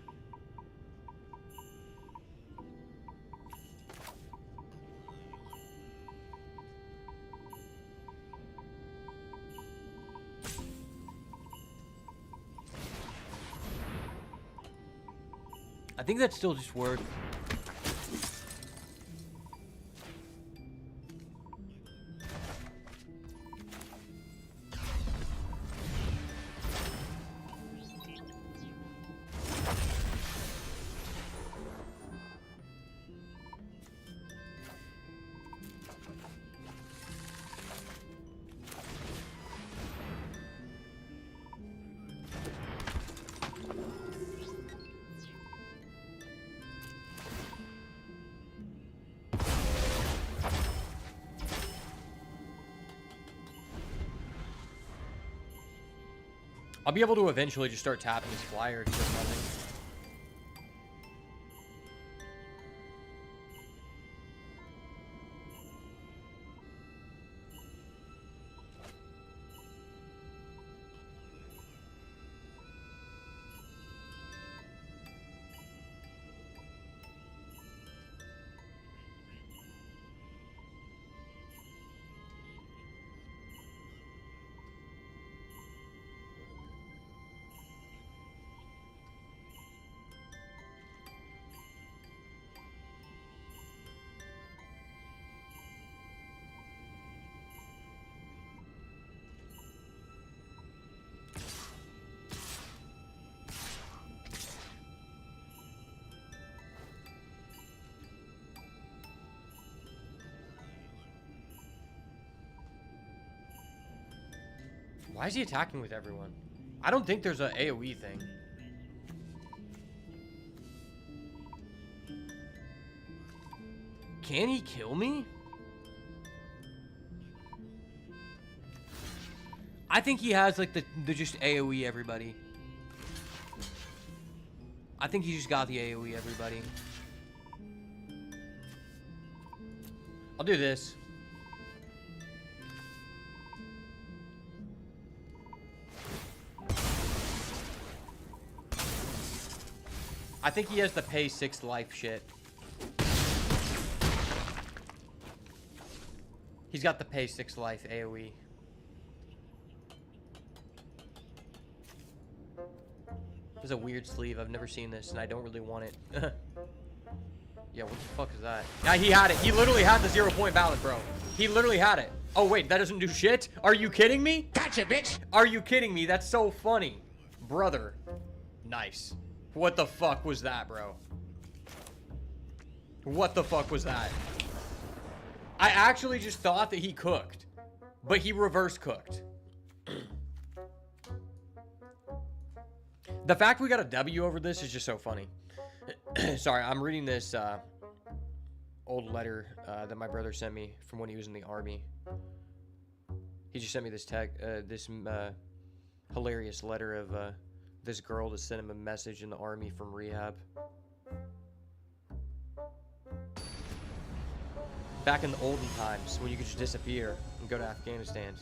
I think that's still just work. I'll be able to eventually just start tapping his flyer if he does nothing. Why is he attacking with everyone? I don't think there's an AoE thing. Can he kill me? I think he has like the just AoE everybody. I think he just got the AoE everybody. I'll do this. I think he has the pay 6 life shit. He's got the pay 6 life AoE. This is a weird sleeve. I've never seen this, and I don't really want it. Yeah, what the fuck is that? Yeah, he had it. He literally had the 0-point ballot, bro. He literally had it. Oh, wait, that doesn't do shit? Are you kidding me? Gotcha, bitch! Are you kidding me? That's so funny. Brother. Nice. What the fuck was that, bro? What the fuck was that? I actually just thought that he cooked, but he reverse cooked. The fact we got a W over this is just so funny. Sorry, I'm reading this old letter that my brother sent me from when he was in the army. He just sent me this hilarious letter of this girl to send him a message in the army from rehab. Back in the olden times when you could just disappear and go to Afghanistan.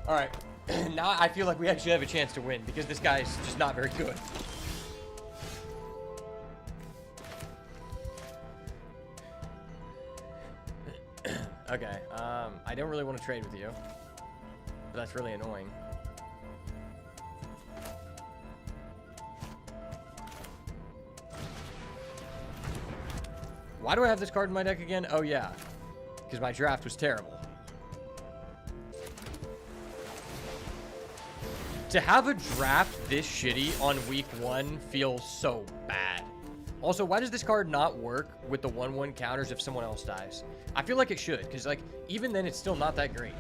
All right. Now I feel like we actually have a chance to win because this guy's just not very good. Okay. I don't really want to trade with you. But that's really annoying. Why do I have this card in my deck again? Oh, yeah. Because my draft was terrible. To have a draft this shitty on week 1 feels so bad. Also, why does this card not work with the 1/1 counters if someone else dies? I feel like it should, because, like, even then, it's still not that great.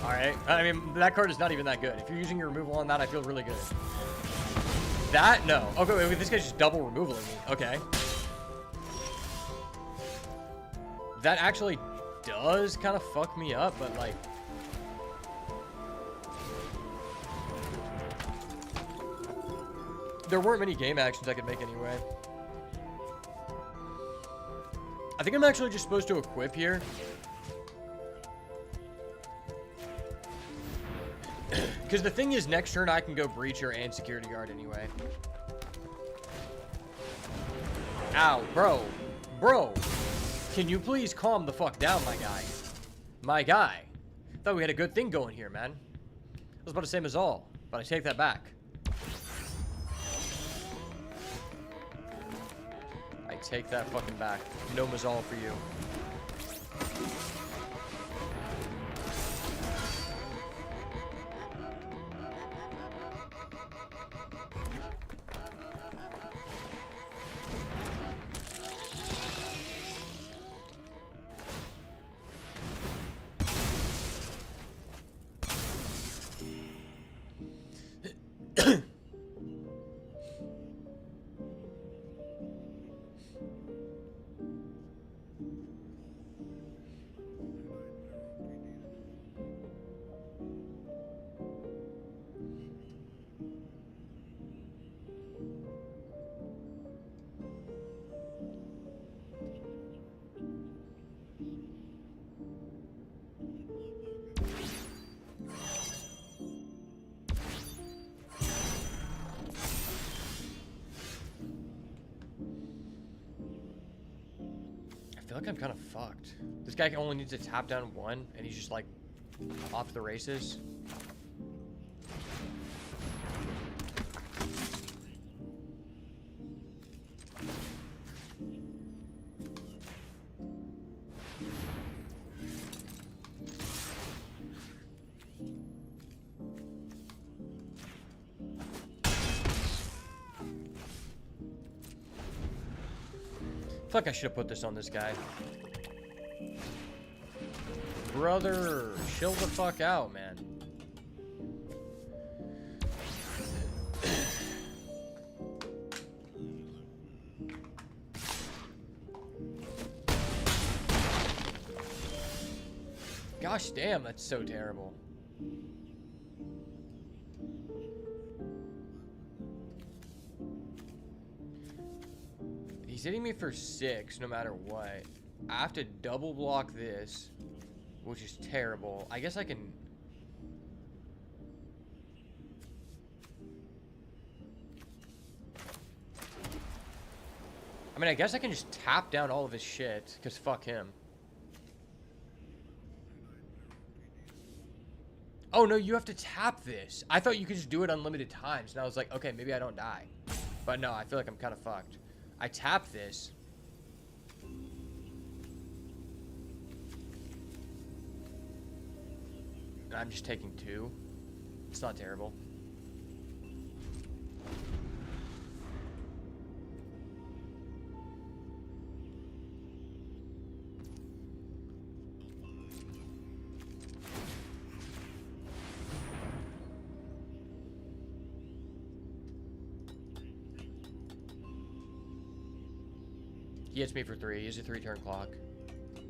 Alright, I mean, that card is not even that good. If you're using your removal on that, I feel really good. That? No. Okay, wait, this guy's just double removaling me. Okay. That actually does kind of fuck me up, but, like... There weren't many game actions I could make anyway. I think I'm actually just supposed to equip here. Because the thing is, next turn I can go Breacher and Security Guard anyway. Ow, bro. Bro. Can you please calm the fuck down, my guy? My guy. Thought we had a good thing going here, man. I was about to say Mazal, but I take that back. I take that fucking back. No Mazal for you. I feel like I'm kind of fucked. This guy only needs to tap down 1, and he's just, like, off the races. I feel like I should have put this on this guy. Brother, chill the fuck out, man. Gosh damn, that's so terrible. He's hitting me for 6 no matter what. I have to double block this, which is terrible. I guess I can... I mean, I guess I can just tap down all of his shit, because fuck him. Oh, no, you have to tap this. I thought you could just do it unlimited times, and I was like, okay, maybe I don't die. But no, I feel like I'm kind of fucked. I tap this. And I'm just taking 2. It's not terrible. He hits me for 3. He has a 3-turn clock.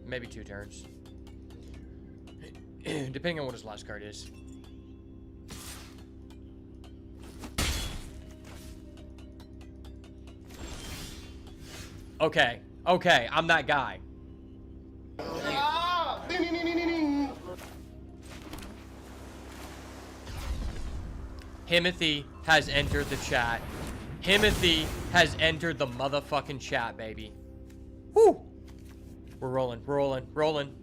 Maybe 2 turns. Depending on what his last card is. Okay. Okay, I'm that guy. Himothy has entered the chat. Himothy has entered the motherfucking chat, baby. Woo! We're rolling, rolling, rolling.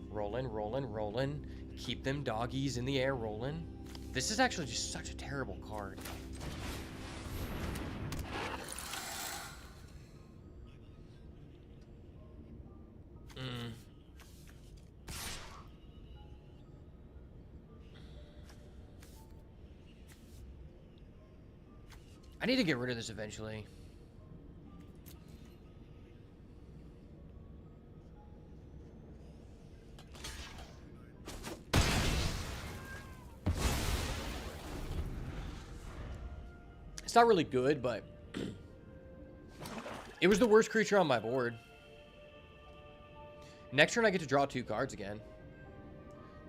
Rolling, rolling, rolling. Keep them doggies in the air rolling. This is actually just such a terrible card. I need to get rid of this eventually. It's not really good, but it was the worst creature on my board. Next turn I get to draw 2 cards again.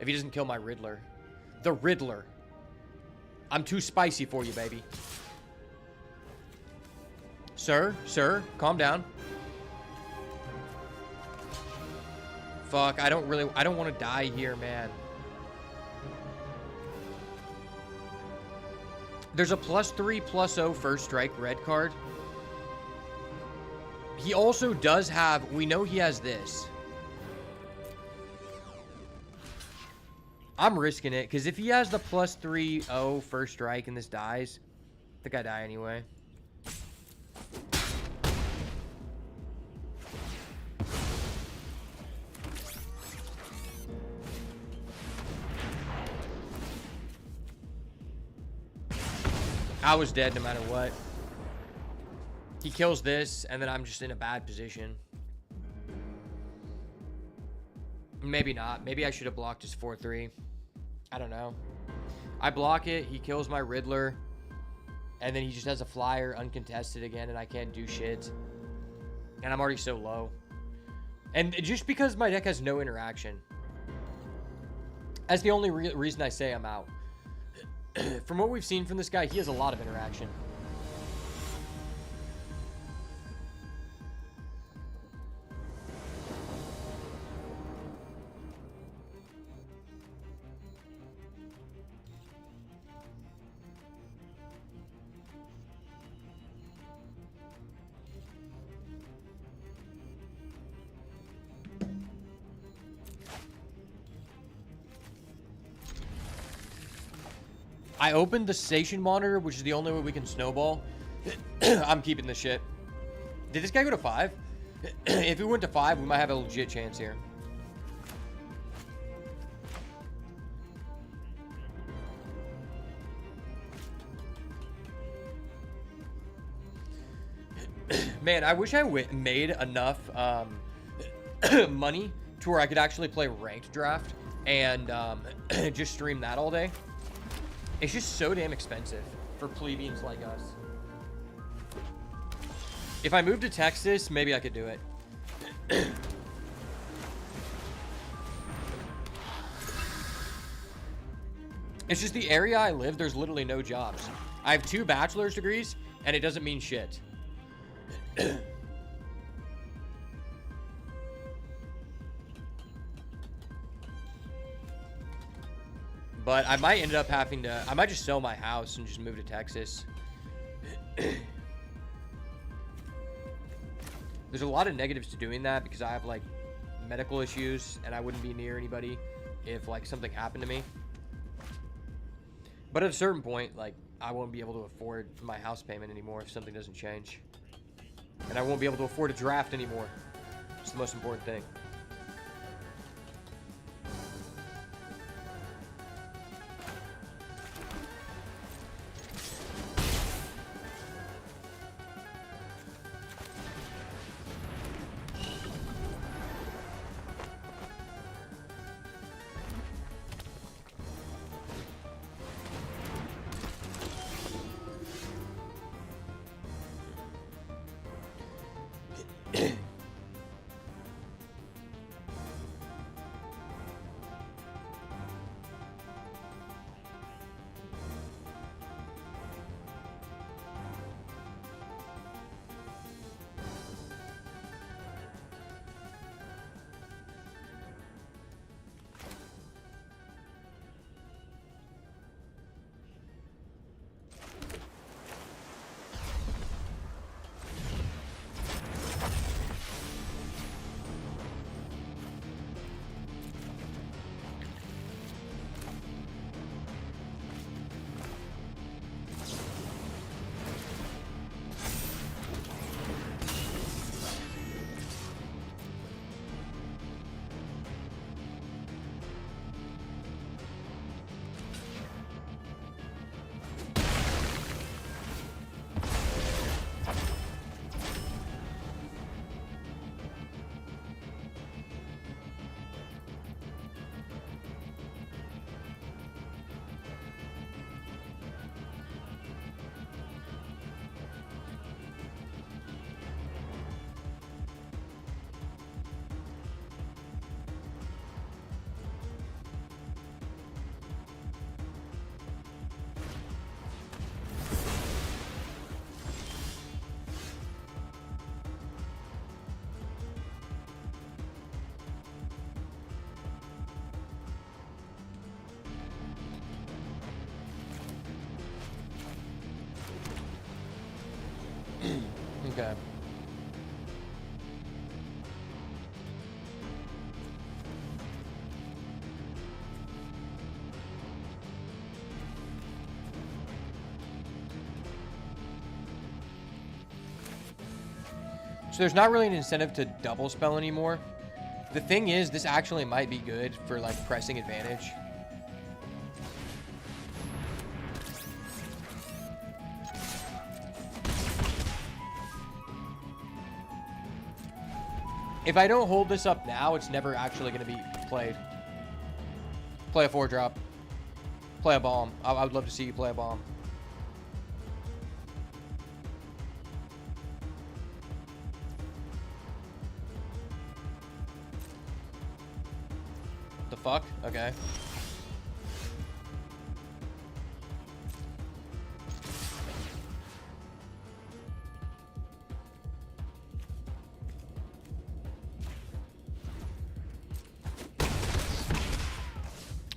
If he doesn't kill my Riddler. The Riddler. I'm too spicy for you, baby. Sir, calm down. Fuck, I don't want to die here, man. There's a +3/+0 first strike red card. He also does have, we know he has this. I'm risking it, because if he has the +3/0 first strike and this dies, I think I die anyway. I was dead no matter what. He kills this, and then I'm just in a bad position. Maybe not. Maybe I should have blocked his 4/3. I don't know. I block it, he kills my Riddler, and then he just has a flyer uncontested again, and I can't do shit. And I'm already so low. And just because my deck has no interaction. That's the only reason I say I'm out. From what we've seen from this guy, he has a lot of interaction. I opened the station monitor, which is the only way we can snowball. I'm keeping this shit. Did this guy go to 5? If we went to 5, we might have a legit chance here. Man, I wish I made enough money to where I could actually play ranked draft and just stream that all day. It's just so damn expensive for plebeians like us. If I moved to Texas, maybe I could do it. It's just the area I live, there's literally no jobs. I have 2 bachelor's degrees, and it doesn't mean shit. But I might end up having to, I might just sell my house and just move to Texas. There's a lot of negatives to doing that because I have like medical issues and I wouldn't be near anybody if like something happened to me. But at a certain point, like I won't be able to afford my house payment anymore if something doesn't change. And I won't be able to afford a draft anymore. It's the most important thing. So there's not really an incentive to double spell anymore. The thing is, this actually might be good for, like, pressing advantage. If I don't hold this up now, it's never actually going to be played. Play a 4-drop. Play a bomb. I would love to see you play a bomb. What the fuck? Okay.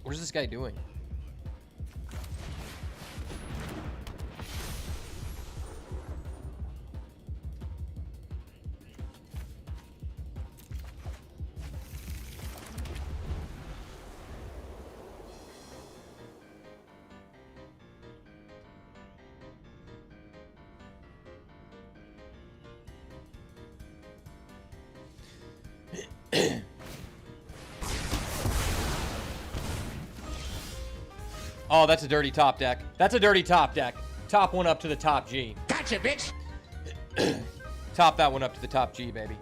What is this guy doing? Oh, that's a dirty top deck. That's a dirty top deck. Top one up to the top G. Gotcha, bitch. Top that one up to the top G, baby.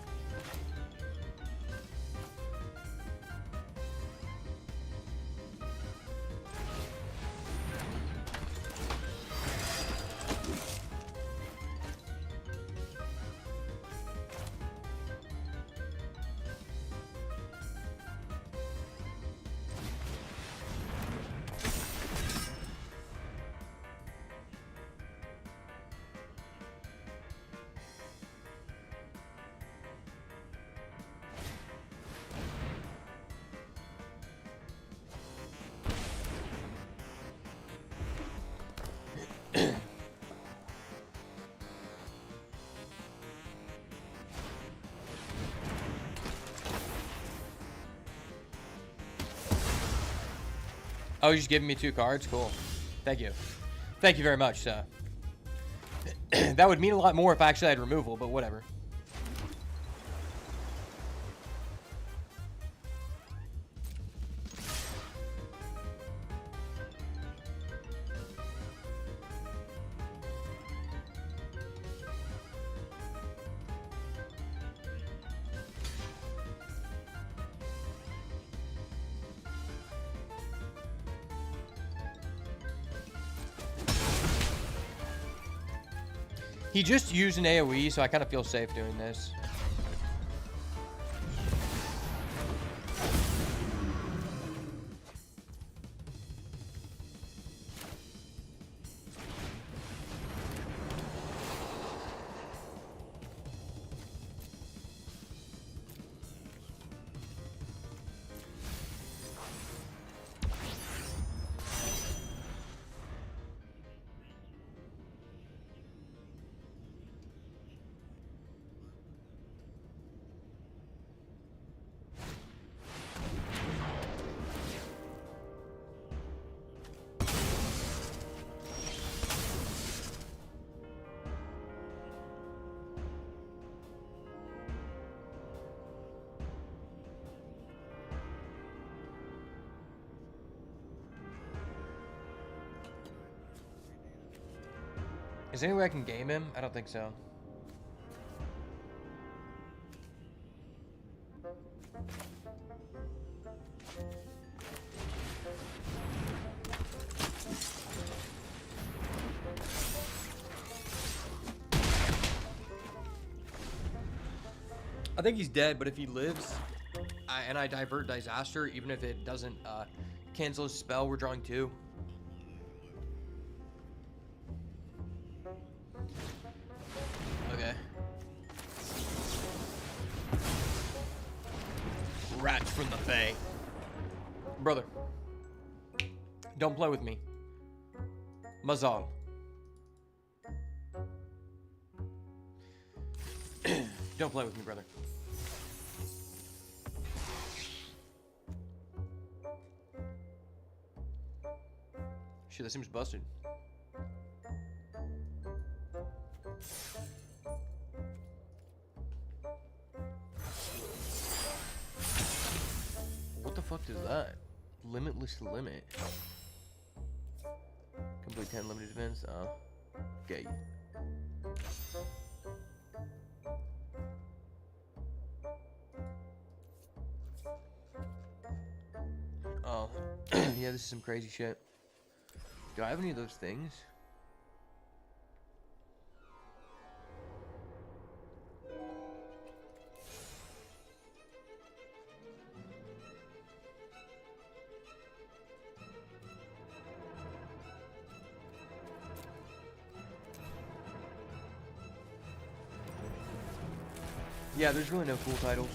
Oh, you're just giving me 2 cards? Cool. Thank you. Thank you very much, sir. That would mean a lot more if I actually had removal, but whatever. He just used an AoE, so I kind of feel safe doing this. Is there any way I can game him? I don't think so. I think he's dead, but if he lives, and I divert Disaster, even if it doesn't cancel his spell, we're drawing 2. Okay. Rats from the Fae. Brother. Don't play with me. Mazal. Don't play with me, brother. Shit, that seems busted. is that? Limitless limit. Complete 10 limited events. Okay. Oh, yeah, this is some crazy shit. Do I have any of those things? Yeah, there's really no cool titles.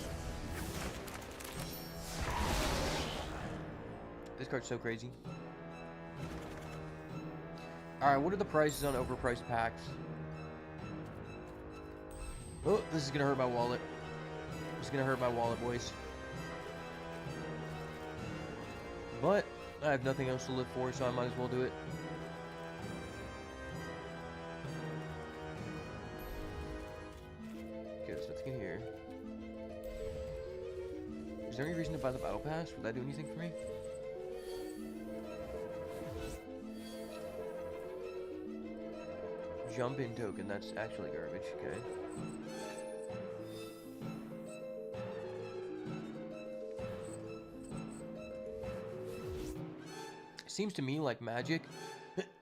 This card's so crazy. Alright, what are the prices on overpriced packs? Oh, this is gonna hurt my wallet. This is gonna hurt my wallet, boys. But I have nothing else to live for, so I might as well do it. Okay, there's nothing in here. Is there any reason to buy the battle pass? Would that do anything for me? Jump in token, that's actually garbage, okay. Seems to me like Magic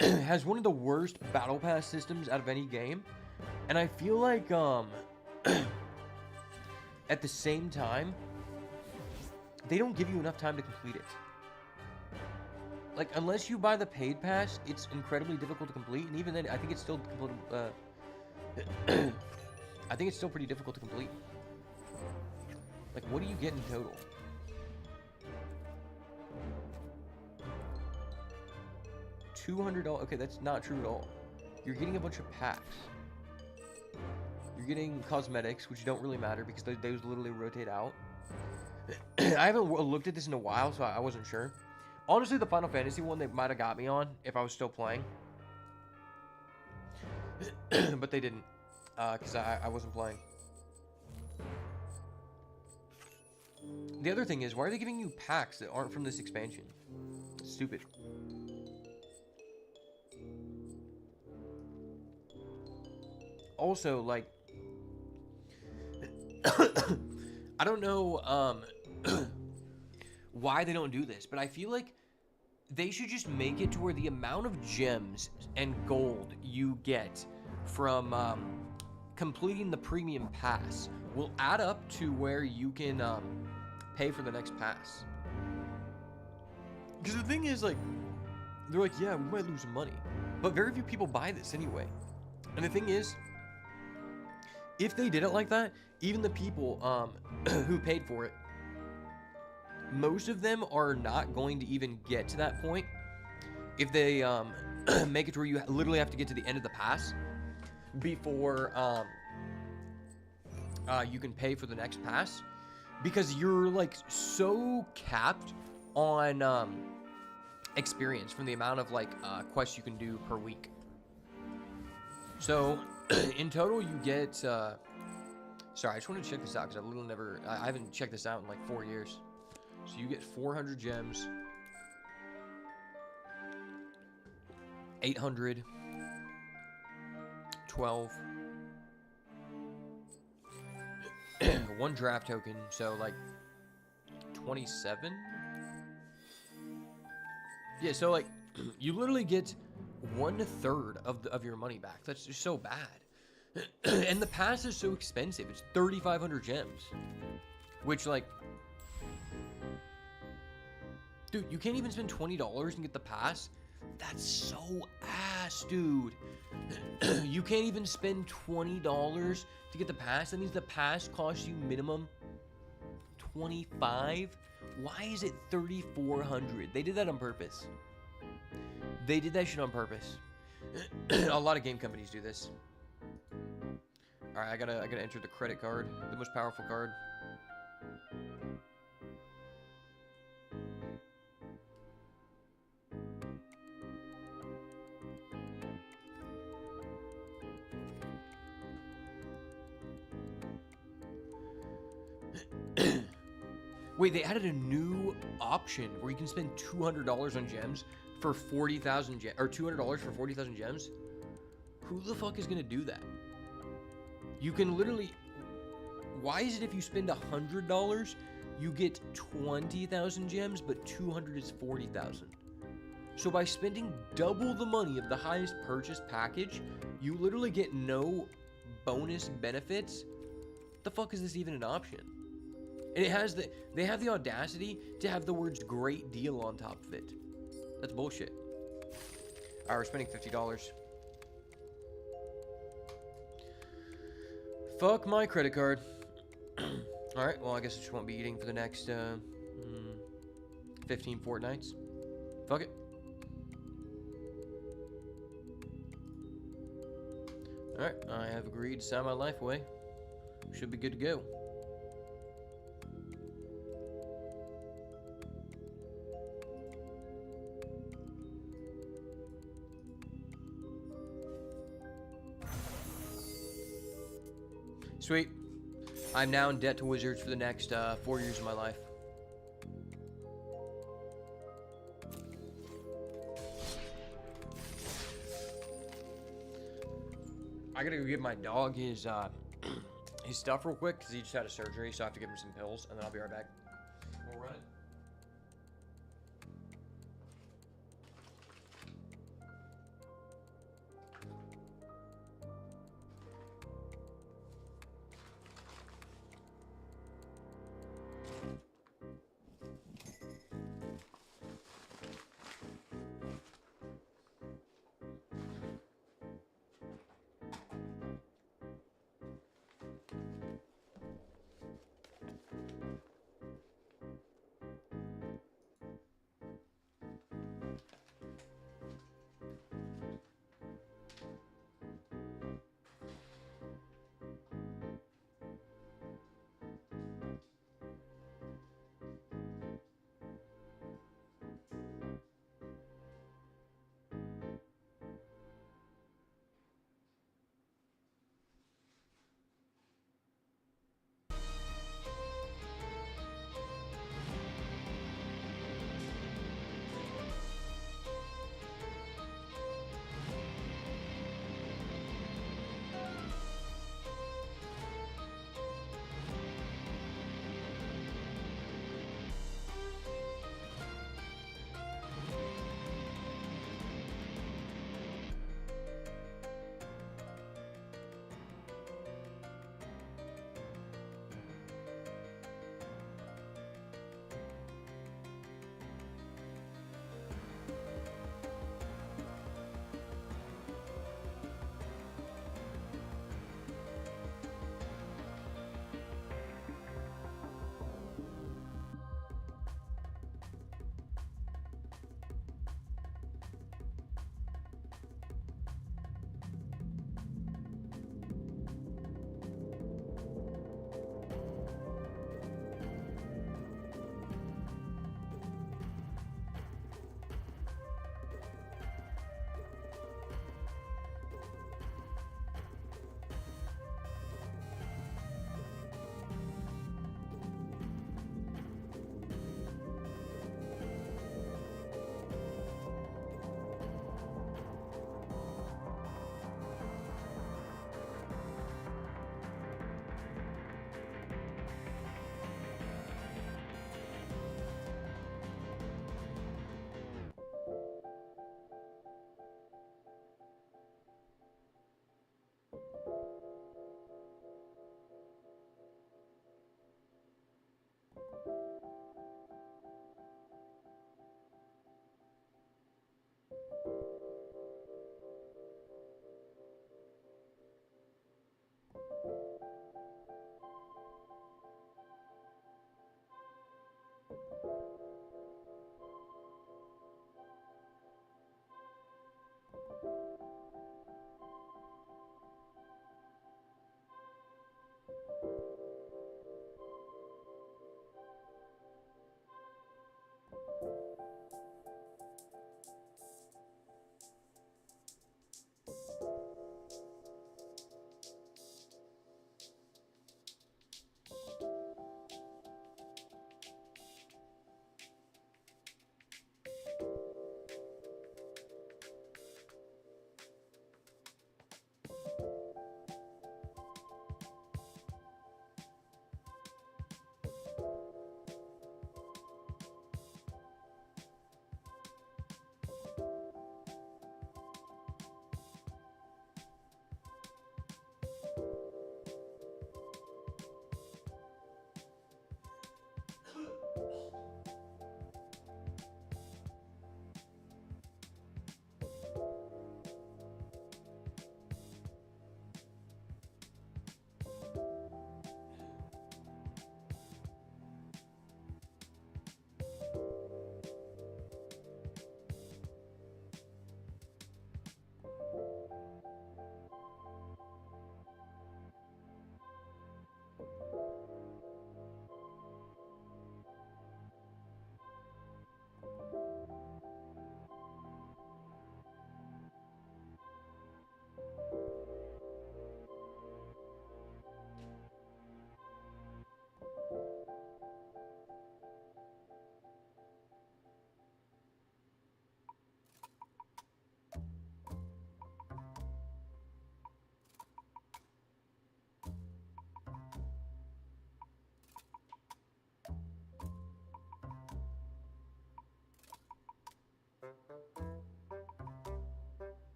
has one of the worst battle pass systems out of any game. And I feel like, at the same time, they don't give you enough time to complete it. Like, unless you buy the paid pass, it's incredibly difficult to complete, and even then, I think it's still I think it's still pretty difficult to complete. Like, what do you get in total? $200. Okay, that's not true at all. You're getting a bunch of packs. You're getting cosmetics, which don't really matter because those literally rotate out. I haven't looked at this in a while, so I wasn't sure. Honestly, the Final Fantasy one, they might have got me on if I was still playing. But they didn't, because I wasn't playing. The other thing is, why are they giving you packs that aren't from this expansion? It's stupid. Also, like, I don't know why they don't do this, but I feel like they should just make it to where the amount of gems and gold you get from completing the premium pass will add up to where you can pay for the next pass. Because the thing is, like, they're like, yeah, we might lose money, but very few people buy this anyway. And the thing is, if they did it like that, even the people who paid for it, most of them are not going to even get to that point if they make it to where you literally have to get to the end of the pass before you can pay for the next pass, because you're like so capped on experience from the amount of like quests you can do per week. So in total you get sorry, I just want to check this out because I haven't checked this out in like 4 years. So you get 400 gems, 800, 12, 1 draft token, so like 27. Yeah, so like you literally get 1/3 of your money back. That's just so bad. And the pass is so expensive. It's 3,500 gems, which, like, dude, you can't even spend $20 and get the pass. That's so ass, dude. You can't even spend $20 to get the pass. That means the pass costs you minimum $25. Why is it $3,400? They did that on purpose. They did that shit on purpose. A lot of game companies do this. All right, I gotta enter the credit card, the most powerful card. Wait, they added a new option where you can spend $200 on gems for 40,000 gems, or $200 for 40,000 gems? Who the fuck is gonna do that? You can literally. Why is it if you spend $100, you get 20,000 gems, but 200 is 40,000? So by spending double the money of the highest purchase package, you literally get no bonus benefits. The fuck is this even an option? And it has they have the audacity to have the words "great deal" on top of it. That's bullshit. Alright, we're spending $50. Fuck my credit card. Alright, well, I guess I just won't be eating for the next 15 fortnights. Fuck it. Alright, I have agreed to sign my life away. Should be good to go. Sweet. I'm now in debt to Wizards for the next 4 years of my life. I gotta go give my dog his his stuff real quick because he just had a surgery, so I have to give him some pills, and then I'll be right back. We'll run it.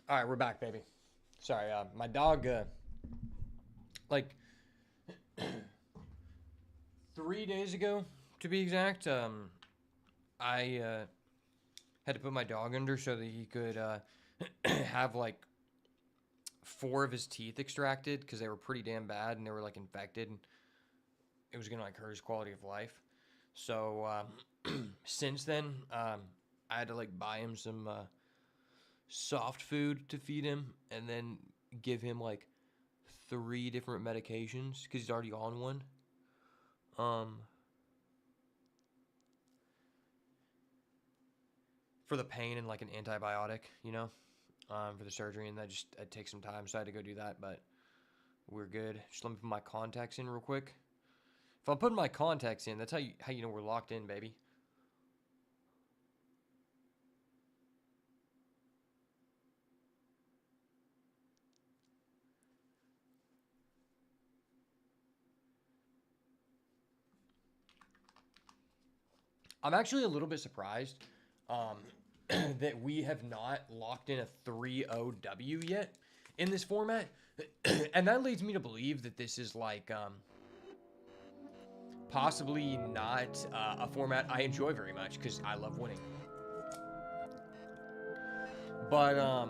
All right, we're back, baby. Sorry, my dog, like 3 days ago, to be exact, I had to put my dog under so that he could have like 4 of his teeth extracted because they were pretty damn bad and they were like infected. It was gonna like hurt his quality of life. So since then, I had to like buy him some soft food to feed him and then give him like 3 different medications because he's already on one. For the pain and like an antibiotic, you know, for the surgery, and that just it takes some time, so I had to go do that, but we're good. Just let me put my contacts in real quick. If I'm putting my contacts in, that's how you know we're locked in, baby. I'm actually a little bit surprised that we have not locked in a 3-0W yet in this format. And that leads me to believe that this is like possibly not a format I enjoy very much because I love winning. But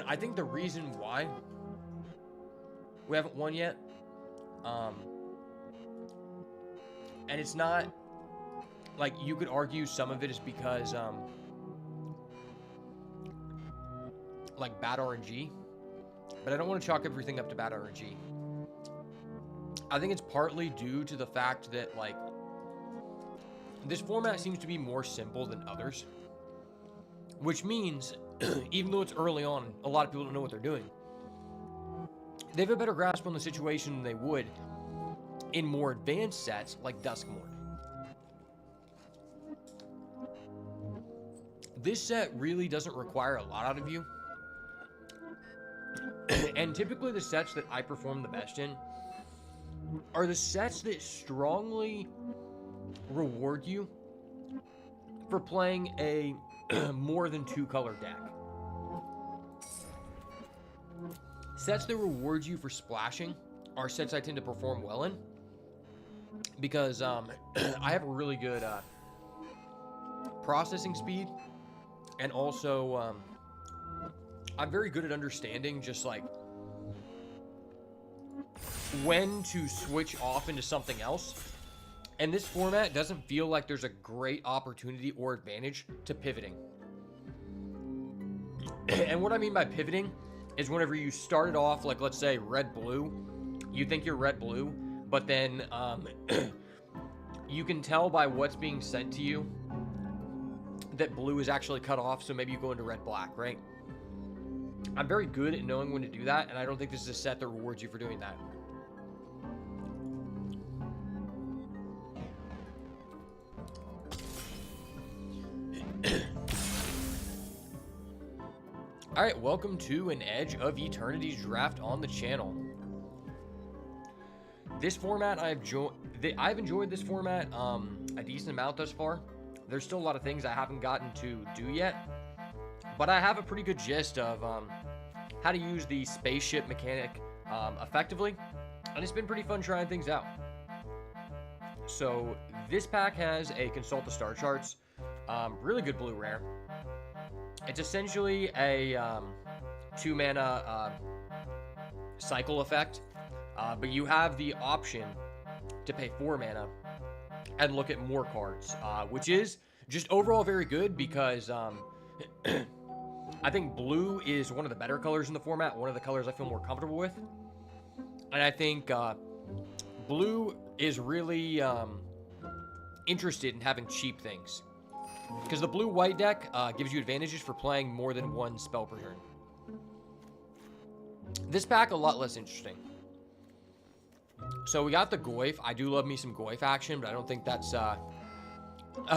I think the reason why we haven't won yet, and it's not like you could argue some of it is because like bad RNG, but I don't want to chalk everything up to bad RNG. I think it's partly due to the fact that like this format seems to be more simple than others, which means even though it's early on, a lot of people don't know what they're doing. They have a better grasp on the situation than they would in more advanced sets like Duskmourn. This set really doesn't require a lot out of you. And typically the sets that I perform the best in are the sets that strongly reward you for playing a more than 2 color deck. Sets that reward you for splashing are sets I tend to perform well in because I have a really good processing speed, and also I'm very good at understanding just like when to switch off into something else. And this format doesn't feel like there's a great opportunity or advantage to pivoting. And what I mean by pivoting is whenever you started off, like let's say red-blue, you think you're red-blue, but then you can tell by what's being sent to you that blue is actually cut off, so maybe you go into red-black, right? I'm very good at knowing when to do that, and I don't think this is a set that rewards you for doing that. Alright, welcome to an Edge of Eternities draft on the channel. This format, I've enjoyed this format a decent amount thus far. There's still a lot of things I haven't gotten to do yet, but I have a pretty good gist of how to use the spaceship mechanic effectively, and it's been pretty fun trying things out. So this pack has a Consult the Star Charts, really good blue rare. It's essentially a 2-mana cycle effect, but you have the option to pay 4 mana and look at more cards, which is just overall very good because I think blue is one of the better colors in the format, one of the colors I feel more comfortable with. And I think blue is really interested in having cheap things, because the blue-white deck gives you advantages for playing more than 1 spell per turn. This pack, a lot less interesting. So we got the Goyf. I do love me some Goyf action, but I don't think that's a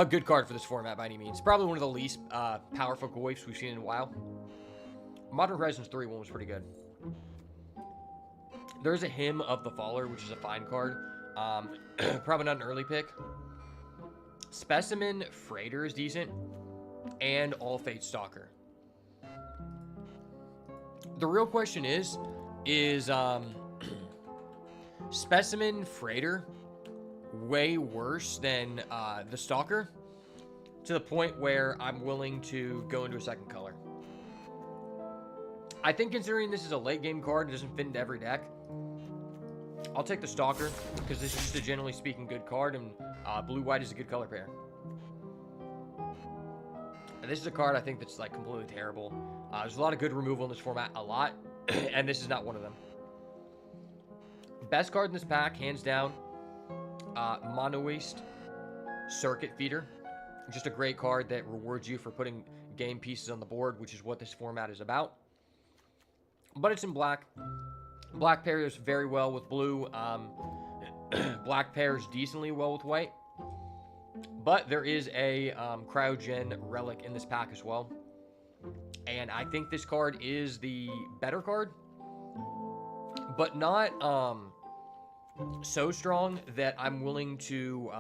good card for this format by any means. Probably one of the least powerful Goyfs we've seen in a while. Modern Horizons 3 one was pretty good. There's a Hymn of the Faller, which is a fine card. Probably not an early pick. Specimen Freighter is decent, and All Fate Stalker. The real question is Specimen Freighter way worse than the Stalker, to the point where I'm willing to go into a second color. I think considering this is a late game card, it doesn't fit into every deck, I'll take the Stalker, because this is just a generally speaking good card, and blue-white is a good color pair. And this is a card I think that's like completely terrible. There's a lot of good removal in this format, a lot, and this is not one of them. Best card in this pack, hands down, Monoist Circuit Feeder. Just a great card that rewards you for putting game pieces on the board, which is what this format is about. But it's in black. Black pairs very well with blue. Black pairs decently well with white. But there is a Cryogen Relic in this pack as well. And I think this card is the better card. But not so strong that I'm willing to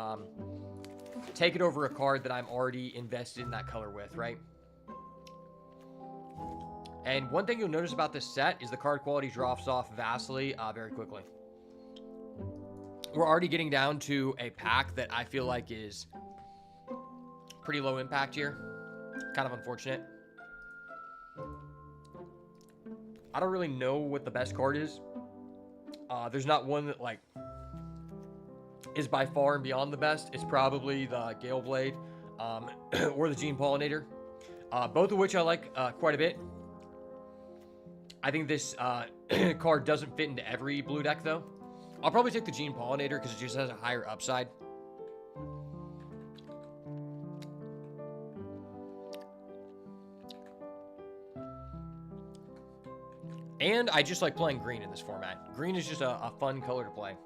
take it over a card that I'm already invested in that color with, right? And one thing you'll notice about this set is the card quality drops off vastly very quickly. We're already getting down to a pack that I feel like is pretty low impact here. Kind of unfortunate. I don't really know what the best card is. There's not one that like is by far and beyond the best. It's probably the Gale Blade or the Gene Pollinator, both of which I like quite a bit. I think this card doesn't fit into every blue deck though. I'll probably take the Gene Pollinator because it just has a higher upside. And I just like playing green in this format. Green is just a fun color to play.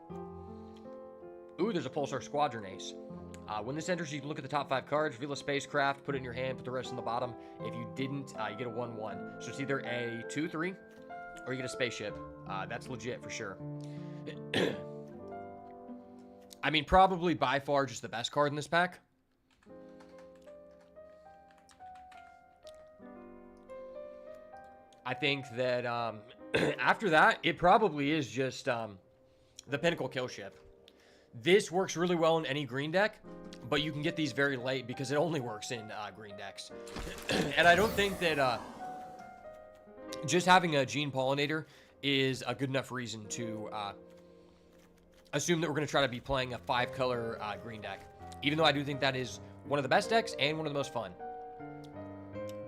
Ooh, there's a Pulsar Squadron Ace. When this enters, you can look at the top 5 cards, reveal a spacecraft, put it in your hand, put the rest on the bottom. If you didn't, you get a 1/1. So it's either a 2/3 or you get a spaceship. That's legit for sure. I mean, probably by far just the best card in this pack. I think that after that, it probably is just the Pinnacle Kill Ship. This works really well in any green deck, but you can get these very late because it only works in green decks. And I don't think that just having a Gene Pollinator is a good enough reason to assume that we're going to try to be playing a 5-color green deck. Even though I do think that is one of the best decks and one of the most fun.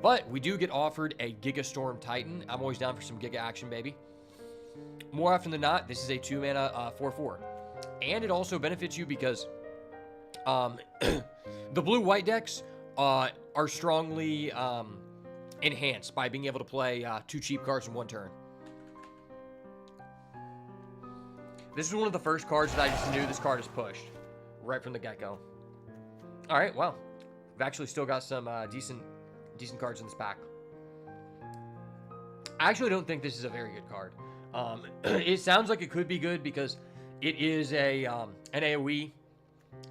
But we do get offered a Giga Storm Titan. I'm always down for some Giga action, baby. More often than not, this is a 2-mana 4/4. And it also benefits you because the blue-white decks are strongly enhanced by being able to play 2 cheap cards in 1 turn. This is one of the first cards that I just knew this card is pushed right from the get-go. All right, well, we've actually still got some decent cards in this pack. I actually don't think this is a very good card. It sounds like it could be good because it is an AoE.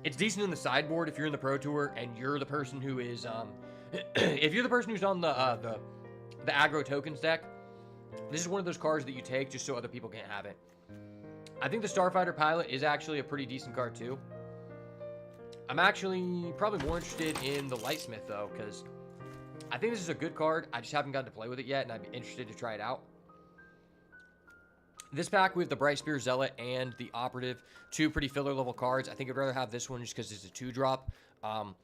It's decent in the sideboard if you're in the Pro Tour and you're the person who is if you're the person who's on the aggro tokens deck. This is one of those cards that you take just so other people can't have it. I think the Starfighter Pilot is actually a pretty decent card too. I'm actually probably more interested in the Lightsmith though, because I think this is a good card. I just haven't gotten to play with it yet, and I'd be interested to try it out. This pack, we have the Bright Spear Zealot and the Operative, 2 pretty filler level cards. I think I'd rather have this one just because it's a 2-drop. And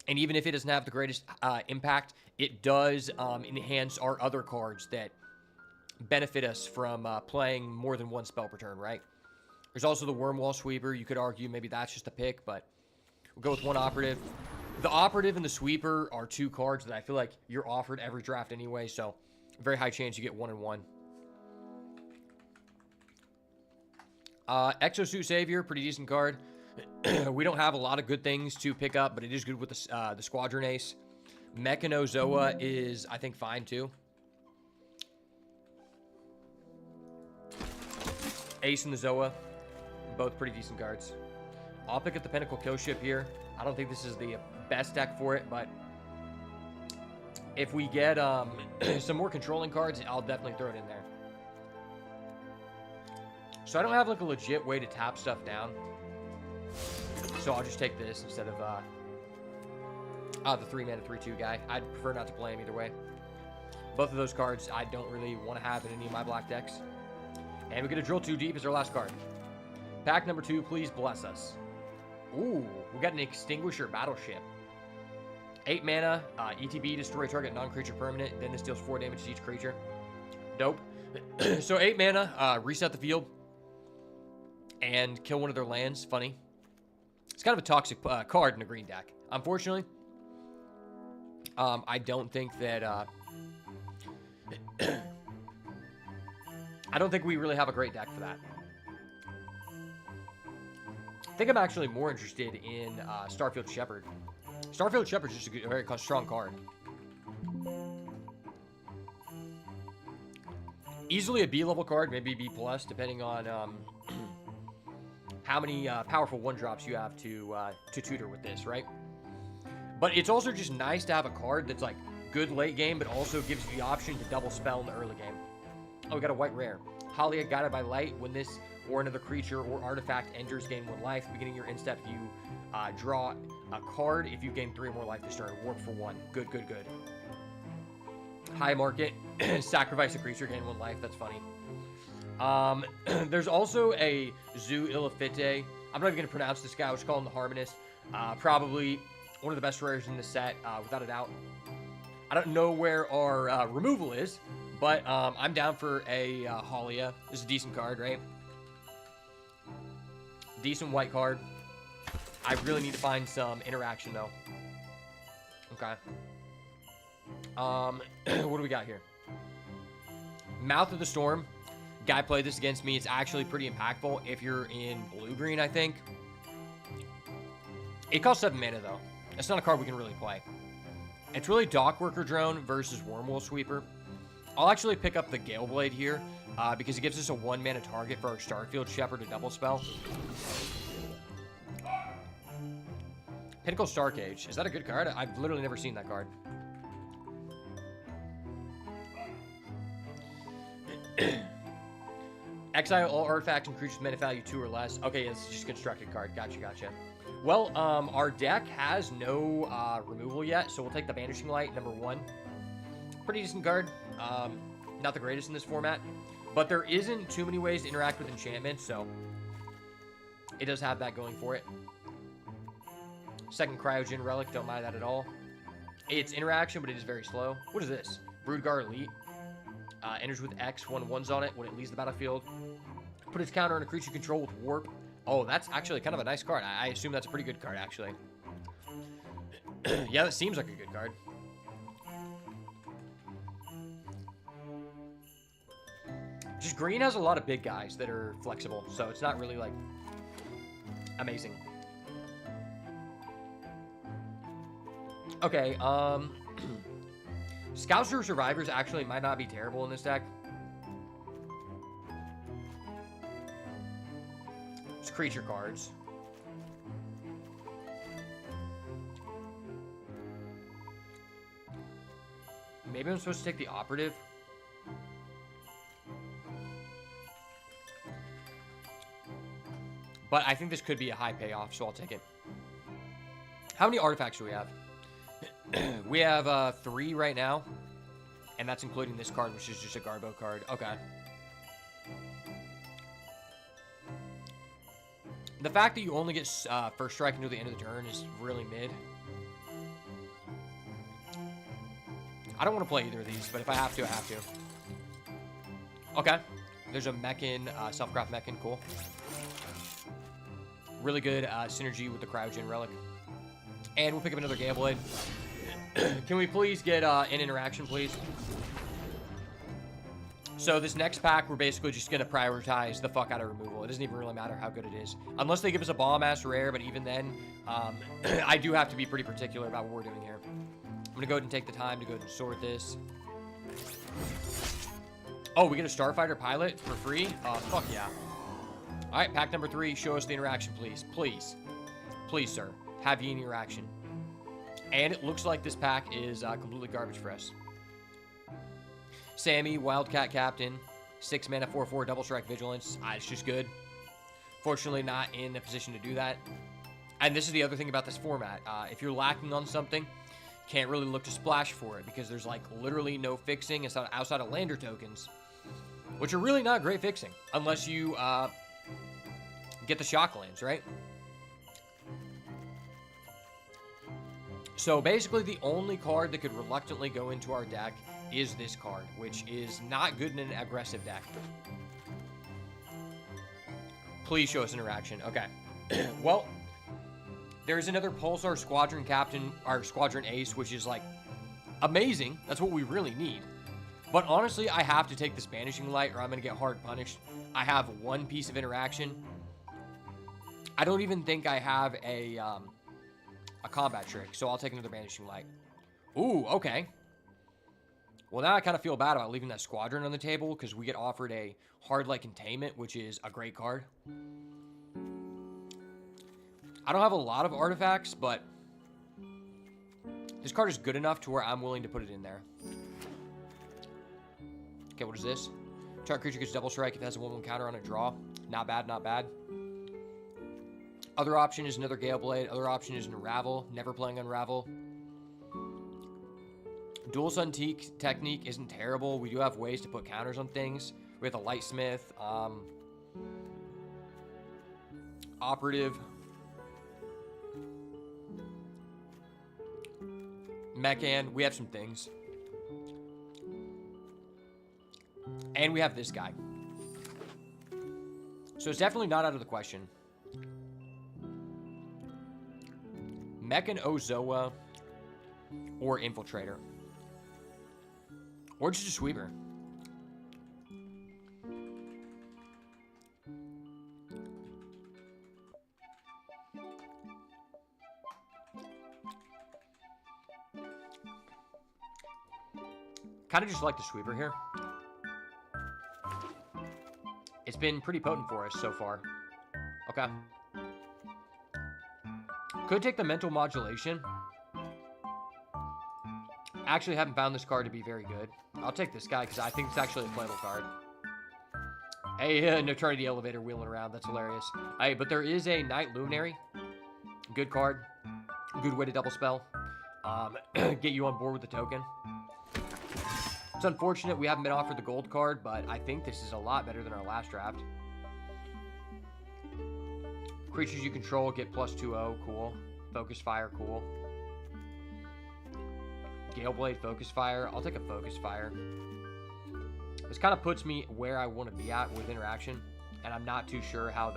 even if it doesn't have the greatest impact, it does enhance our other cards that benefit us from playing more than 1 spell per turn, right? There's also the Wormwall Sweeper. You could argue maybe that's just a pick, but we'll go with 1 Operative. The Operative and the Sweeper are 2 cards that I feel like you're offered every draft anyway, so very high chance you get 1 and 1. Exosuit Savior, pretty decent card. We don't have a lot of good things to pick up, but it is good with the Squadron Ace. Mechanozoa is, I think, fine too. Ace and the Zoa, both pretty decent cards. I'll pick up the Pinnacle Kill Ship here. I don't think this is the best deck for it, but If we get some more controlling cards, I'll definitely throw it in there. So I don't have like a legit way to tap stuff down. So I'll just take this instead of the 3-mana 3/2 guy. I'd prefer not to play him either way. Both of those cards I don't really want to have in any of my black decks. And we get a Drill 2 Deep as our last card. Pack number 2, please bless us. Ooh, we got an Extinguisher Battleship. 8 mana, ETB, destroy target non-creature permanent, then this deals 4 damage to each creature. Dope. So 8 mana, reset the field, and kill one of their lands. Funny. It's kind of a toxic card in a green deck. Unfortunately, I don't think that... I don't think we really have a great deck for that. I think I'm actually more interested in Starfield Shepherd. Starfield Shepherd's just a very strong card. Easily a B-level card, maybe B+, depending on how many powerful 1-drops you have to tutor with this, right? But it's also just nice to have a card that's like good late game, but also gives you the option to double spell in the early game. Oh, we got a white rare. Halia, Guided by Light. When this or another creature or artifact enters, gain 1 life. Beginning your end step, you draw a card. If you gain 3 or more life this turn, warp for 1. Good, good, good. High market. Sacrifice a creature, gain 1 life. That's funny. There's also a Zoo Illifite. I'm not even going to pronounce this guy. I was calling the Harmonist. Probably one of the best rares in the set, without a doubt. I don't know where our removal is, but I'm down for a Halia. This is a decent card, right? Decent white card. I really need to find some interaction, though. Okay. What do we got here? Mouth of the Storm. Guy played this against me. It's actually pretty impactful if you're in blue-green, I think. It costs 7 mana, though. It's not a card we can really play. It's really Dockworker Drone versus Wormhole Sweeper. I'll actually pick up the Galeblade here because it gives us a 1-mana target for our Starfield Shepherd to double spell. Pinnacle Starcage. Is that a good card? I've literally never seen that card. Exile all artifacts and creatures mana value 2 or less. Okay, it's just a constructed card. Gotcha, gotcha. Well, our deck has no removal yet, so we'll take the Vanishing Light, number 1. Pretty decent card. Not the greatest in this format, but there isn't too many ways to interact with enchantments, so it does have that going for it. Second Cryogen Relic, don't mind that at all. It's interaction, but it is very slow. What is this? Broodgar Elite. Enters with X, 1/1s on it when it leaves the battlefield. Put its counter on a creature control with Warp. Oh, that's actually kind of a nice card. I assume that's a pretty good card, actually. Yeah, that seems like a good card. Just green has a lot of big guys that are flexible, so it's not really, like, amazing. Okay, Scouts for Survivors actually might not be terrible in this deck. It's creature cards. Maybe I'm supposed to take the Operative. But I think this could be a high payoff, so I'll take it. How many artifacts do we have? We have 3 right now. And that's including this card, which is just a Garbo card. Okay. The fact that you only get first strike until the end of the turn is really mid. I don't want to play either of these, but if I have to, I have to. Okay. There's a Mechan, Self-Craft Mechan. Cool. Really good synergy with the Cryogen Relic. And we'll pick up another Galeblade. Can we please get an interaction, please? So this next pack, we're basically just going to prioritize the fuck out of removal. It doesn't even really matter how good it is. Unless they give us a Bomb-ass rare, but even then, I do have to be pretty particular about what we're doing here. I'm going to go ahead and take the time to go ahead and sort this. Oh, we get a Starfighter Pilot for free? Fuck yeah. All right, pack number 3. Show us the interaction, please. Please. Please, sir. Have you an interaction. And it looks like this pack is completely garbage for us. Sammy, Wildcat Captain, 6 mana, 4/4, double strike vigilance. It's just good. Fortunately, not in a position to do that. And this is the other thing about this format. If you're lacking on something, can't really look to splash for it because there's like literally no fixing outside of lander tokens, which are really not great fixing unless you get the shock lands, right? So basically the only card that could reluctantly go into our deck is this card, which is not good in an aggressive deck. Please show us interaction. Okay. Well, there's another Pulsar Squadron Captain, or Squadron Ace, which is like amazing. That's what we really need. But honestly, I have to take this Banishing Light or I'm going to get hard punished. I have one piece of interaction. I don't even think I have a combat trick, so I'll take another Banishing Light. Ooh, okay. Well, now I kind of feel bad about leaving that Squadron on the table because we get offered a Hard Light Containment, which is a great card. I don't have a lot of artifacts, but this card is good enough to where I'm willing to put it in there. Okay, what is this? Target creature gets double strike if it has a 1/1 counter on a draw. Not bad, not bad. Other option is another Gale Blade. Other option is an Unravel. Never playing Unravel. Dual Sun technique isn't terrible. We do have ways to put counters on things. We have a Lightsmith. Operative. Mechan. We have some things. And we have this guy. So it's definitely not out of the question. Mechan Ozoa or Infiltrator. Or just a Sweeper. Kind of just like the Sweeper here. It's been pretty potent for us so far. Okay. Could take the Mental Modulation. Actually haven't found this card to be very good. I'll take this guy because I think it's actually a playable card. Hey, an Eternity Elevator wheeling around. That's hilarious. Hey, but there is a Night Luminary. Good card. Good way to double spell. Get you on board with the token. It's unfortunate we haven't been offered the gold card, but I think this is a lot better than our last draft. Creatures you control get +2/0. Cool. Focus Fire. Cool. Gale Blade, Focus Fire. I'll take a Focus Fire. This kind of puts me where I want to be at with interaction, and I'm not too sure how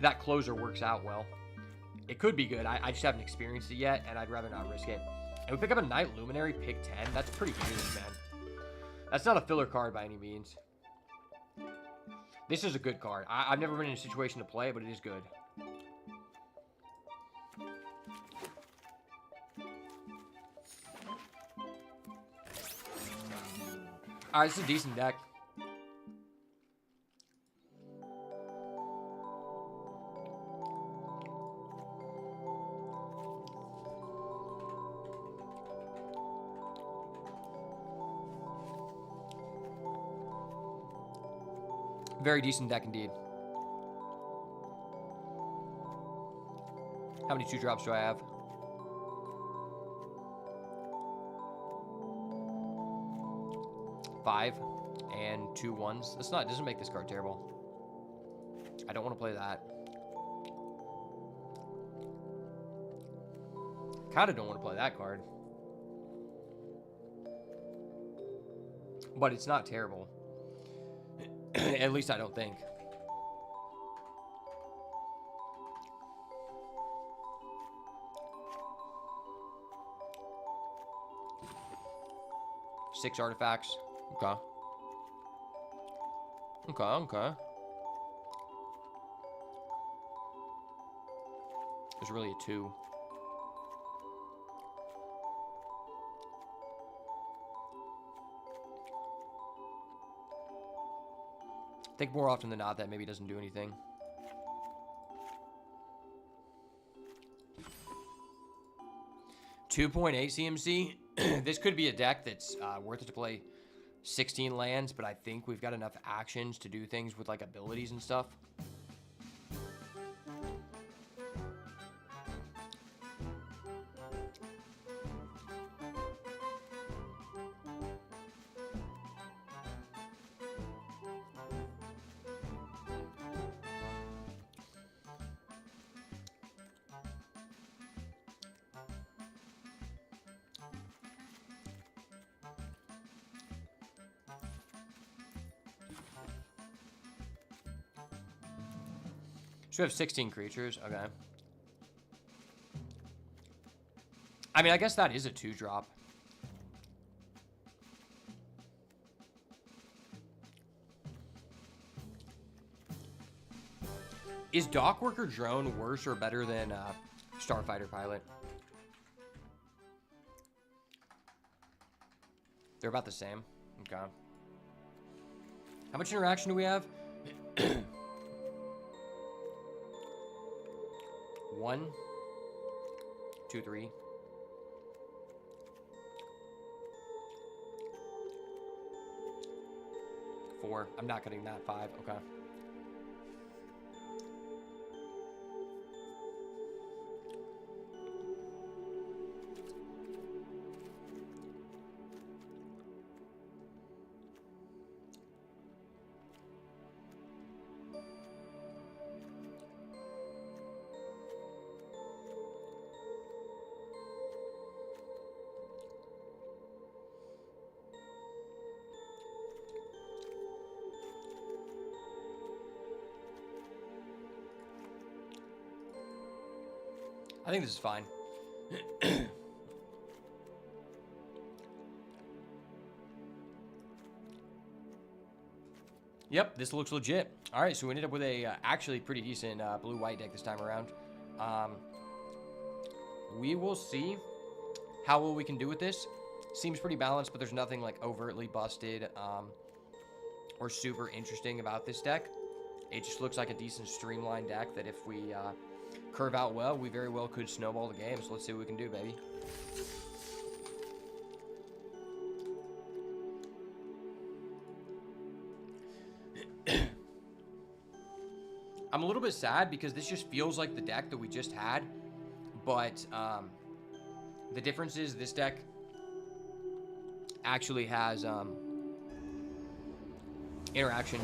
that closer works out well. It could be good. I just haven't experienced it yet, and I'd rather not risk it. And we pick up a Night Luminary, pick 10. That's pretty huge, man. That's not a filler card by any means. This is a good card. I've never been in a situation to play it, but it is good. Alright, this is a decent deck. Very decent deck indeed. How many 2-drops do I have? Five and 2 1s. That's not, doesn't make this card terrible. I don't want to play that. Kind of don't want to play that card. But it's not terrible. At least I don't think. Six artifacts. Okay. Okay. There's really a 2. I think more often than not that maybe doesn't do anything. 2.8 CMC. This could be a deck that's worth it to play 16 lands, but I think we've got enough actions to do things with like abilities and stuff. So we have 16 creatures. Okay. I mean, I guess that is a 2-drop. Is Dockworker Drone worse or better than Starfighter Pilot? They're about the same. Okay. How much interaction do we have? 1, 2, 3. 4. I'm not getting that. 5. Okay. I think this is fine. Yep, this looks legit. All right, so we ended up with a actually pretty decent blue-white deck this time around. We will see how well we can do with this. Seems pretty balanced, but there's nothing like overtly busted or super interesting about this deck. It just looks like a decent streamlined deck that if we curve out well, we very well could snowball the game. So let's see what we can do, baby. I'm a little bit sad because this just feels like the deck that we just had, but the difference is this deck actually has interaction.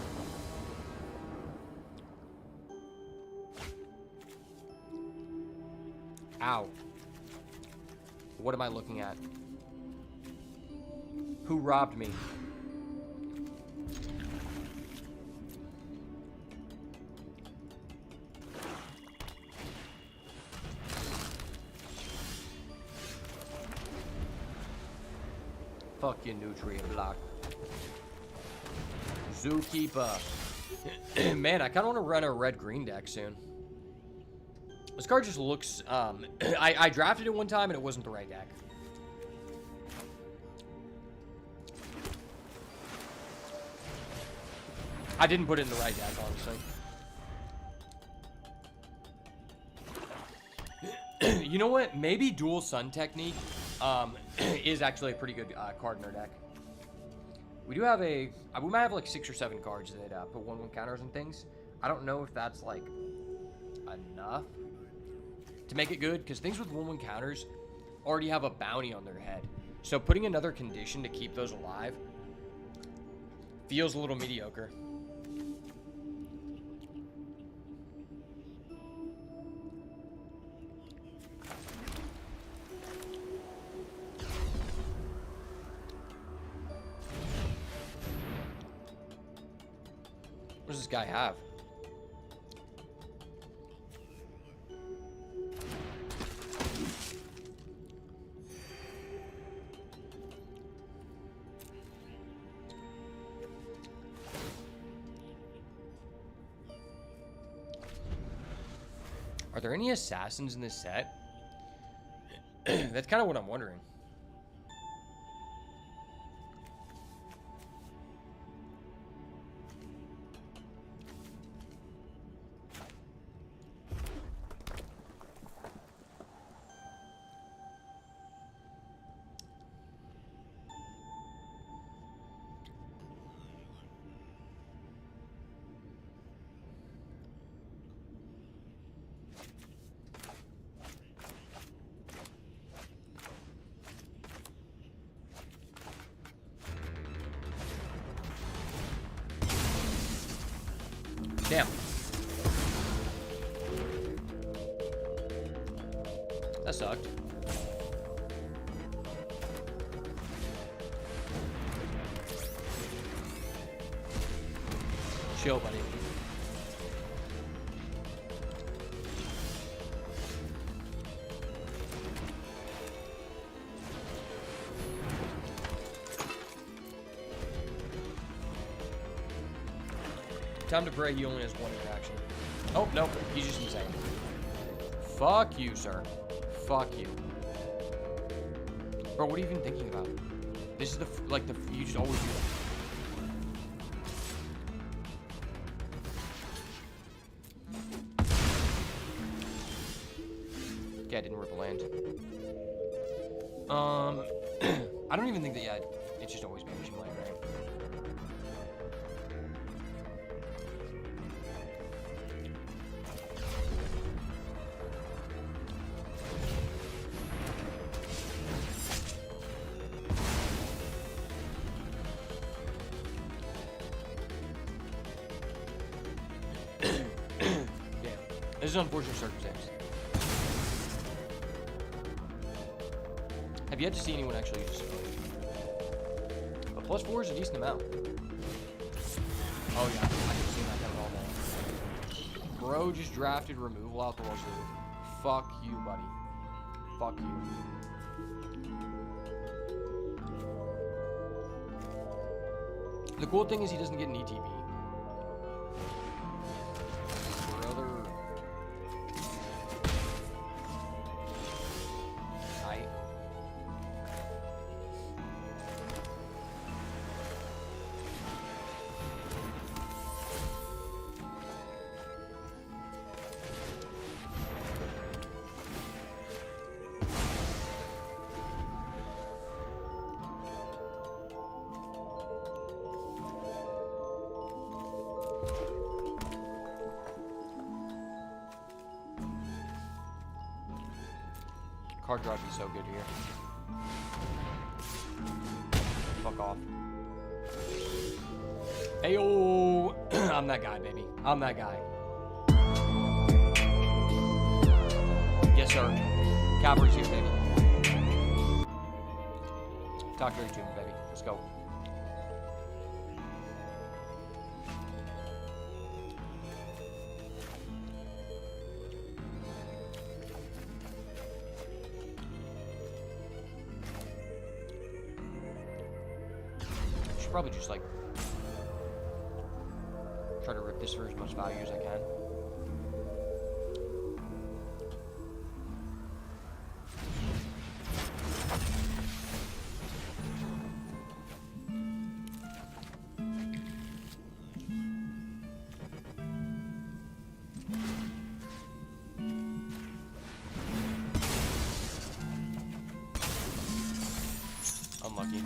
Ow. What am I looking at? Who robbed me? Fuck your nutrient block. Zookeeper. Man, I kind of want to run a red-green deck soon. This card just looks, I drafted it one time and it wasn't the right deck. I didn't put it in the right deck, honestly. You know what? Maybe Dual Sun Technique is actually a pretty good card in our deck. We do have we might have like 6 or 7 cards that put 1/1 counters and things. I don't know if that's like enough to make it good, because things with 1/1 counters already have a bounty on their head. So putting another condition to keep those alive feels a little mediocre. What does this guy have? Are there any assassins in this set? That's kind of what I'm wondering. Damn. That sucked. Chill, buddy. Time to pray he only has one interaction. Oh, no. He's just insane. Fuck you, sir. Fuck you. Bro, what are you even thinking about? This is you just always do that. Okay, I didn't rip a land. I don't even think that, yeah, it's just always banishing land, right? This is an unfortunate circumstance. Have yet to see anyone actually use this. But +4 is a decent amount. Oh yeah, I can see that coming all day. Bro just drafted removal out the wazoo. Fuck you, buddy. Fuck you. The cool thing is he doesn't get an ETB. Card draw would be so good here. Fuck off. Ayo! I'm that guy, baby. I'm that guy. Yes, sir. Cavalry's here, baby. Talk dirty to me, baby. Let's go. Probably just like try to rip this for as much value as I can. Unlucky.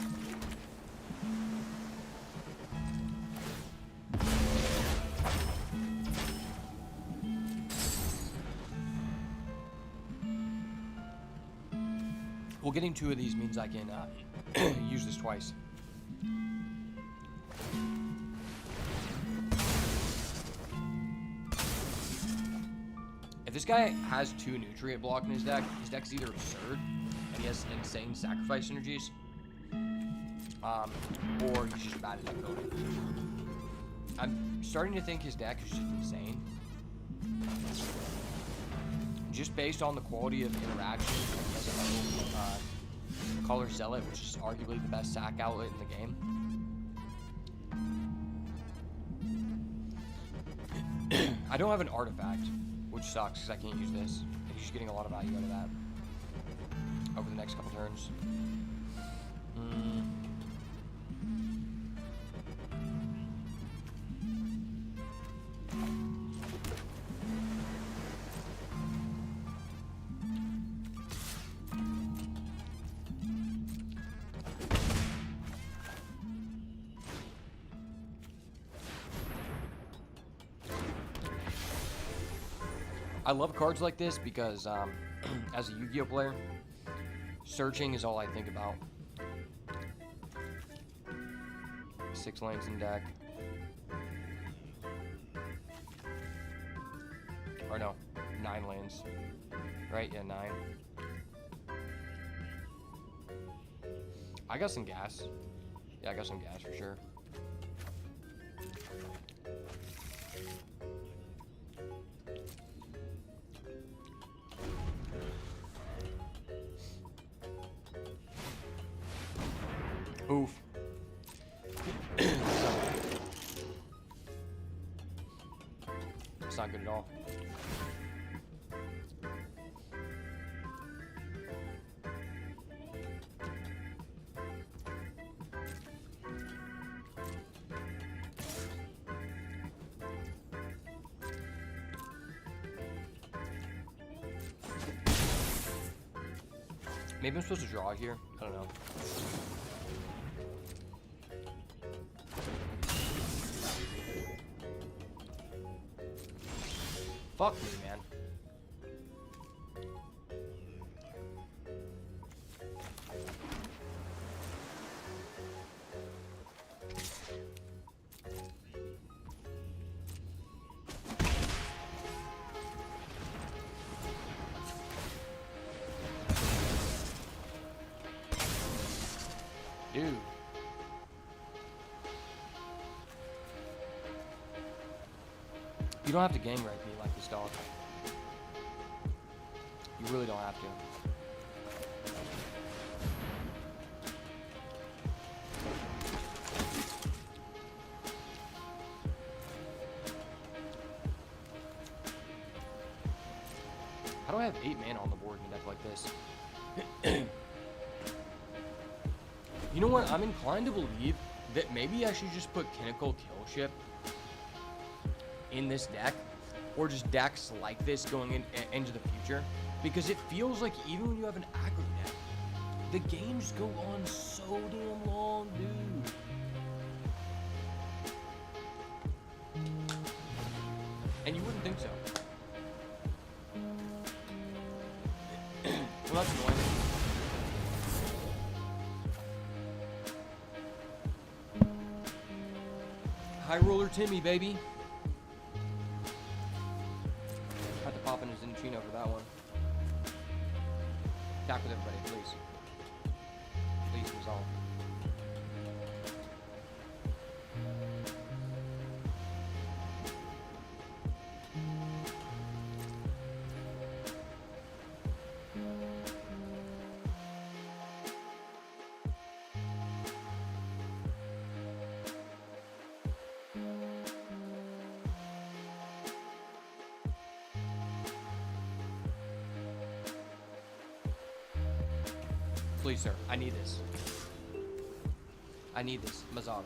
Well, getting 2 of these means I can use this twice. If this guy has 2 nutrient block in his deck's either absurd, and he has insane sacrifice synergies, or he's just bad at deck building. I'm starting to think his deck is just insane. Just based on the quality of interaction as a Color Zealot, which is arguably the best sack outlet in the game. I don't have an artifact, which sucks because I can't use this. He's just getting a lot of value out of that over the next couple turns. I love cards like this because, as a Yu-Gi-Oh player, searching is all I think about. 6 lanes in deck. Or no, 9 lands. Right? Yeah, 9. I got some gas. Yeah, I got some gas for sure. Oof. It's not good at all. Maybe I'm supposed to draw here. I don't know. Fuck me, man. Dude. You don't have to gang rape me like this, dog. You really don't have to. How do I have 8 mana on the board in a deck like this? You know what? I'm inclined to believe that maybe I should just put Kinnickle Killship in this deck, or just decks like this going into the future, because it feels like even when you have an aggro deck, the games go on so damn long, dude. And you wouldn't think so. Well, that's annoying. High Roller Timmy, baby. Had to pop in his Inchino for that one. Attack with everybody, please. Please resolve. Please, sir. I need this. I need this. Mazar.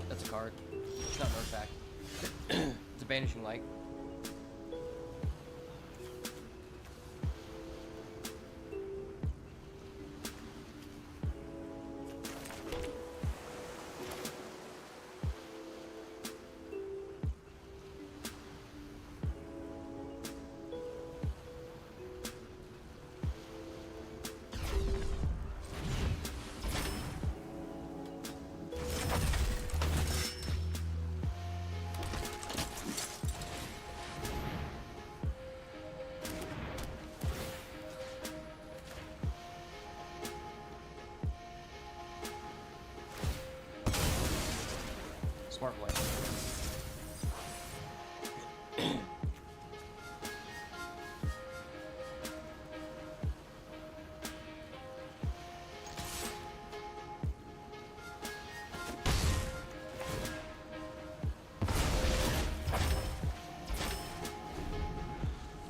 That's a card. It's not an artifact. It's a Banishing Light. Smart play.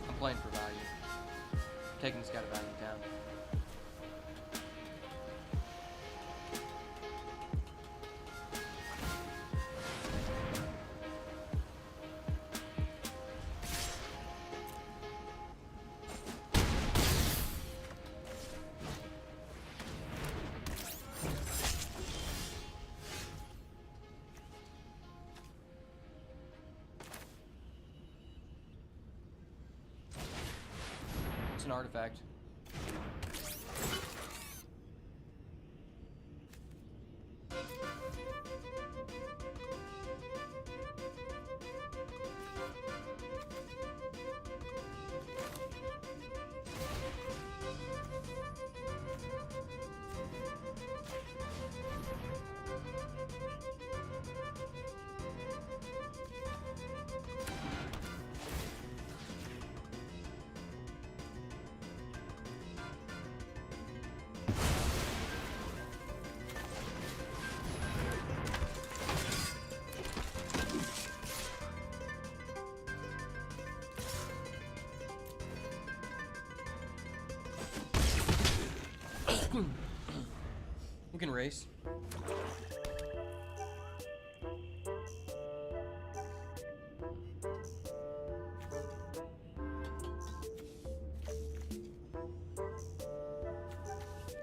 I'm playing for value. Taking this guy to value down. it's an artifact. We can race.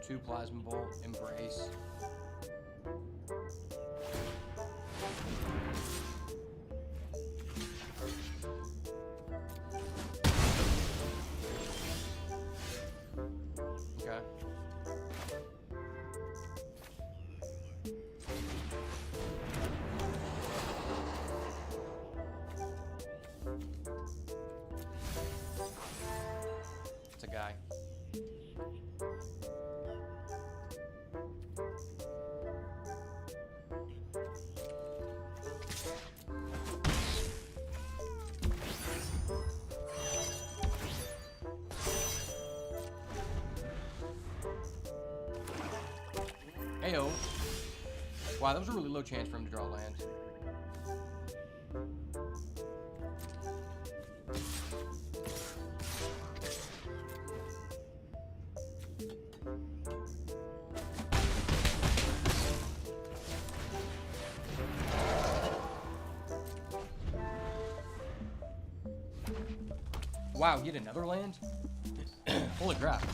Two plasma bolt, embrace. Okay. It's a guy. Heyo. Wow, that was a really low chance for him to draw land. Wow, get another land? Holy crap.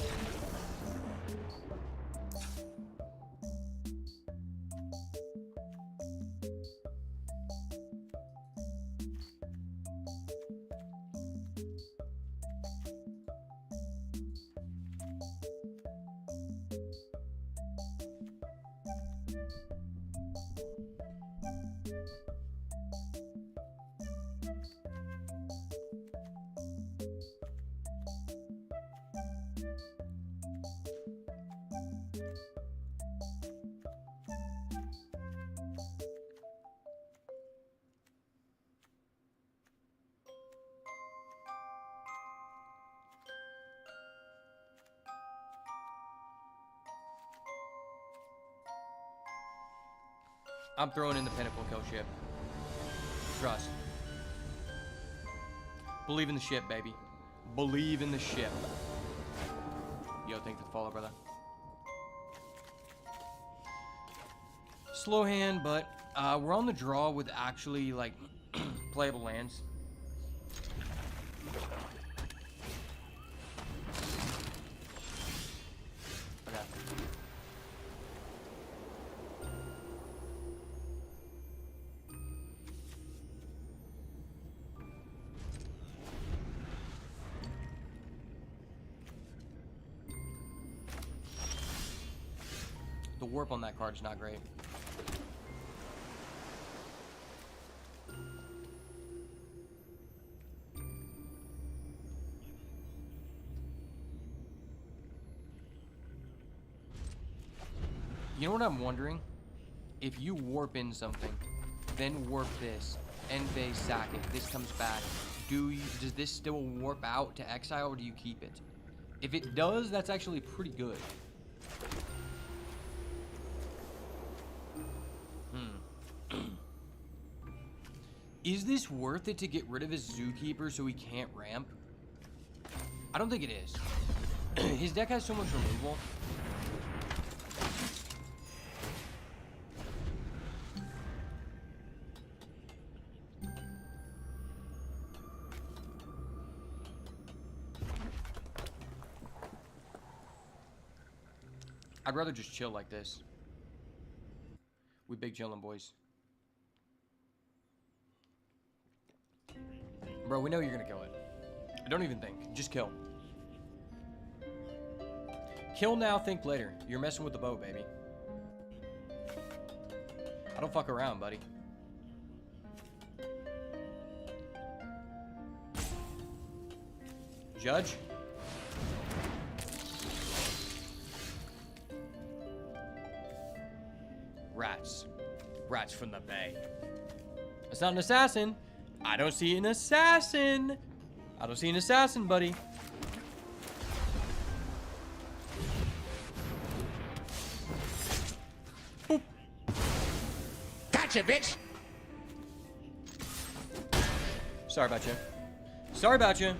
I'm throwing in the Pinnacle kill ship. Trust. Believe in the ship, baby. Believe in the ship. Yo, thank you for the follow, brother. Slow hand, but we're on the draw with actually, like, playable lands. Okay. The warp on that card is not great. You know what I'm wondering? If you warp in something, then warp this, end phase sack it, this comes back, does this still warp out to exile or do you keep it? If it does, that's actually pretty good. Is this worth it to get rid of his Zookeeper so he can't ramp? I don't think it is. His deck has so much removal. I'd rather just chill like this. We big chillin', boys. Bro, we know you're gonna kill it. Don't even think. Just kill. Kill now, think later. You're messing with the boat, baby. I don't fuck around, buddy. Judge? Rats. Rats from the bay. That's not an assassin. I don't see an assassin. I don't see an assassin, buddy. Boop. Gotcha, bitch. Sorry about you. Sorry about you.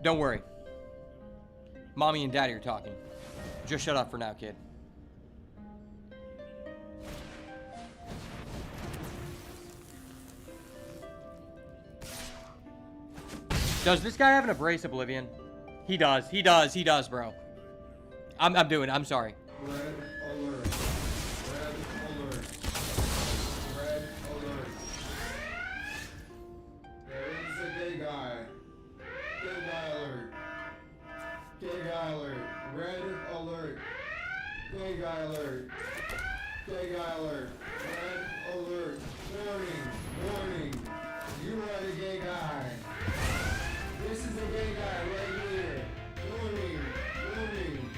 Don't worry. Mommy and Daddy are talking. Just shut up for now, kid. Does this guy have an Embrace Oblivion? He does. He does. He does, bro. I'm doing it. I'm sorry. Red alert. Red alert. Red alert. There is a gay guy. Gay guy alert. Gay guy alert. Red alert. Gay guy alert. Gay guy alert. Red alert. Warning. Warning. You are the gay guy. This is the gay guy right here. Warning. Warning.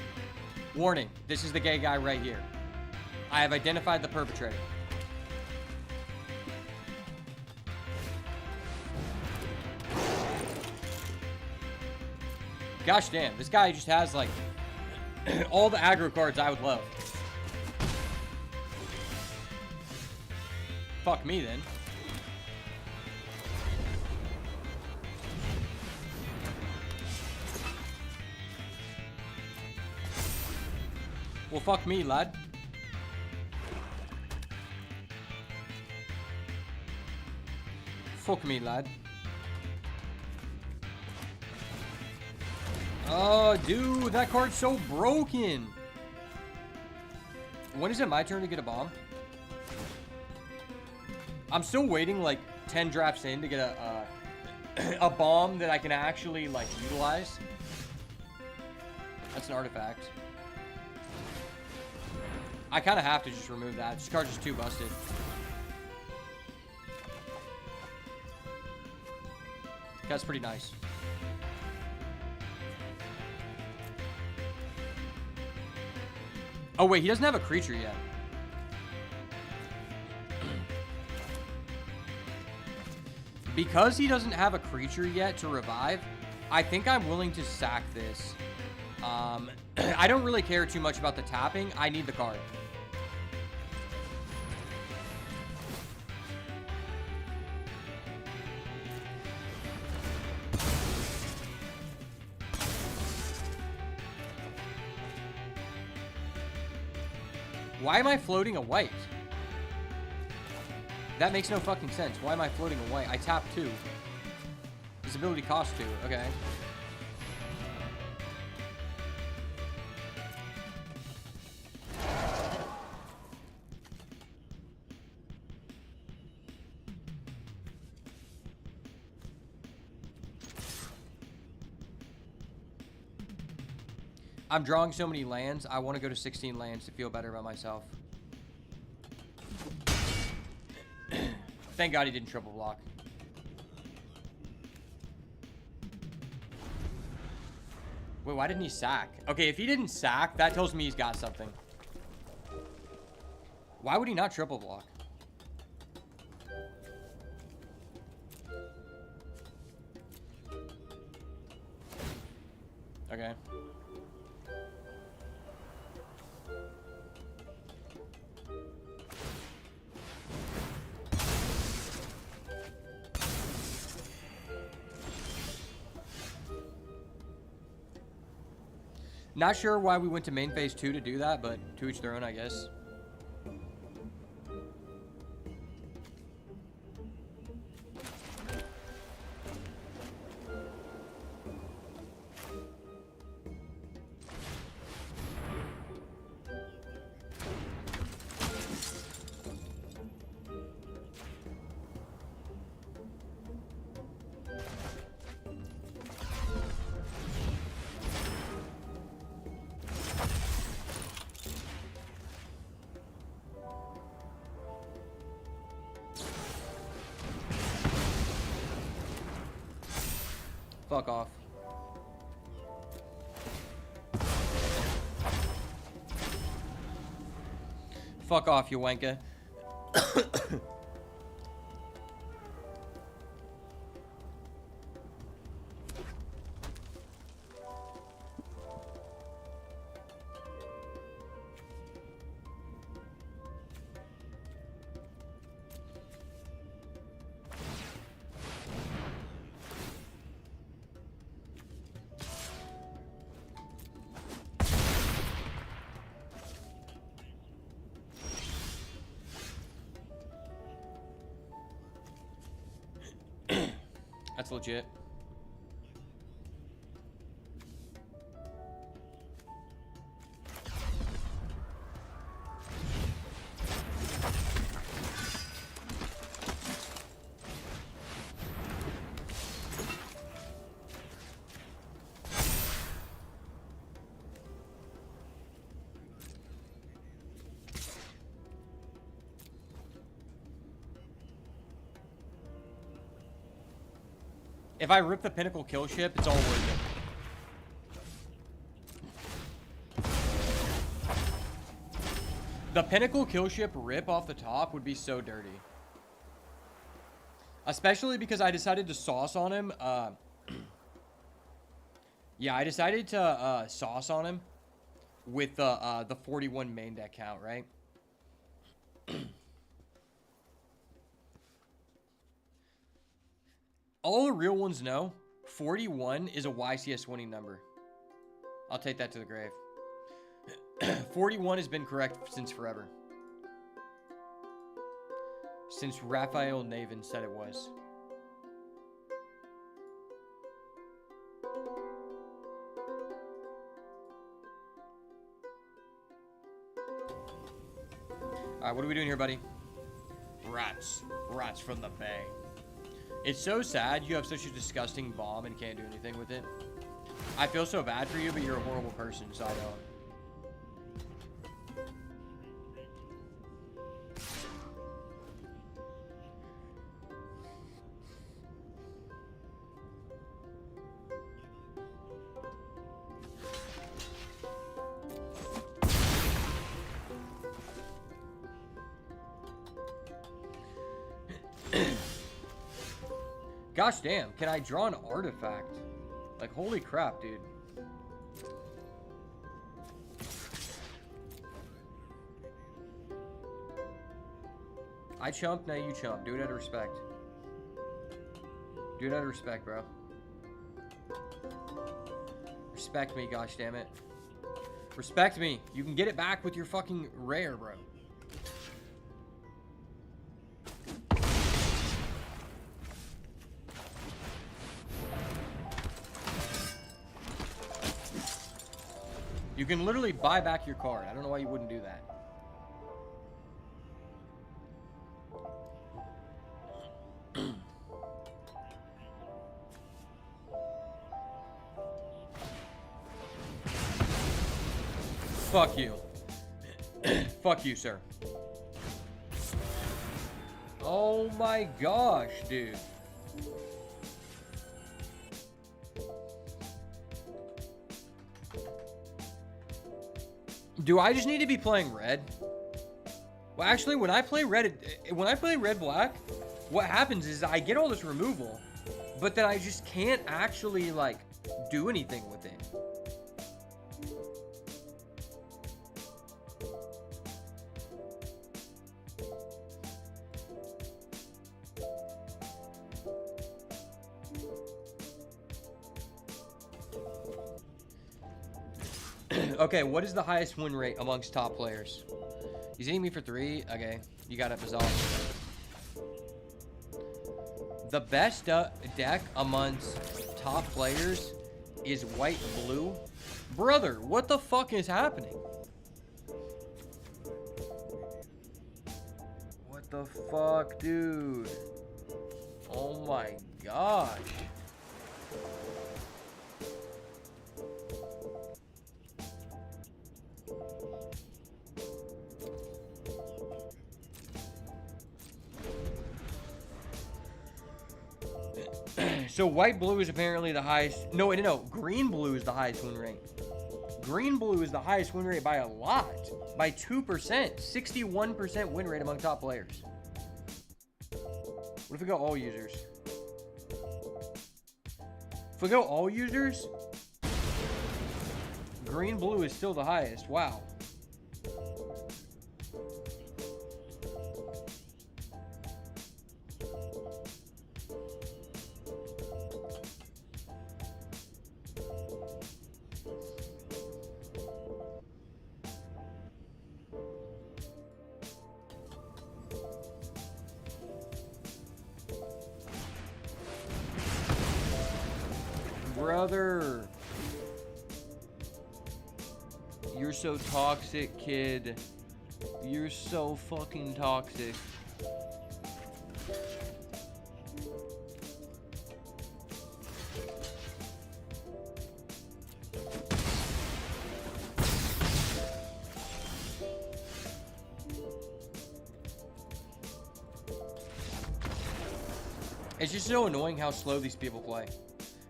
Warning. This is the gay guy right here. I have identified the perpetrator. Gosh damn. This guy just has, like, all the aggro cards I would love. Fuck me, then. Well, fuck me, lad. Fuck me, lad. Oh, dude, that card's so broken. When is it my turn to get a bomb? I'm still waiting, like, 10 drafts in to get a bomb that I can actually, like, utilize. That's an artifact. I kind of have to just remove that. This card's just too busted. That's pretty nice. Oh, wait, he doesn't have a creature yet. Because he doesn't have a creature yet to revive, I think I'm willing to sack this. I don't really care too much about the tapping. I need the card. Why am I floating a white? That makes no fucking sense. Why am I floating a white? I tap 2. His ability costs 2. Okay. I'm drawing so many lands. I want to go to 16 lands to feel better about myself. Thank God he didn't triple block. Wait, why didn't he sack? Okay, if he didn't sack, that tells me he's got something. Why would he not triple block? Okay. Not sure why we went to main phase 2 to do that, but to each their own, I guess. Fuck off. Fuck off, you wanker. That's legit. If I rip the Pinnacle kill ship, it's all worth it. The Pinnacle kill ship rip off the top would be so dirty. Especially because I decided to sauce on him. Yeah, I decided to sauce on him with the 41 main deck count, right? All the real ones know 41 is a YCS winning number. I'll take that to the grave. 41 has been correct since forever. Since Raphael Navin said it was. Alright, what are we doing here, buddy? Rats. Rats from the bay. It's so sad you have such a disgusting bomb and can't do anything with it. I feel so bad for you, but you're a horrible person, so I don't. Gosh damn, can I draw an artifact? Like, holy crap, dude. I chump, now you chump. Do it out of respect. Do it out of respect, bro. Respect me, gosh damn it. Respect me. You can get it back with your fucking rare, bro. You can literally buy back your card. I don't know why you wouldn't do that. Fuck you. Fuck you, sir. Oh my gosh, dude. Do I just need to be playing red? Well, actually, when I play red black, what happens is I get all this removal, but then I just can't actually like do anything with it. Okay, what is the highest win rate amongst top players? He's hitting me for 3. Okay, you got it, Bazaar. The best deck amongst top players is white-blue. Brother, what the fuck is happening? What the fuck, dude? Oh my gosh. So white blue is apparently the highest. No, no, no. Green blue is the highest win rate. Green blue is the highest win rate by a lot. By 2%. 61% win rate among top players. What if we go all users? If we go all users, green blue is still the highest. Wow. Brother, you're so toxic, kid. You're so fucking toxic. It's just so annoying how slow these people play.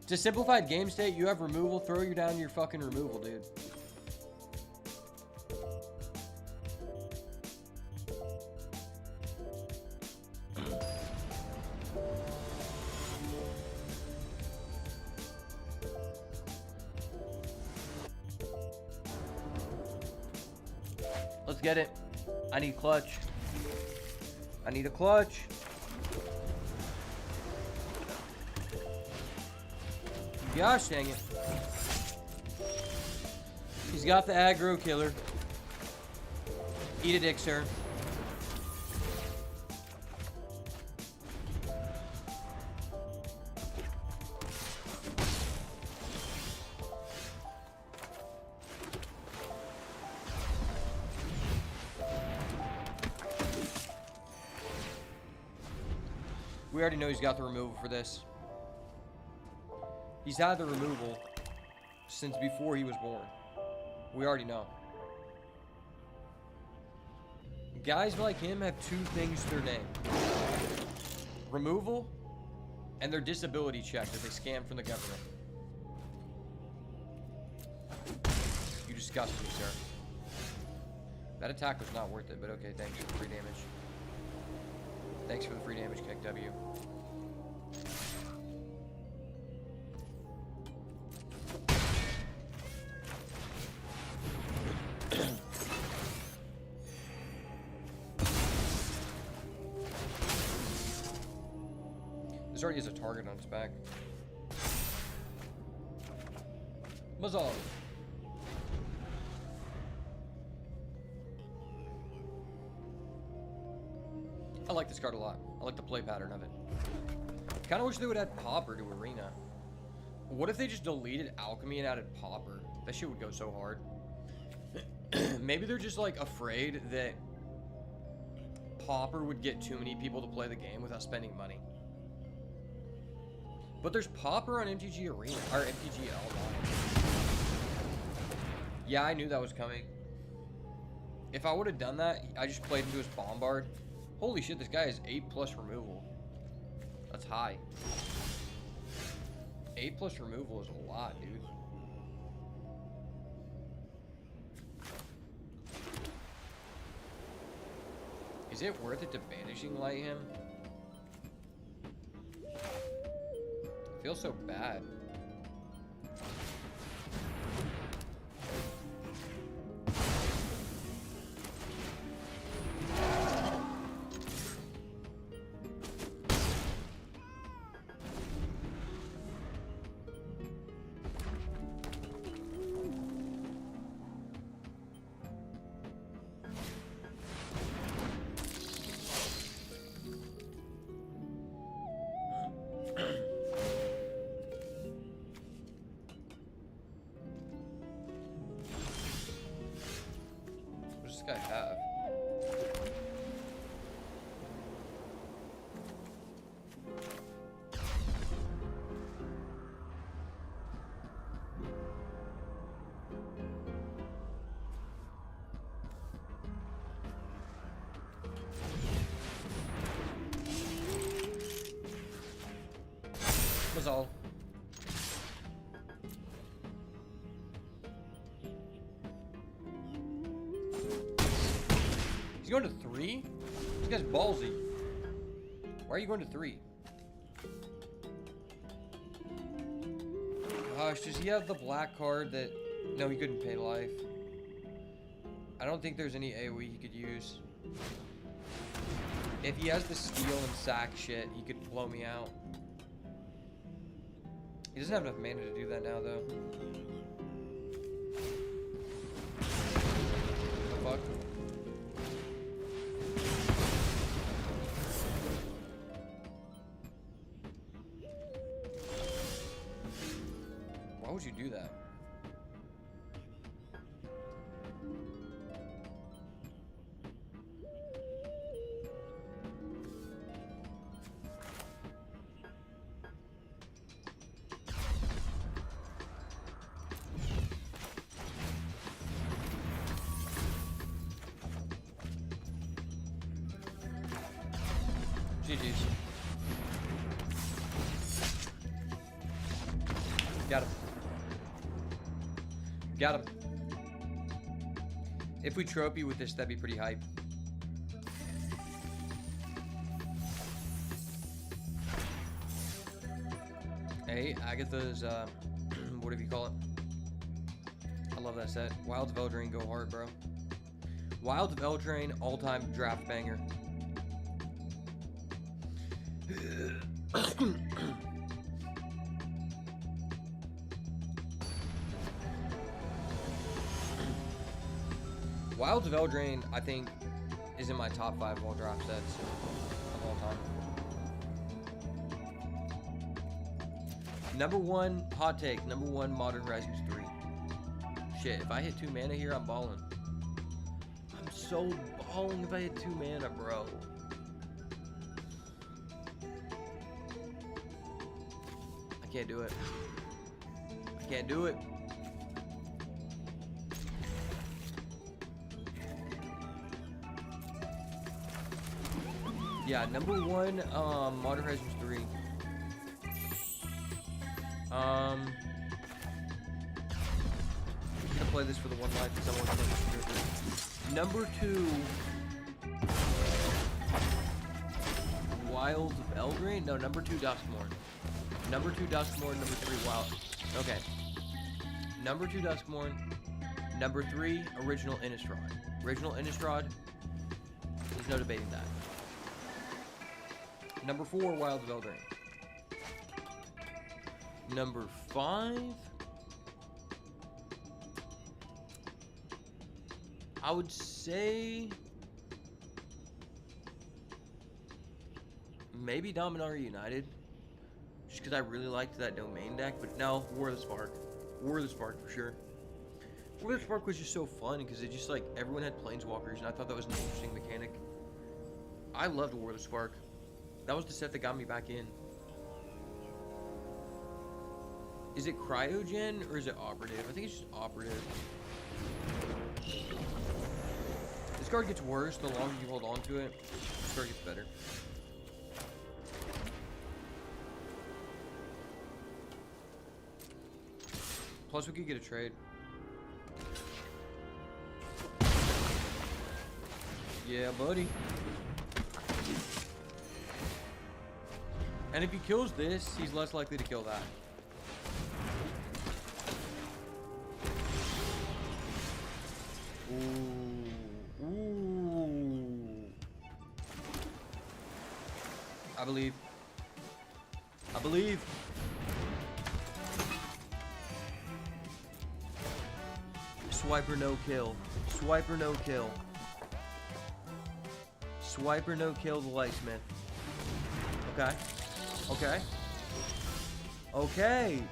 To simplified game state, you have removal, throw you down your fucking removal, dude. Let's get it. I need clutch. I need a clutch. Gosh dang it. He's got the aggro killer. Eat a dick, sir. We already know he's got the removal for this. He's had the removal since before he was born. We already know. Guys like him have two things to their name. Removal and their disability check that they scam from the government. You disgust me, sir. That attack was not worth it, but okay, thanks for the free damage. Thanks for the free damage kick, W. This already has a target on its back. Muzzle. I like this card a lot. I like the play pattern of it. Kind of wish they would add Pauper to Arena. What if they just deleted Alchemy and added Pauper? That shit would go so hard. Maybe they're just like afraid that Pauper would get too many people to play the game without spending money. But there's Pauper on MTG Arena, or MTG Online. Yeah, I knew that was coming. If I would have done that, I just played into his Bombard. Holy shit, this guy has 8+ removal. That's high. 8+ removal is a lot, dude. Is it worth it to Vanishing Light him? I feel so bad. I have. all. He's going to 3? This guy's ballsy. Why are you going to 3? Gosh, does he have the black card that... No, he couldn't pay life. I don't think there's any AoE he could use. If he has the steal and sack shit, he could blow me out. He doesn't have enough mana to do that now, though. The fuck? Why would you do that? GG's. Got him. Got him. If we trophy with this, that'd be pretty hype. Hey, Agatha's, whatever you call it. I love that set. Wilds of Eldraine go hard, bro. Wilds of Eldraine, all-time draft banger. Wilds of Eldraine, I think, is in my top 5 of all draft sets of all time. Number 1, hot take. Number 1, Modern Horizons 3. Shit, if I hit 2 mana here, I'm balling. I'm so balling if I hit 2 mana, bro. I can't do it. I can't do it. Yeah, number 1, Modern Horizons 3. I'm gonna play this for the one life because I want to play this. Number 2, Wilds of Eldraine? No, number 2, Duskmourn. Number 2, Duskmourn. Number 3, Wild. Okay. Number 2, Duskmourn. Number 3, Original Innistrad. Original Innistrad. There's no debating that. Number 4, Wilds of Eldraine. Number 5, I would say maybe Dominaria United, just because I really liked that domain deck. But no, War of the Spark. War of the Spark for sure. War of the Spark was just so fun because it just like everyone had planeswalkers, and I thought that was an interesting mechanic. I loved War of the Spark. That was the set that got me back in. Is it Cryogen or is it Operative? I think it's just Operative. This card gets worse the longer you hold on to it. This card gets better. Plus we could get a trade. Yeah, buddy. And if he kills this, he's less likely to kill that. Ooh. Ooh. I believe. I believe. Swiper no kill. Swiper no kill. Swiper no kill the Lightsmith. Okay. Okay. Okay.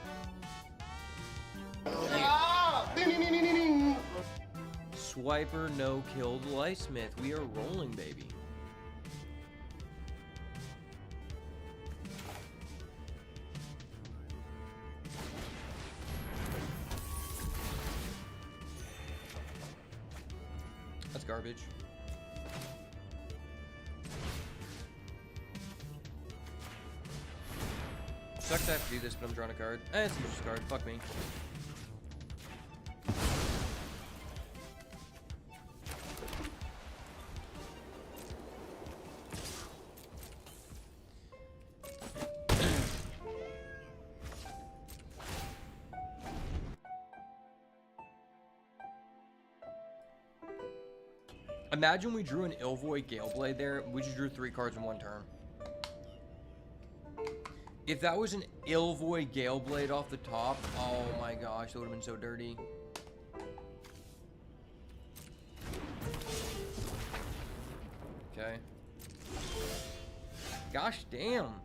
Swiper no kill the Lightsmith. We are rolling, baby. That's garbage. Sucks to have to do this, but I'm drawing a card. It's a useless card. Fuck me. Imagine we drew an Ilvoid Galeblade there. We just drew 3 cards in one turn. If that was an Ilvoid Galeblade off the top, oh my gosh, that would have been so dirty. Okay. Gosh damn.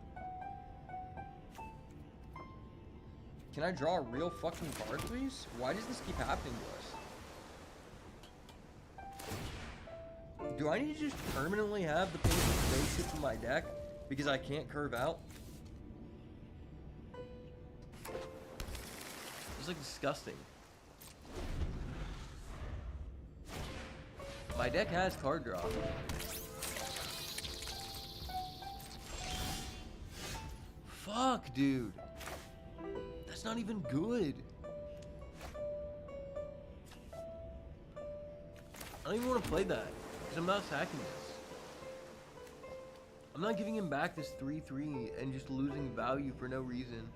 Can I draw a real fucking card, please? Why does this keep happening to us? Do I need to just permanently have the Painful Spaceship in my deck because I can't curve out? It's like disgusting. My deck has card draw. Fuck, dude. That's not even good. I don't even want to play that. I'm not sacking this. I'm not giving him back this 3/3 and just losing value for no reason.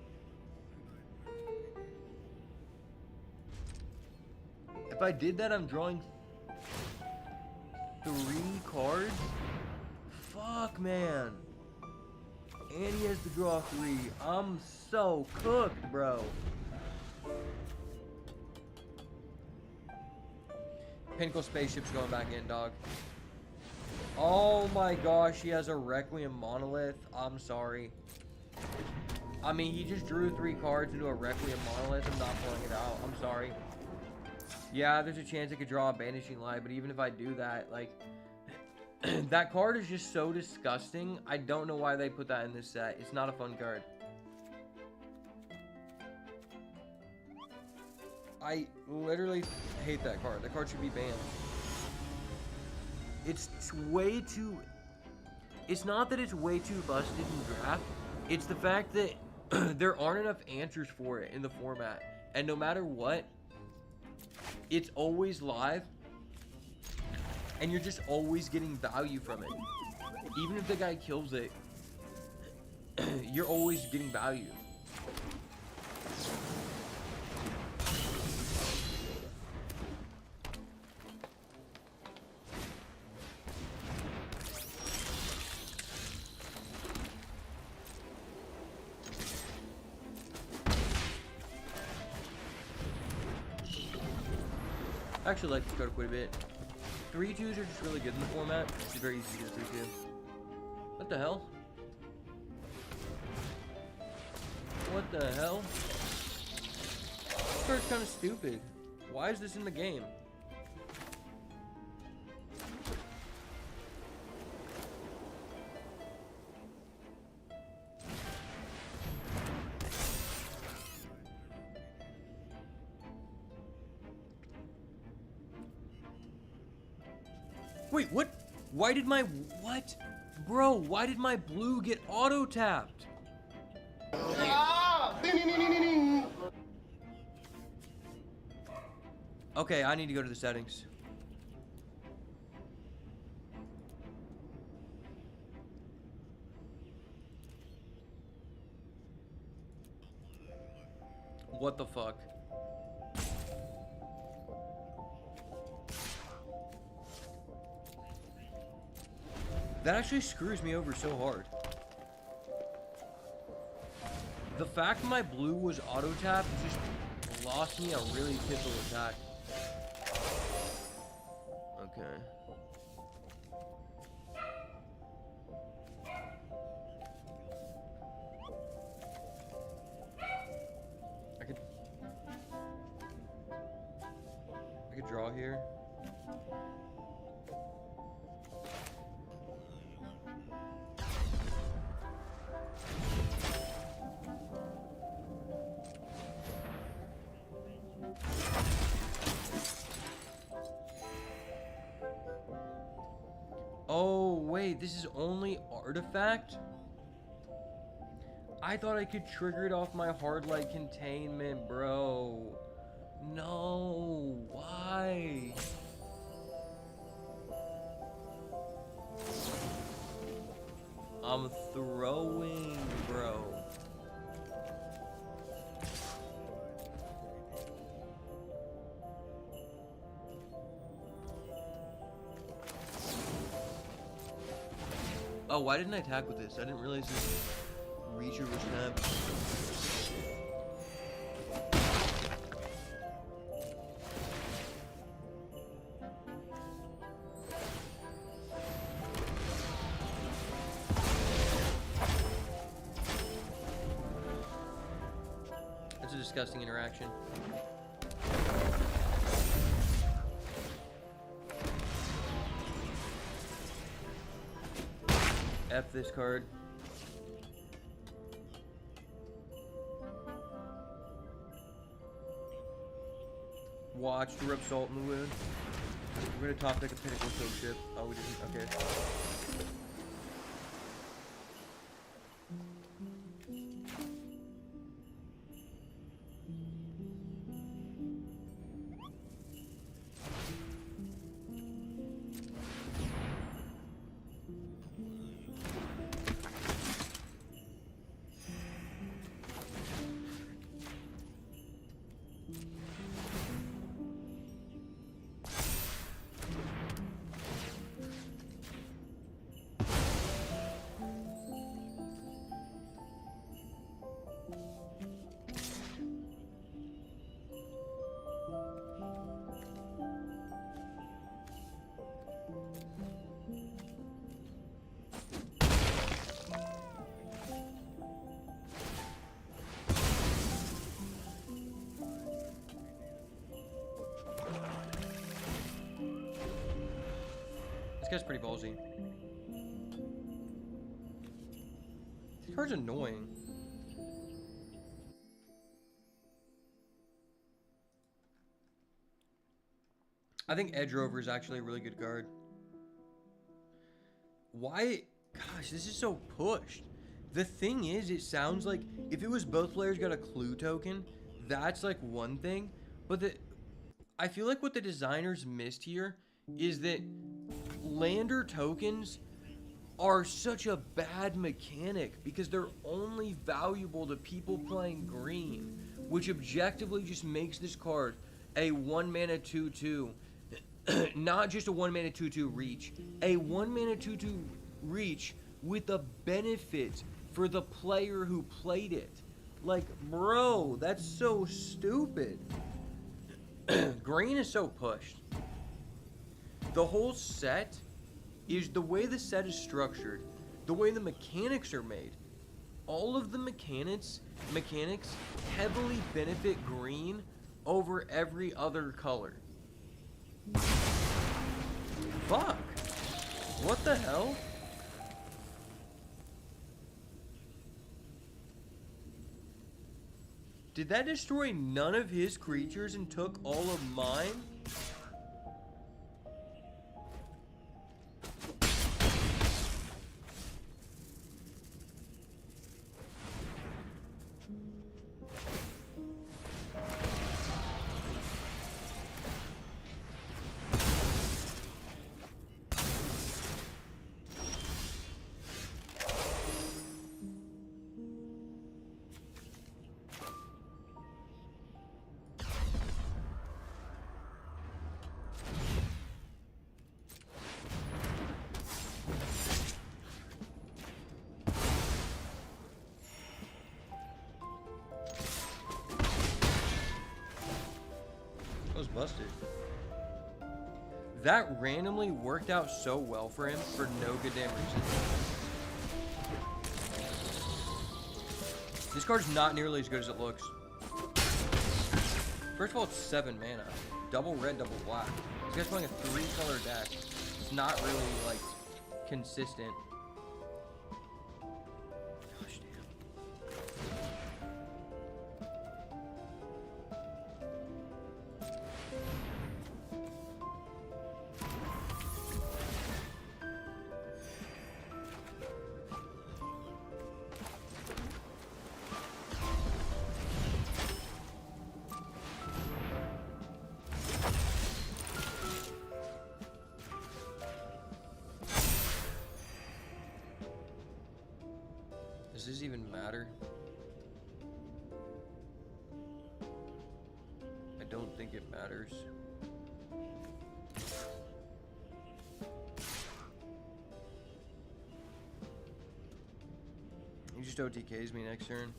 If I did that, I'm drawing 3 cards? Fuck, man. And he has to draw 3. I'm so cooked, bro. Pinnacle Spaceship's going back in, dog. Oh my gosh, he has a Requiem Monolith. I'm sorry. I mean, he just drew 3 cards into a Requiem Monolith. I'm not pulling it out. I'm sorry. Yeah, there's a chance I could draw a Banishing Light, but even if I do that, like... that card is just so disgusting. I don't know why they put that in this set. It's not a fun card. I literally hate that card. That card should be banned. It's way too... It's not that it's way too busted in draft. It's the fact that there aren't enough answers for it in the format. And no matter what, it's always live. And you're just always getting value from it. Even if the guy kills it, you're always getting value. I actually like this card quite a bit. 3/2s are just really good in the format. It's very easy to get 3/2. What the hell? What the hell? This card's kind of stupid. Why is this in the game? Wait, what? Why did my... What? Bro, why did my blue get auto-tapped? Okay, I need to go to the settings. What the fuck? That actually screws me over so hard. The fact my blue was auto-tapped just lost me a really pivotal attack. Okay. I could draw here. Oh, wait, this is only artifact? I thought I could trigger it off my hard light containment, bro. No, why? I'm throwing, bro. Oh, why didn't I attack with this? I didn't realize this Reacher was snapped. That's a disgusting interaction. F this card. Watch to rub salt in the wound. We're gonna top deck a pinnacle soak ship. Oh, we didn't. Okay. This guy's pretty ballsy. This card's annoying. I think Edge Rover is actually a really good card. Why? Gosh, this is so pushed. The thing is, it sounds like if it was both players got a clue token, that's like one thing. But I feel like what the designers missed here is that lander tokens are such a bad mechanic because they're only valuable to people playing green, which objectively just makes this card a 1-mana 2/2. Not just a 1-mana 2/2 reach, a 1-mana 2/2 reach with a benefit for the player who played it. Like, bro, that's so stupid. Green is so pushed. The whole set is the way the set is structured, the way the mechanics are made. All of the mechanics heavily benefit green over every other color. Fuck. What the hell? Did that destroy none of his creatures and took all of mine? Busted. That randomly worked out so well for him for no good damn reason. This card's not nearly as good as it looks. First of all, it's 7 mana. Double red, double black. This guy's playing a 3-color deck. It's not really, like, consistent. Gosh damn. Does this even matter? I don't think it matters. He just OTKs me next turn.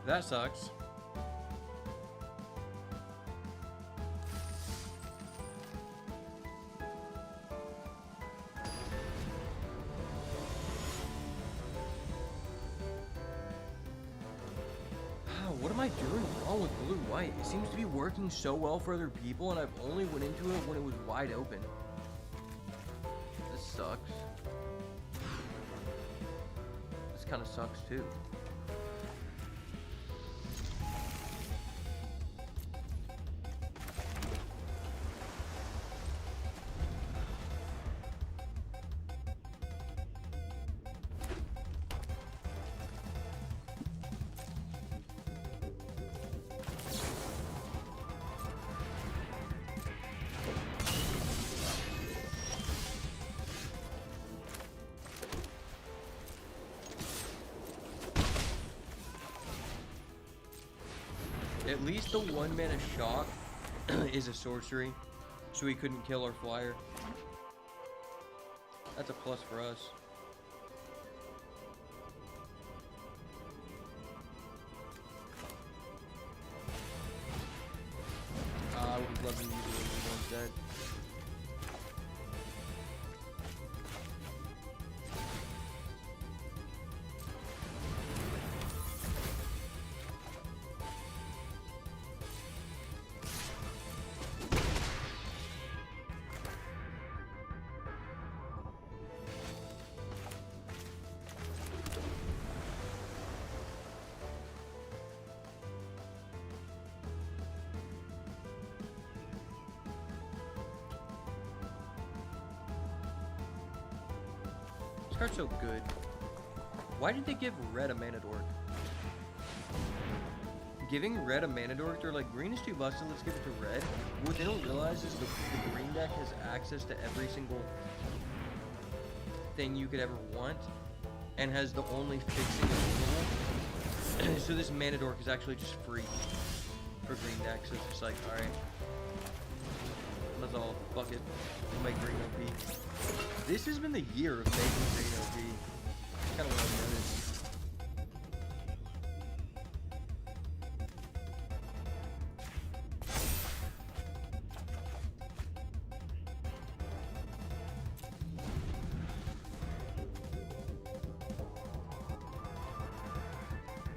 That sucks. What am I doing wrong with blue-white? It seems to be working so well for other people, and I've only went into it when it was wide open. This sucks. This kind of sucks too. At least the 1-mana shock is a sorcery, so he couldn't kill our flyer. That's a plus for us. I would have loved him to use it instead. This card's so good. Why did they give red a mana dork? Giving red a mana dork, they're like, green is too busted, let's give it to red. What they don't realize is the green deck has access to every single thing you could ever want, and has the only fixing available. So this mana dork is actually just free for green deck, so it's just like, alright. Let's all fuck it. We'll make green OP. This has been the year of making green OP. Kind of what I've noticed.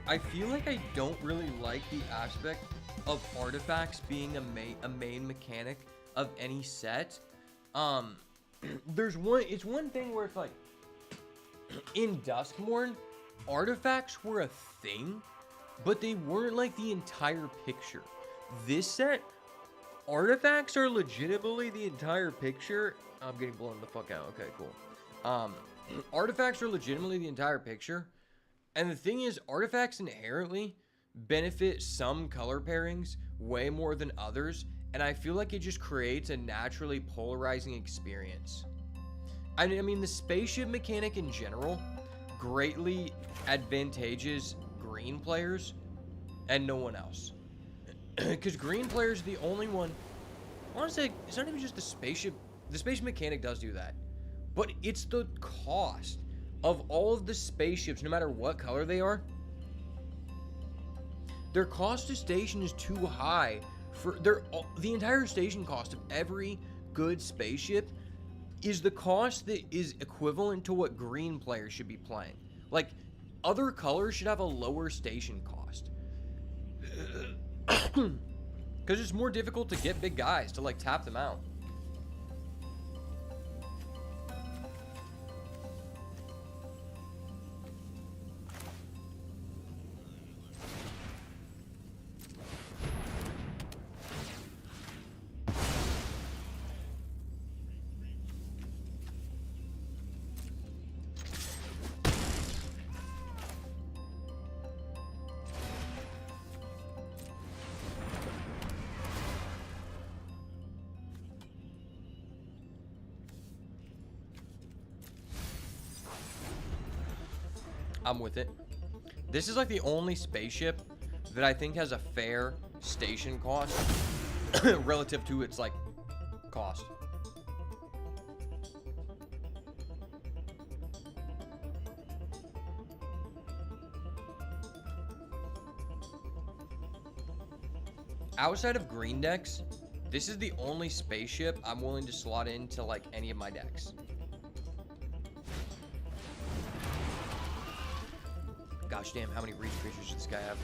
I feel like I don't really like the aspect of artifacts being a main mechanic of any set. It's one thing where it's like, in Duskmourn, artifacts were a thing, but they weren't like the entire picture. This set, artifacts are legitimately the entire picture. I'm getting blown the fuck out. Okay, cool. Artifacts are legitimately the entire picture. And the thing is, artifacts inherently benefit some color pairings way more than others, and I feel like it just creates a naturally polarizing experience. I mean, the spaceship mechanic in general greatly advantages green players and no one else. Because green players are the only one... I want to say, it's not even just the spaceship. The spaceship mechanic does do that. But it's the cost of all of the spaceships, no matter what color they are. Their cost to station is too high for the entire station cost of every good spaceship is the cost that is equivalent to what green players should be playing. Like, other colors should have a lower station cost. Because it's more difficult to get big guys to, like, tap them out. I'm with it. This is like the only spaceship that I think has a fair station cost relative to its like cost. Outside of green decks, this is the only spaceship I'm willing to slot into like any of my decks. Gosh damn, how many reach creatures does this guy have?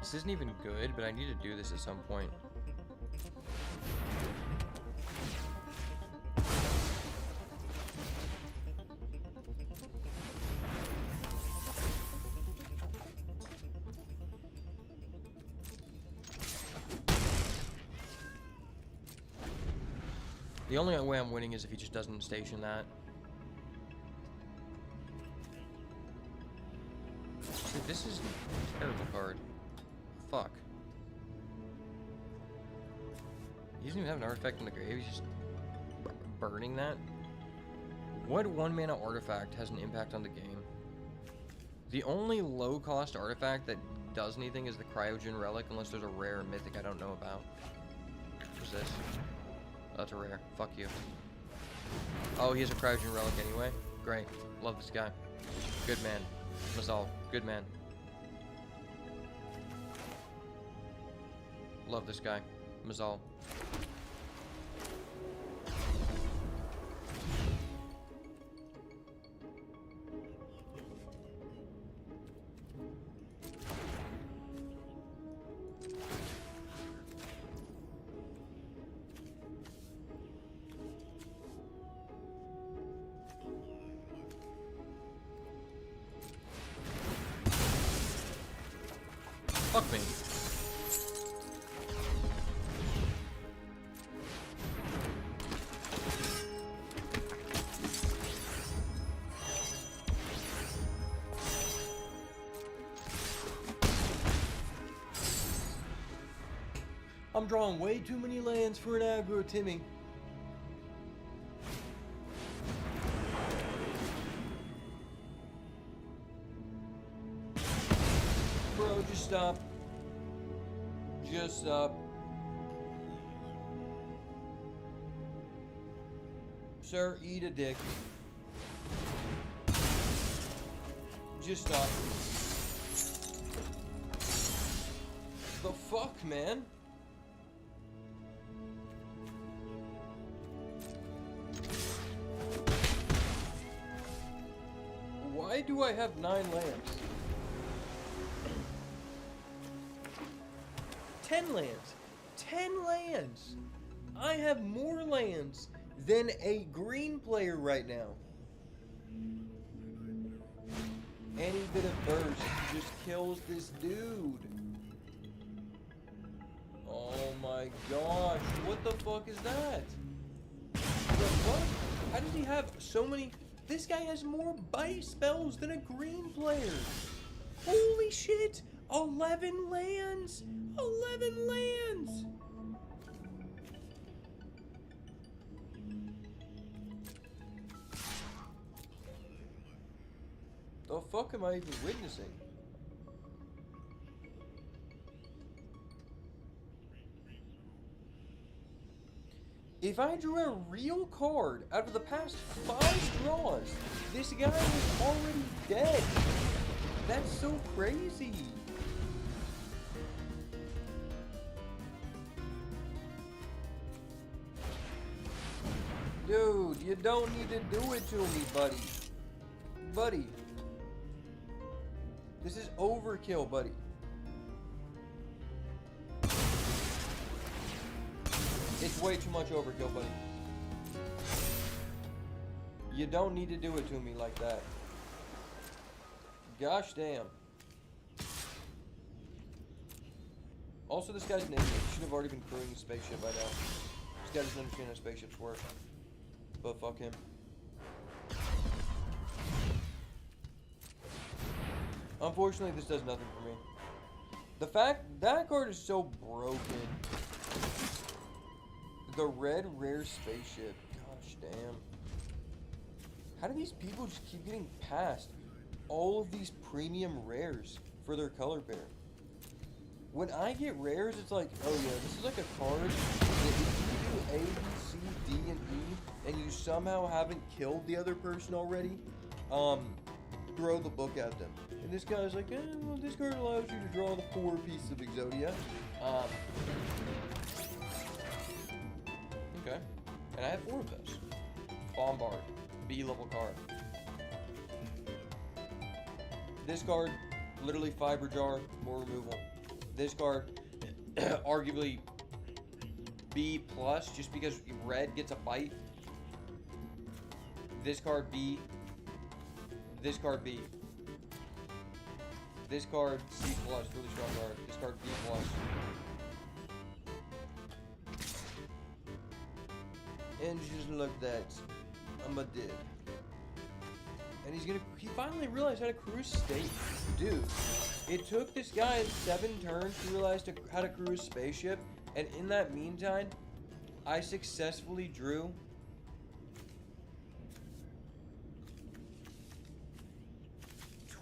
This isn't even good, but I need to do this at some point. The only way I'm winning is if he just doesn't station that. Dude, this is a terrible card. Fuck. He doesn't even have an artifact in the grave, he's just burning that. What 1-mana artifact has an impact on the game? The only low-cost artifact that does anything is the Cryogen Relic, unless there's a rare or mythic I don't know about. What's this? Oh, that's a rare. Fuck you. Oh, he has a Cryogen Relic anyway? Great. Love this guy. Good man. Mazal. Good man. Love this guy. Mazal. Fuck me. I'm drawing way too many lands for an aggro Timmy. Bro, just stop. Just stop. Sir, eat a dick. Just stop. The fuck, man? Why do I have 9 lands? 10 lands. 10 lands. I have more lands than a green player right now. Any bit of burst just kills this dude. Oh my gosh. What the fuck is that? The fuck? How does he have so many? This guy has more bite spells than a green player. Holy shit. 11 lands. 11 lands. The fuck am I even witnessing? If I drew a real card out of the past 5 draws, this guy is already dead. That's so crazy. Dude, you don't need to do it to me, buddy. Buddy. This is overkill, buddy. It's way too much overkill, buddy. You don't need to do it to me like that. Gosh damn. Also, this guy's an idiot. He should have already been crewing a spaceship by now. This guy doesn't understand how spaceships work. But fuck him. Unfortunately, this does nothing for me. The fact that card is so broken. The red rare spaceship. Gosh damn. How do these people just keep getting past all of these premium rares for their color pair? When I get rares, it's like, oh yeah, this is like a card that if you do A, B, C, D, and E, and you somehow haven't killed the other person already, throw the book at them. And this guy's like, well, this card allows you to draw the 4 pieces of Exodia. Okay. And I have 4 of those. Bombard. B-level card. This card, literally Fiber Jar, more removal. This card, arguably B+, just because red gets a bite. This card B. This card B. This card C+, really strong card. This card B+. And just look at that. I'm a dead. And he finally realized how to cruise state. Dude, it took this guy 7 turns to realize how to cruise spaceship, and in that meantime, I successfully drew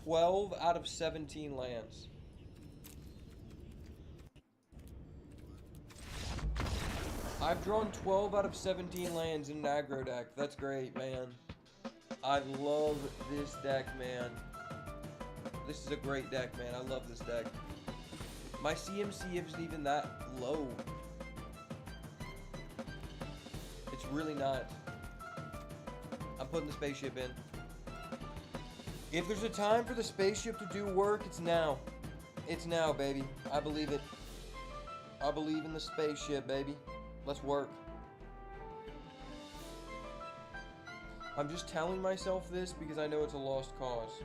12 out of 17 lands. I've drawn 12 out of 17 lands in an aggro deck. That's great, man. I love this deck, man. This is a great deck, man. I love this deck. My CMC isn't even that low. It's really not. I'm putting the spaceship in. If there's a time for the spaceship to do work, it's now. It's now, baby. I believe it. I believe in the spaceship, baby. Let's work. I'm just telling myself this because I know it's a lost cause.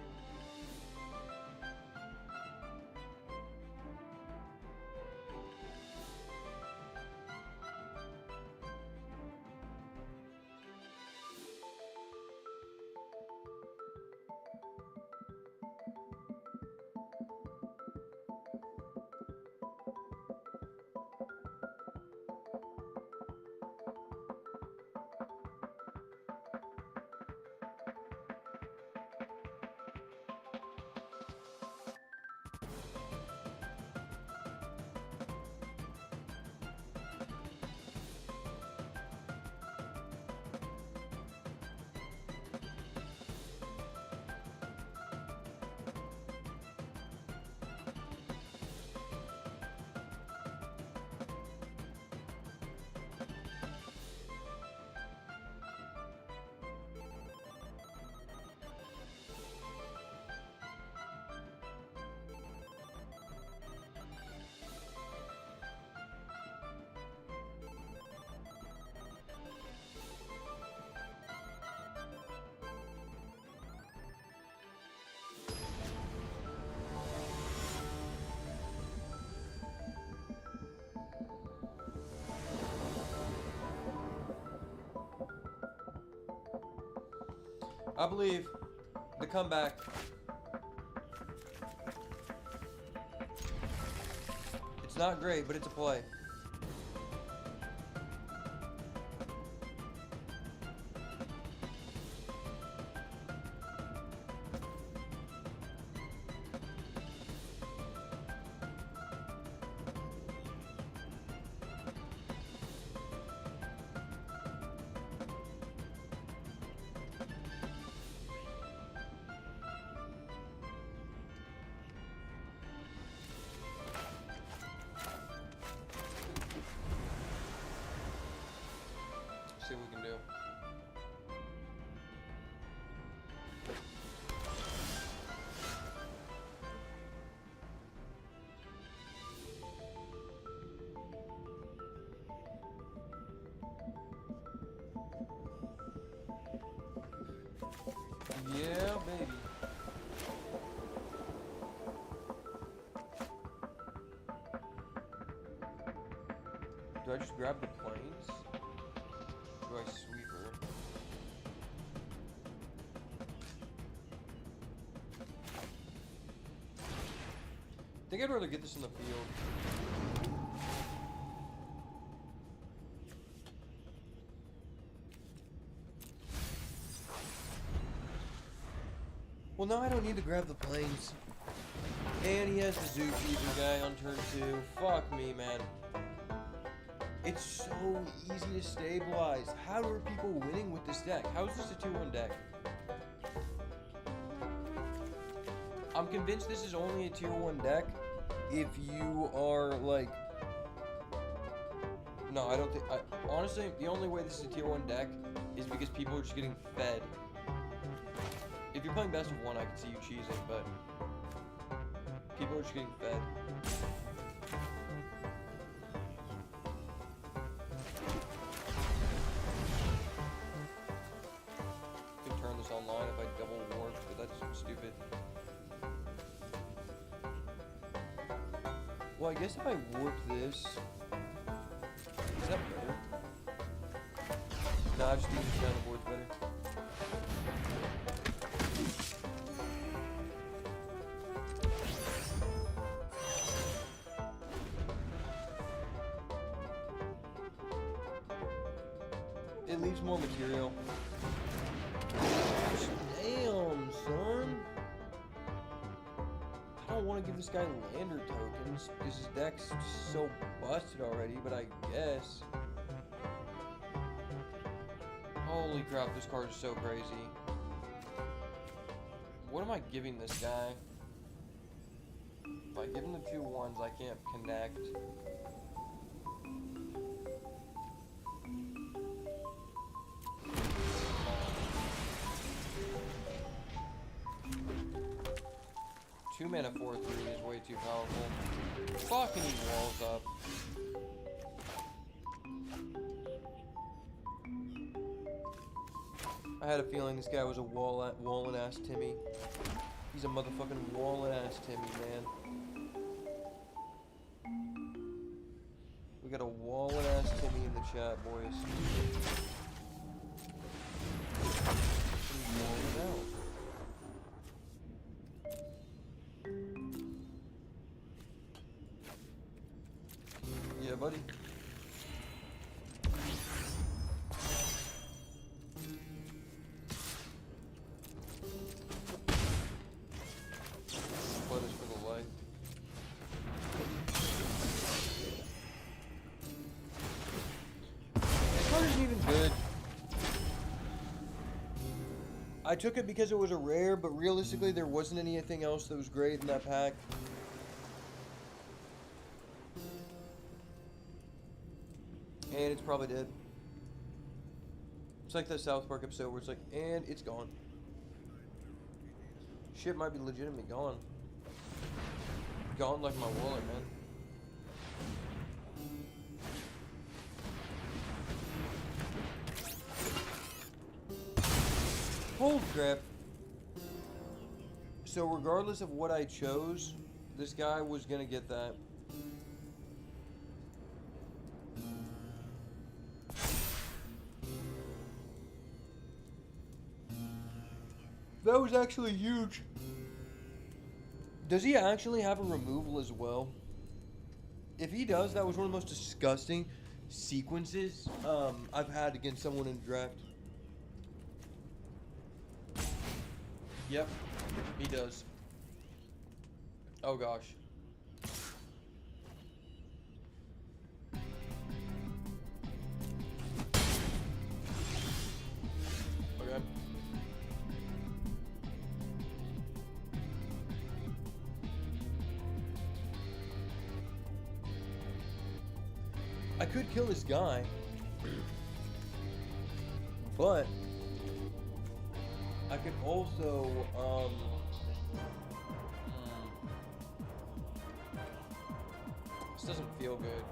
I believe the comeback. It's not great, but it's a play. See what we can do. Yeah, baby. Do I just grab the planes? Do I sweep her? I think I'd rather get this in the field. Well, now I don't need to grab the planes. And he has the Zookeeper guy on turn 2. Fuck me, man. It's so easy to stabilize. How are people winning with this deck? How is this a tier 1 deck? I'm convinced this is only a tier 1 deck if you are like... No, I don't think... honestly, the only way this is a tier 1 deck is because people are just getting fed. If you're playing best of 1, I can see you cheesing, but... people are just getting fed. Could turn this online if I double warp, but that's stupid. Well, I guess if I warp this... is that better? Nah, I just think this down the board's better. It leaves more material. Damn, son. I don't want to give this guy lander tokens because his deck's so busted already, but I guess. Holy crap, this card is so crazy. What am I giving this guy? If I give him the 2 1s, I can't connect. Two mana 4/3 is way too powerful. Fucking he walls up. I had a feeling this guy was a wallin' ass Timmy. He's a motherfucking wallin' ass Timmy, man. We got a wallin' ass Timmy in the chat, boys. He's wallin' out. Yeah, buddy. Split us for the light. This card isn't even good. I took it because it was a rare, but realistically there wasn't anything else that was great in that pack. And it's probably dead. It's like that South Park episode where it's like, and it's gone. Shit might be legitimately gone. Gone like my wallet, man. Holy crap. So regardless of what I chose, this guy was gonna get that. That was actually huge. Does he actually have a removal as well? If he does, that was one of the most disgusting sequences I've had against someone in draft. Yep, he does. Oh gosh. Okay. I could kill this guy. But I could also this doesn't feel good.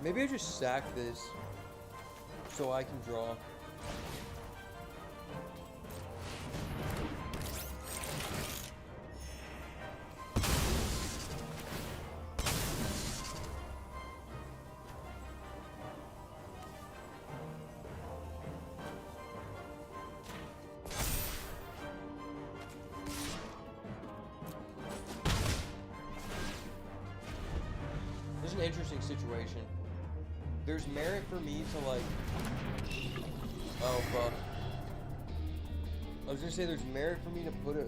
Maybe I just sack this so I can draw. This is an interesting situation. There's merit for me to like... Oh, fuck. I was gonna say there's merit for me to put a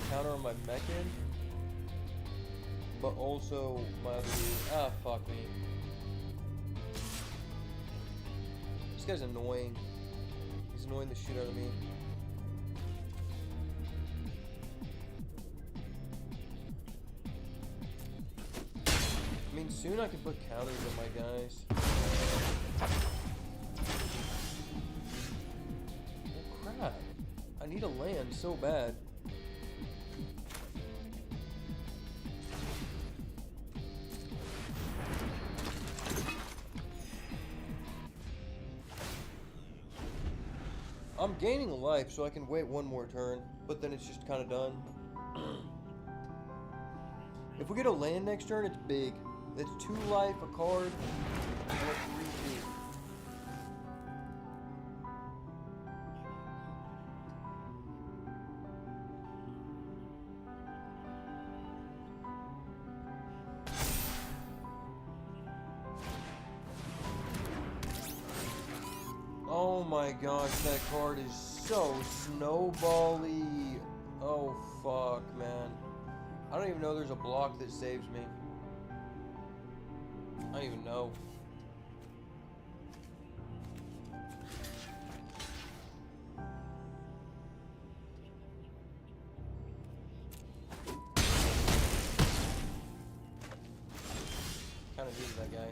counter on my mech in. But also my other dude... Ah, fuck me. This guy's annoying. He's annoying the shit out of me. I mean, soon I can put counters on my guys. Oh crap. I need a land so bad. I'm gaining a life so I can wait one more turn, but then it's just kind of done. If we get a land next turn, it's big. That's 2 life, a card, and a 3/2. Oh my gosh, that card is so snowbally. Oh fuck, man. I don't even know there's a block that saves me. I don't even know. Kind of hated that guy.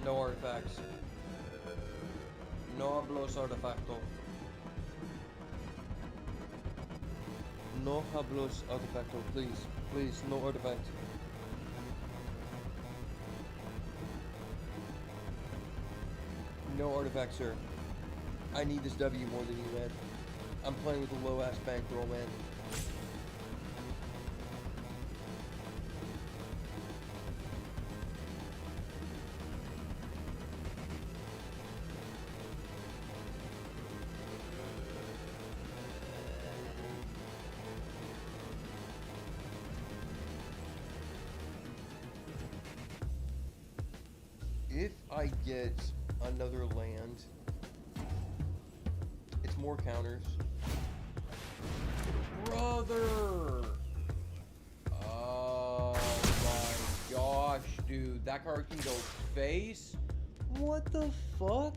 No artifacts. No hablos artefacto. No hablos artefacto, please. Please, no artifact. No artifact, sir. I need this W more than you, man. I'm playing with a low-ass bankroll, man. If I get another land, it's more counters. Brother! Oh my gosh, dude. That card can go face? What the fuck?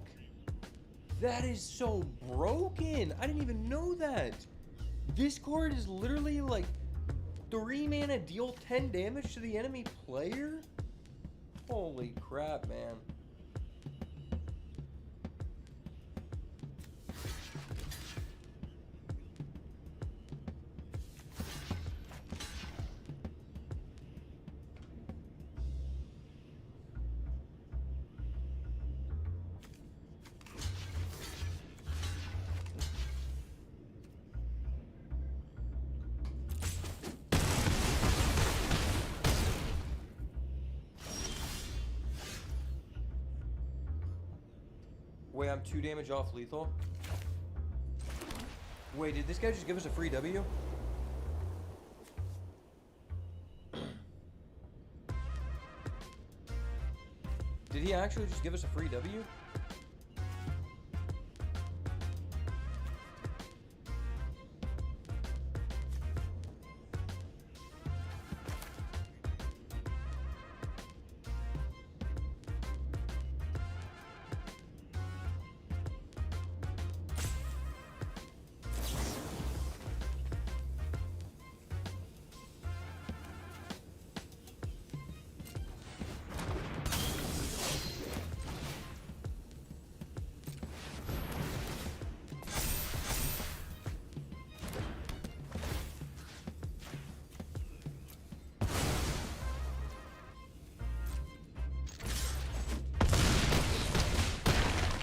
That is so broken. I didn't even know that. This card is literally like 3 mana, deal 10 damage to the enemy player? Holy crap, man. Wait, I'm 2 damage off lethal. Wait, did this guy just give us a free W? Did he actually just give us a free W?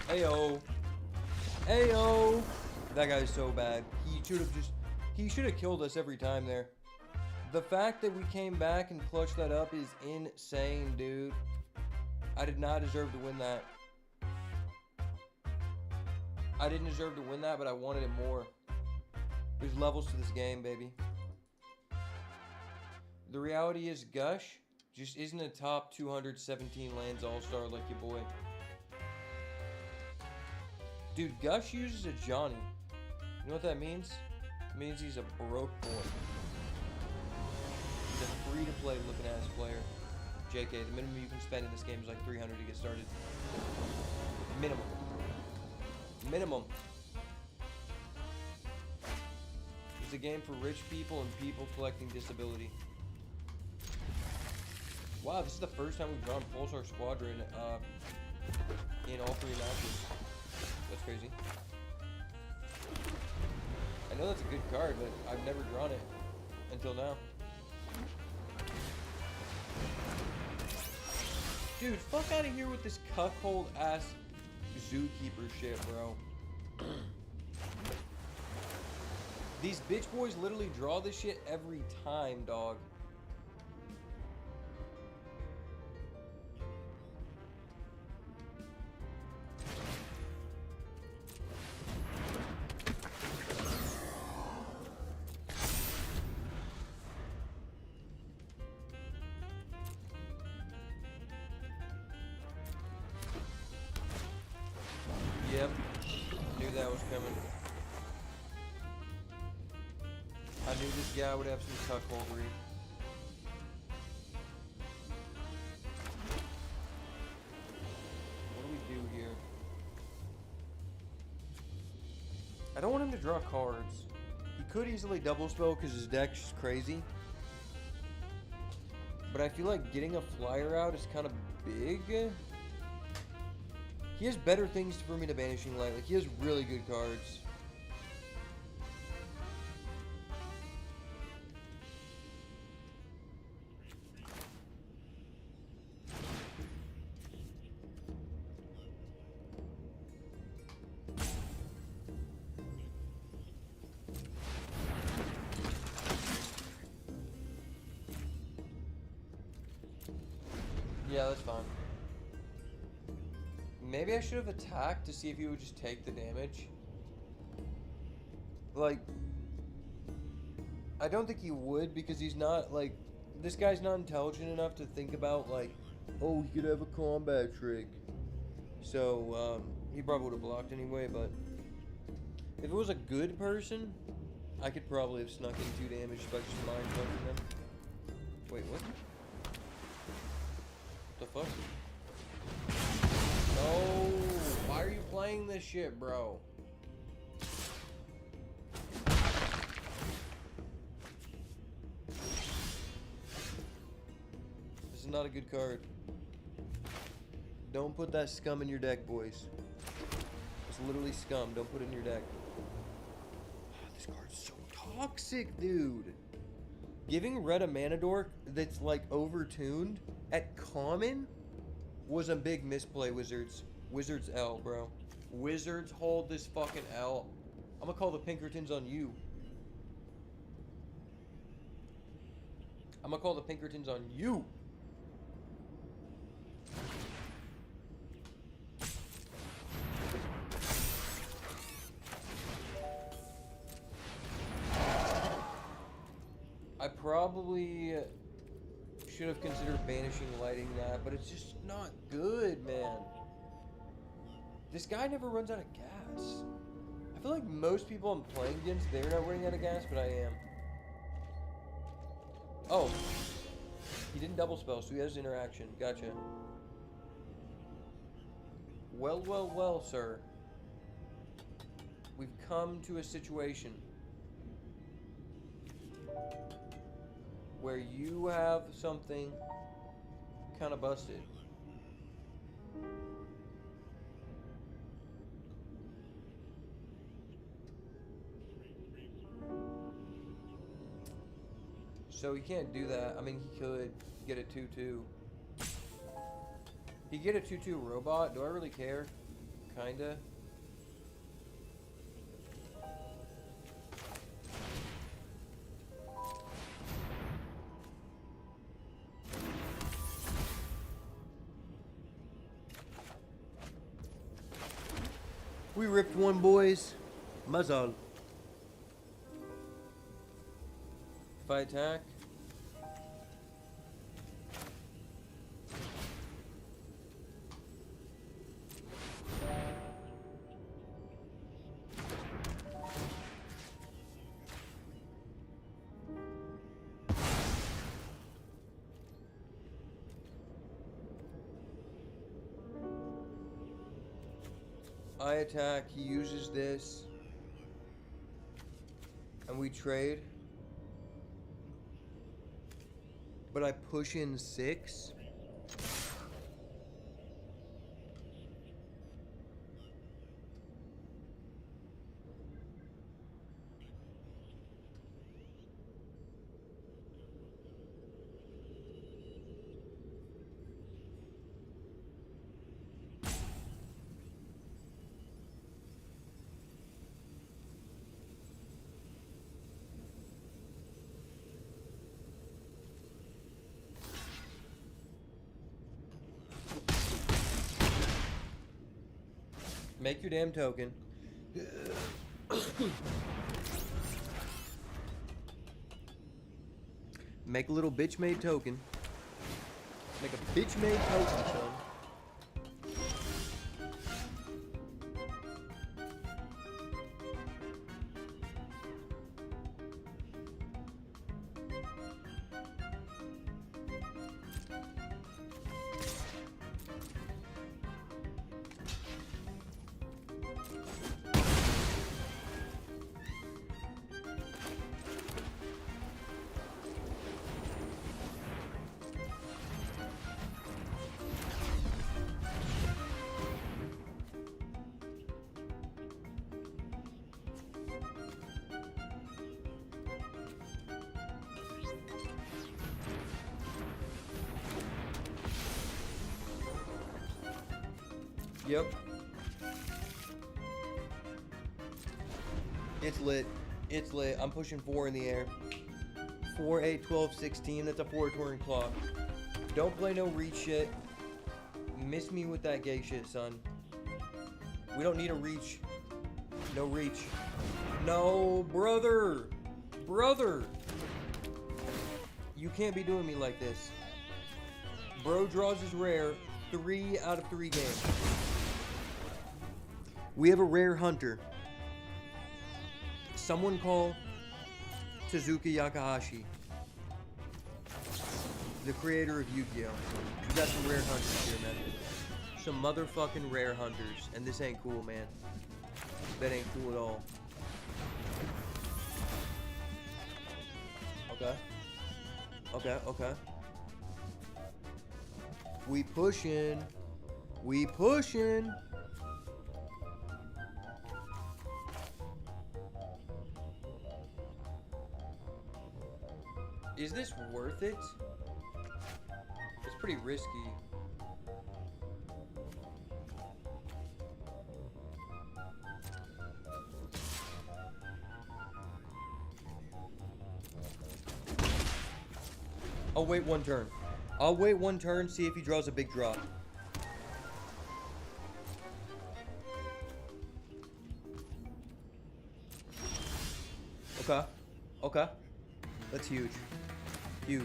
Ayo. Ayo. That guy's so bad. He should have killed us every time there. The fact that we came back and clutched that up is insane, dude. I did not deserve to win that. I didn't deserve to win that, but I wanted it more. There's levels to this game, baby. The reality is Gush just isn't a top 217 lands all-star like your boy. Dude, Gush uses a Johnny. You know what that means? It means he's a broke boy. He's a free-to-play looking ass player. JK, the minimum you can spend in this game is like 300 to get started. Minimum. Minimum. It's a game for rich people and people collecting disability. Wow, this is the first time we've drawn Pulsar Squadron in all 3 matches. That's crazy. I know that's a good card, but I've never drawn it until now. Dude, fuck out of here with this cuckold ass zookeeper shit, bro. These bitch boys literally draw this shit every time, dog. Yep, knew that was coming. I knew this guy would have some cuckoldry. What do we do here? I don't want him to draw cards. He could easily double spell because his deck's just crazy. But I feel like getting a flyer out is kind of big. He has better things for me to Banishing Light. Like, he has really good cards. Yeah, that's fine. Maybe I should have attacked to see if he would just take the damage. Like, I don't think he would because he's not, like, this guy's not intelligent enough to think about, like, oh, he could have a combat trick. So, he probably would have blocked anyway, but if it was a good person, I could probably have snuck in 2 damage by just mind blowing them. Wait, what? What the fuck? No! Why are you playing this shit, bro? This is not a good card. Don't put that scum in your deck, boys. It's literally scum. Don't put it in your deck. This card's so toxic, dude. Giving red a mana dork that's like overtuned at common was a big misplay, Wizards. Wizards L, bro. Wizards hold this fucking L. I'm gonna call the Pinkertons on you. I'm gonna call the Pinkertons on you. I probably should have considered banishing lighting that, but it's just not good, man. This guy never runs out of gas. I feel like most people I'm playing against, they're not running out of gas, but I am. Oh. He didn't double spell, so he has interaction. Gotcha. Well, well, well, sir. We've come to a situation where you have something kind of busted. So he can't do that. I mean, he could get a 2-2. He get a 2-2 robot. Do I really care? Kinda. We ripped one, boys. Muzzle. If I attack. I attack, he uses this, and we trade. But I push in 6. Make your damn token. Make a little bitch made token. Make a bitch made token, son. Yep. It's lit. It's lit. I'm pushing 4 in the air. 4, 8, 12, 16. That's a 4 turn clock. Don't play no reach shit. Miss me with that gay shit, son. We don't need a reach. No reach. No, brother. Brother. You can't be doing me like this. Bro draws his rare 3 out of 3 games. We have a rare hunter. Someone call Tezuka Yakahashi, the creator of Yu-Gi-Oh! We got some rare hunters here, man. Some motherfucking rare hunters. And this ain't cool, man. That ain't cool at all. Okay. Okay, okay. We pushing. We pushing. Is this worth it? It's pretty risky. I'll wait 1 turn. I'll wait 1 turn, see if he draws a big drop. Okay. Okay. That's huge. Huge.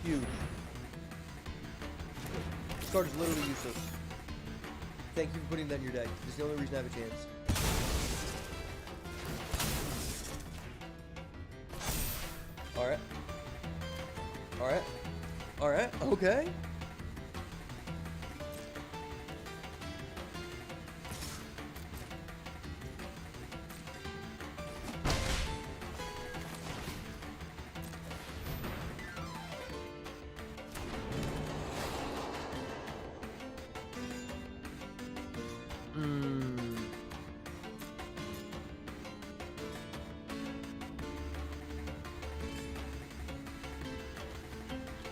Huge. This card is literally useless. Thank you for putting that in your deck. It's the only reason I have a chance. Alright. Alright. Alright. Okay.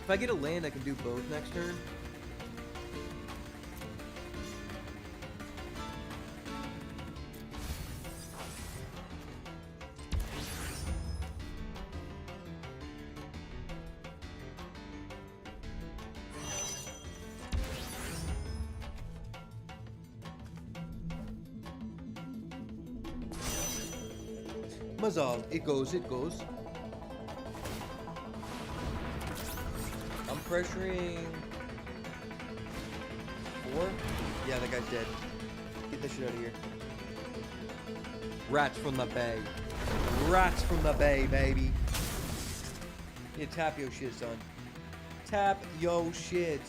If I get a land, I can do both next turn. Mazal, it goes, it goes. I'm pressuring 4. Yeah, that guy's dead. Get this shit out of here. Rats from the bay. Rats from the bay, baby. Yeah, tap yo shit, son. Tap yo shit.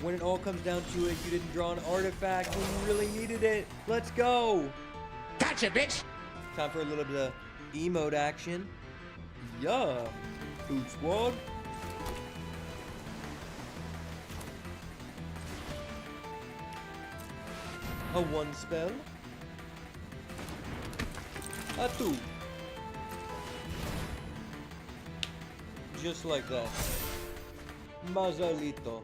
When it all comes down to it, you didn't draw an artifact when you really needed it. Let's go. Gotcha, bitch! Time for a little bit of emote action. Yeah. Food squad. A 1 spell. A 2. Just like that. Mazalito.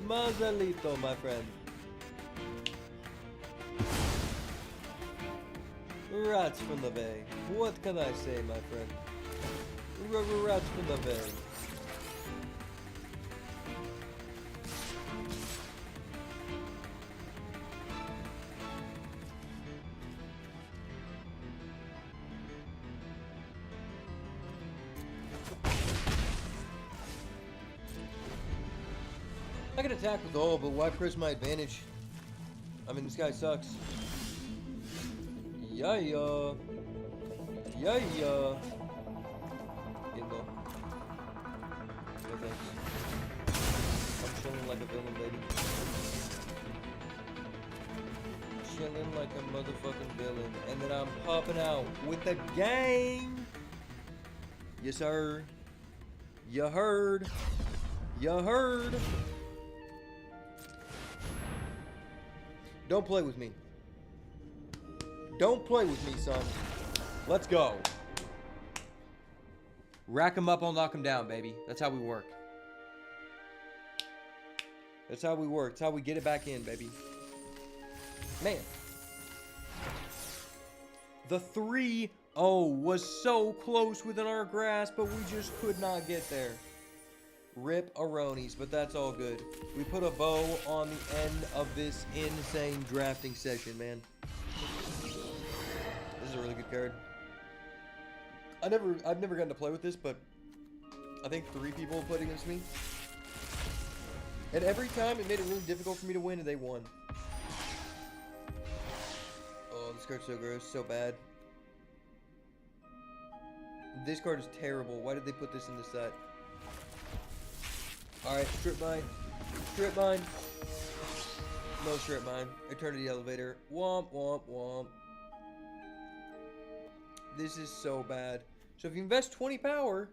Mazalito, my friend. Rats from the bay. What can I say, my friend? Rats from the bay. I can attack with all, but why press my advantage? I mean, this guy sucks. Yeah. Yeah. You know. No thanks. I'm chilling like a villain, baby. Chilling like a motherfucking villain. And then I'm popping out with the gang. Yes, sir. You heard. You heard. Don't play with me. Don't play with me, son. Let's go. Rack him up, I'll knock him down, baby. That's how we work. That's how we work. That's how we get it back in, baby. Man. The 3-0 was so close within our grasp, but we just could not get there. Rip Aronies, but that's all good. We put a bow on the end of this insane drafting session, man. This is a really good card. I've never gotten to play with this, but I think 3 people played against me. And every time it made it really difficult for me to win, and they won. Oh, this card's so gross, so bad. This card is terrible. Why did they put this in the set? Alright, strip mine. Strip mine. No strip mine. Eternity elevator. Womp, womp, womp. This is so bad. So if you invest 20 power,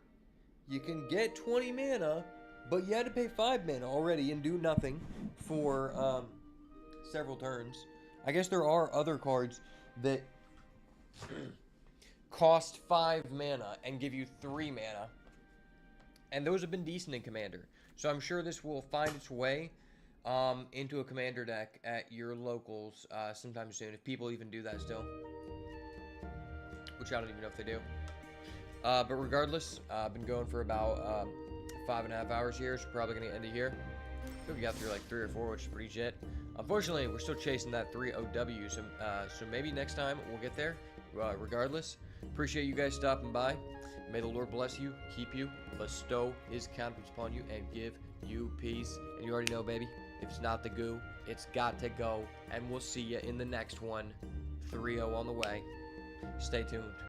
you can get 20 mana, but you had to pay 5 mana already and do nothing for several turns. I guess there are other cards that cost 5 mana and give you 3 mana. And those have been decent in Commander. So I'm sure this will find its way into a Commander deck at your locals sometime soon, if people even do that still. Which I don't even know if they do. But regardless, I've been going for about 5.5 hours here, so probably going to end it here. I think we got through like 3 or 4, which is pretty shit. Unfortunately, we're still chasing that 3 OW, so maybe next time we'll get there, regardless. Appreciate you guys stopping by. May the Lord bless you, keep you, bestow his countenance upon you, and give you peace. And you already know, baby, if it's not the goo, it's got to go. And we'll see you in the next one. 3-0 on the way. Stay tuned.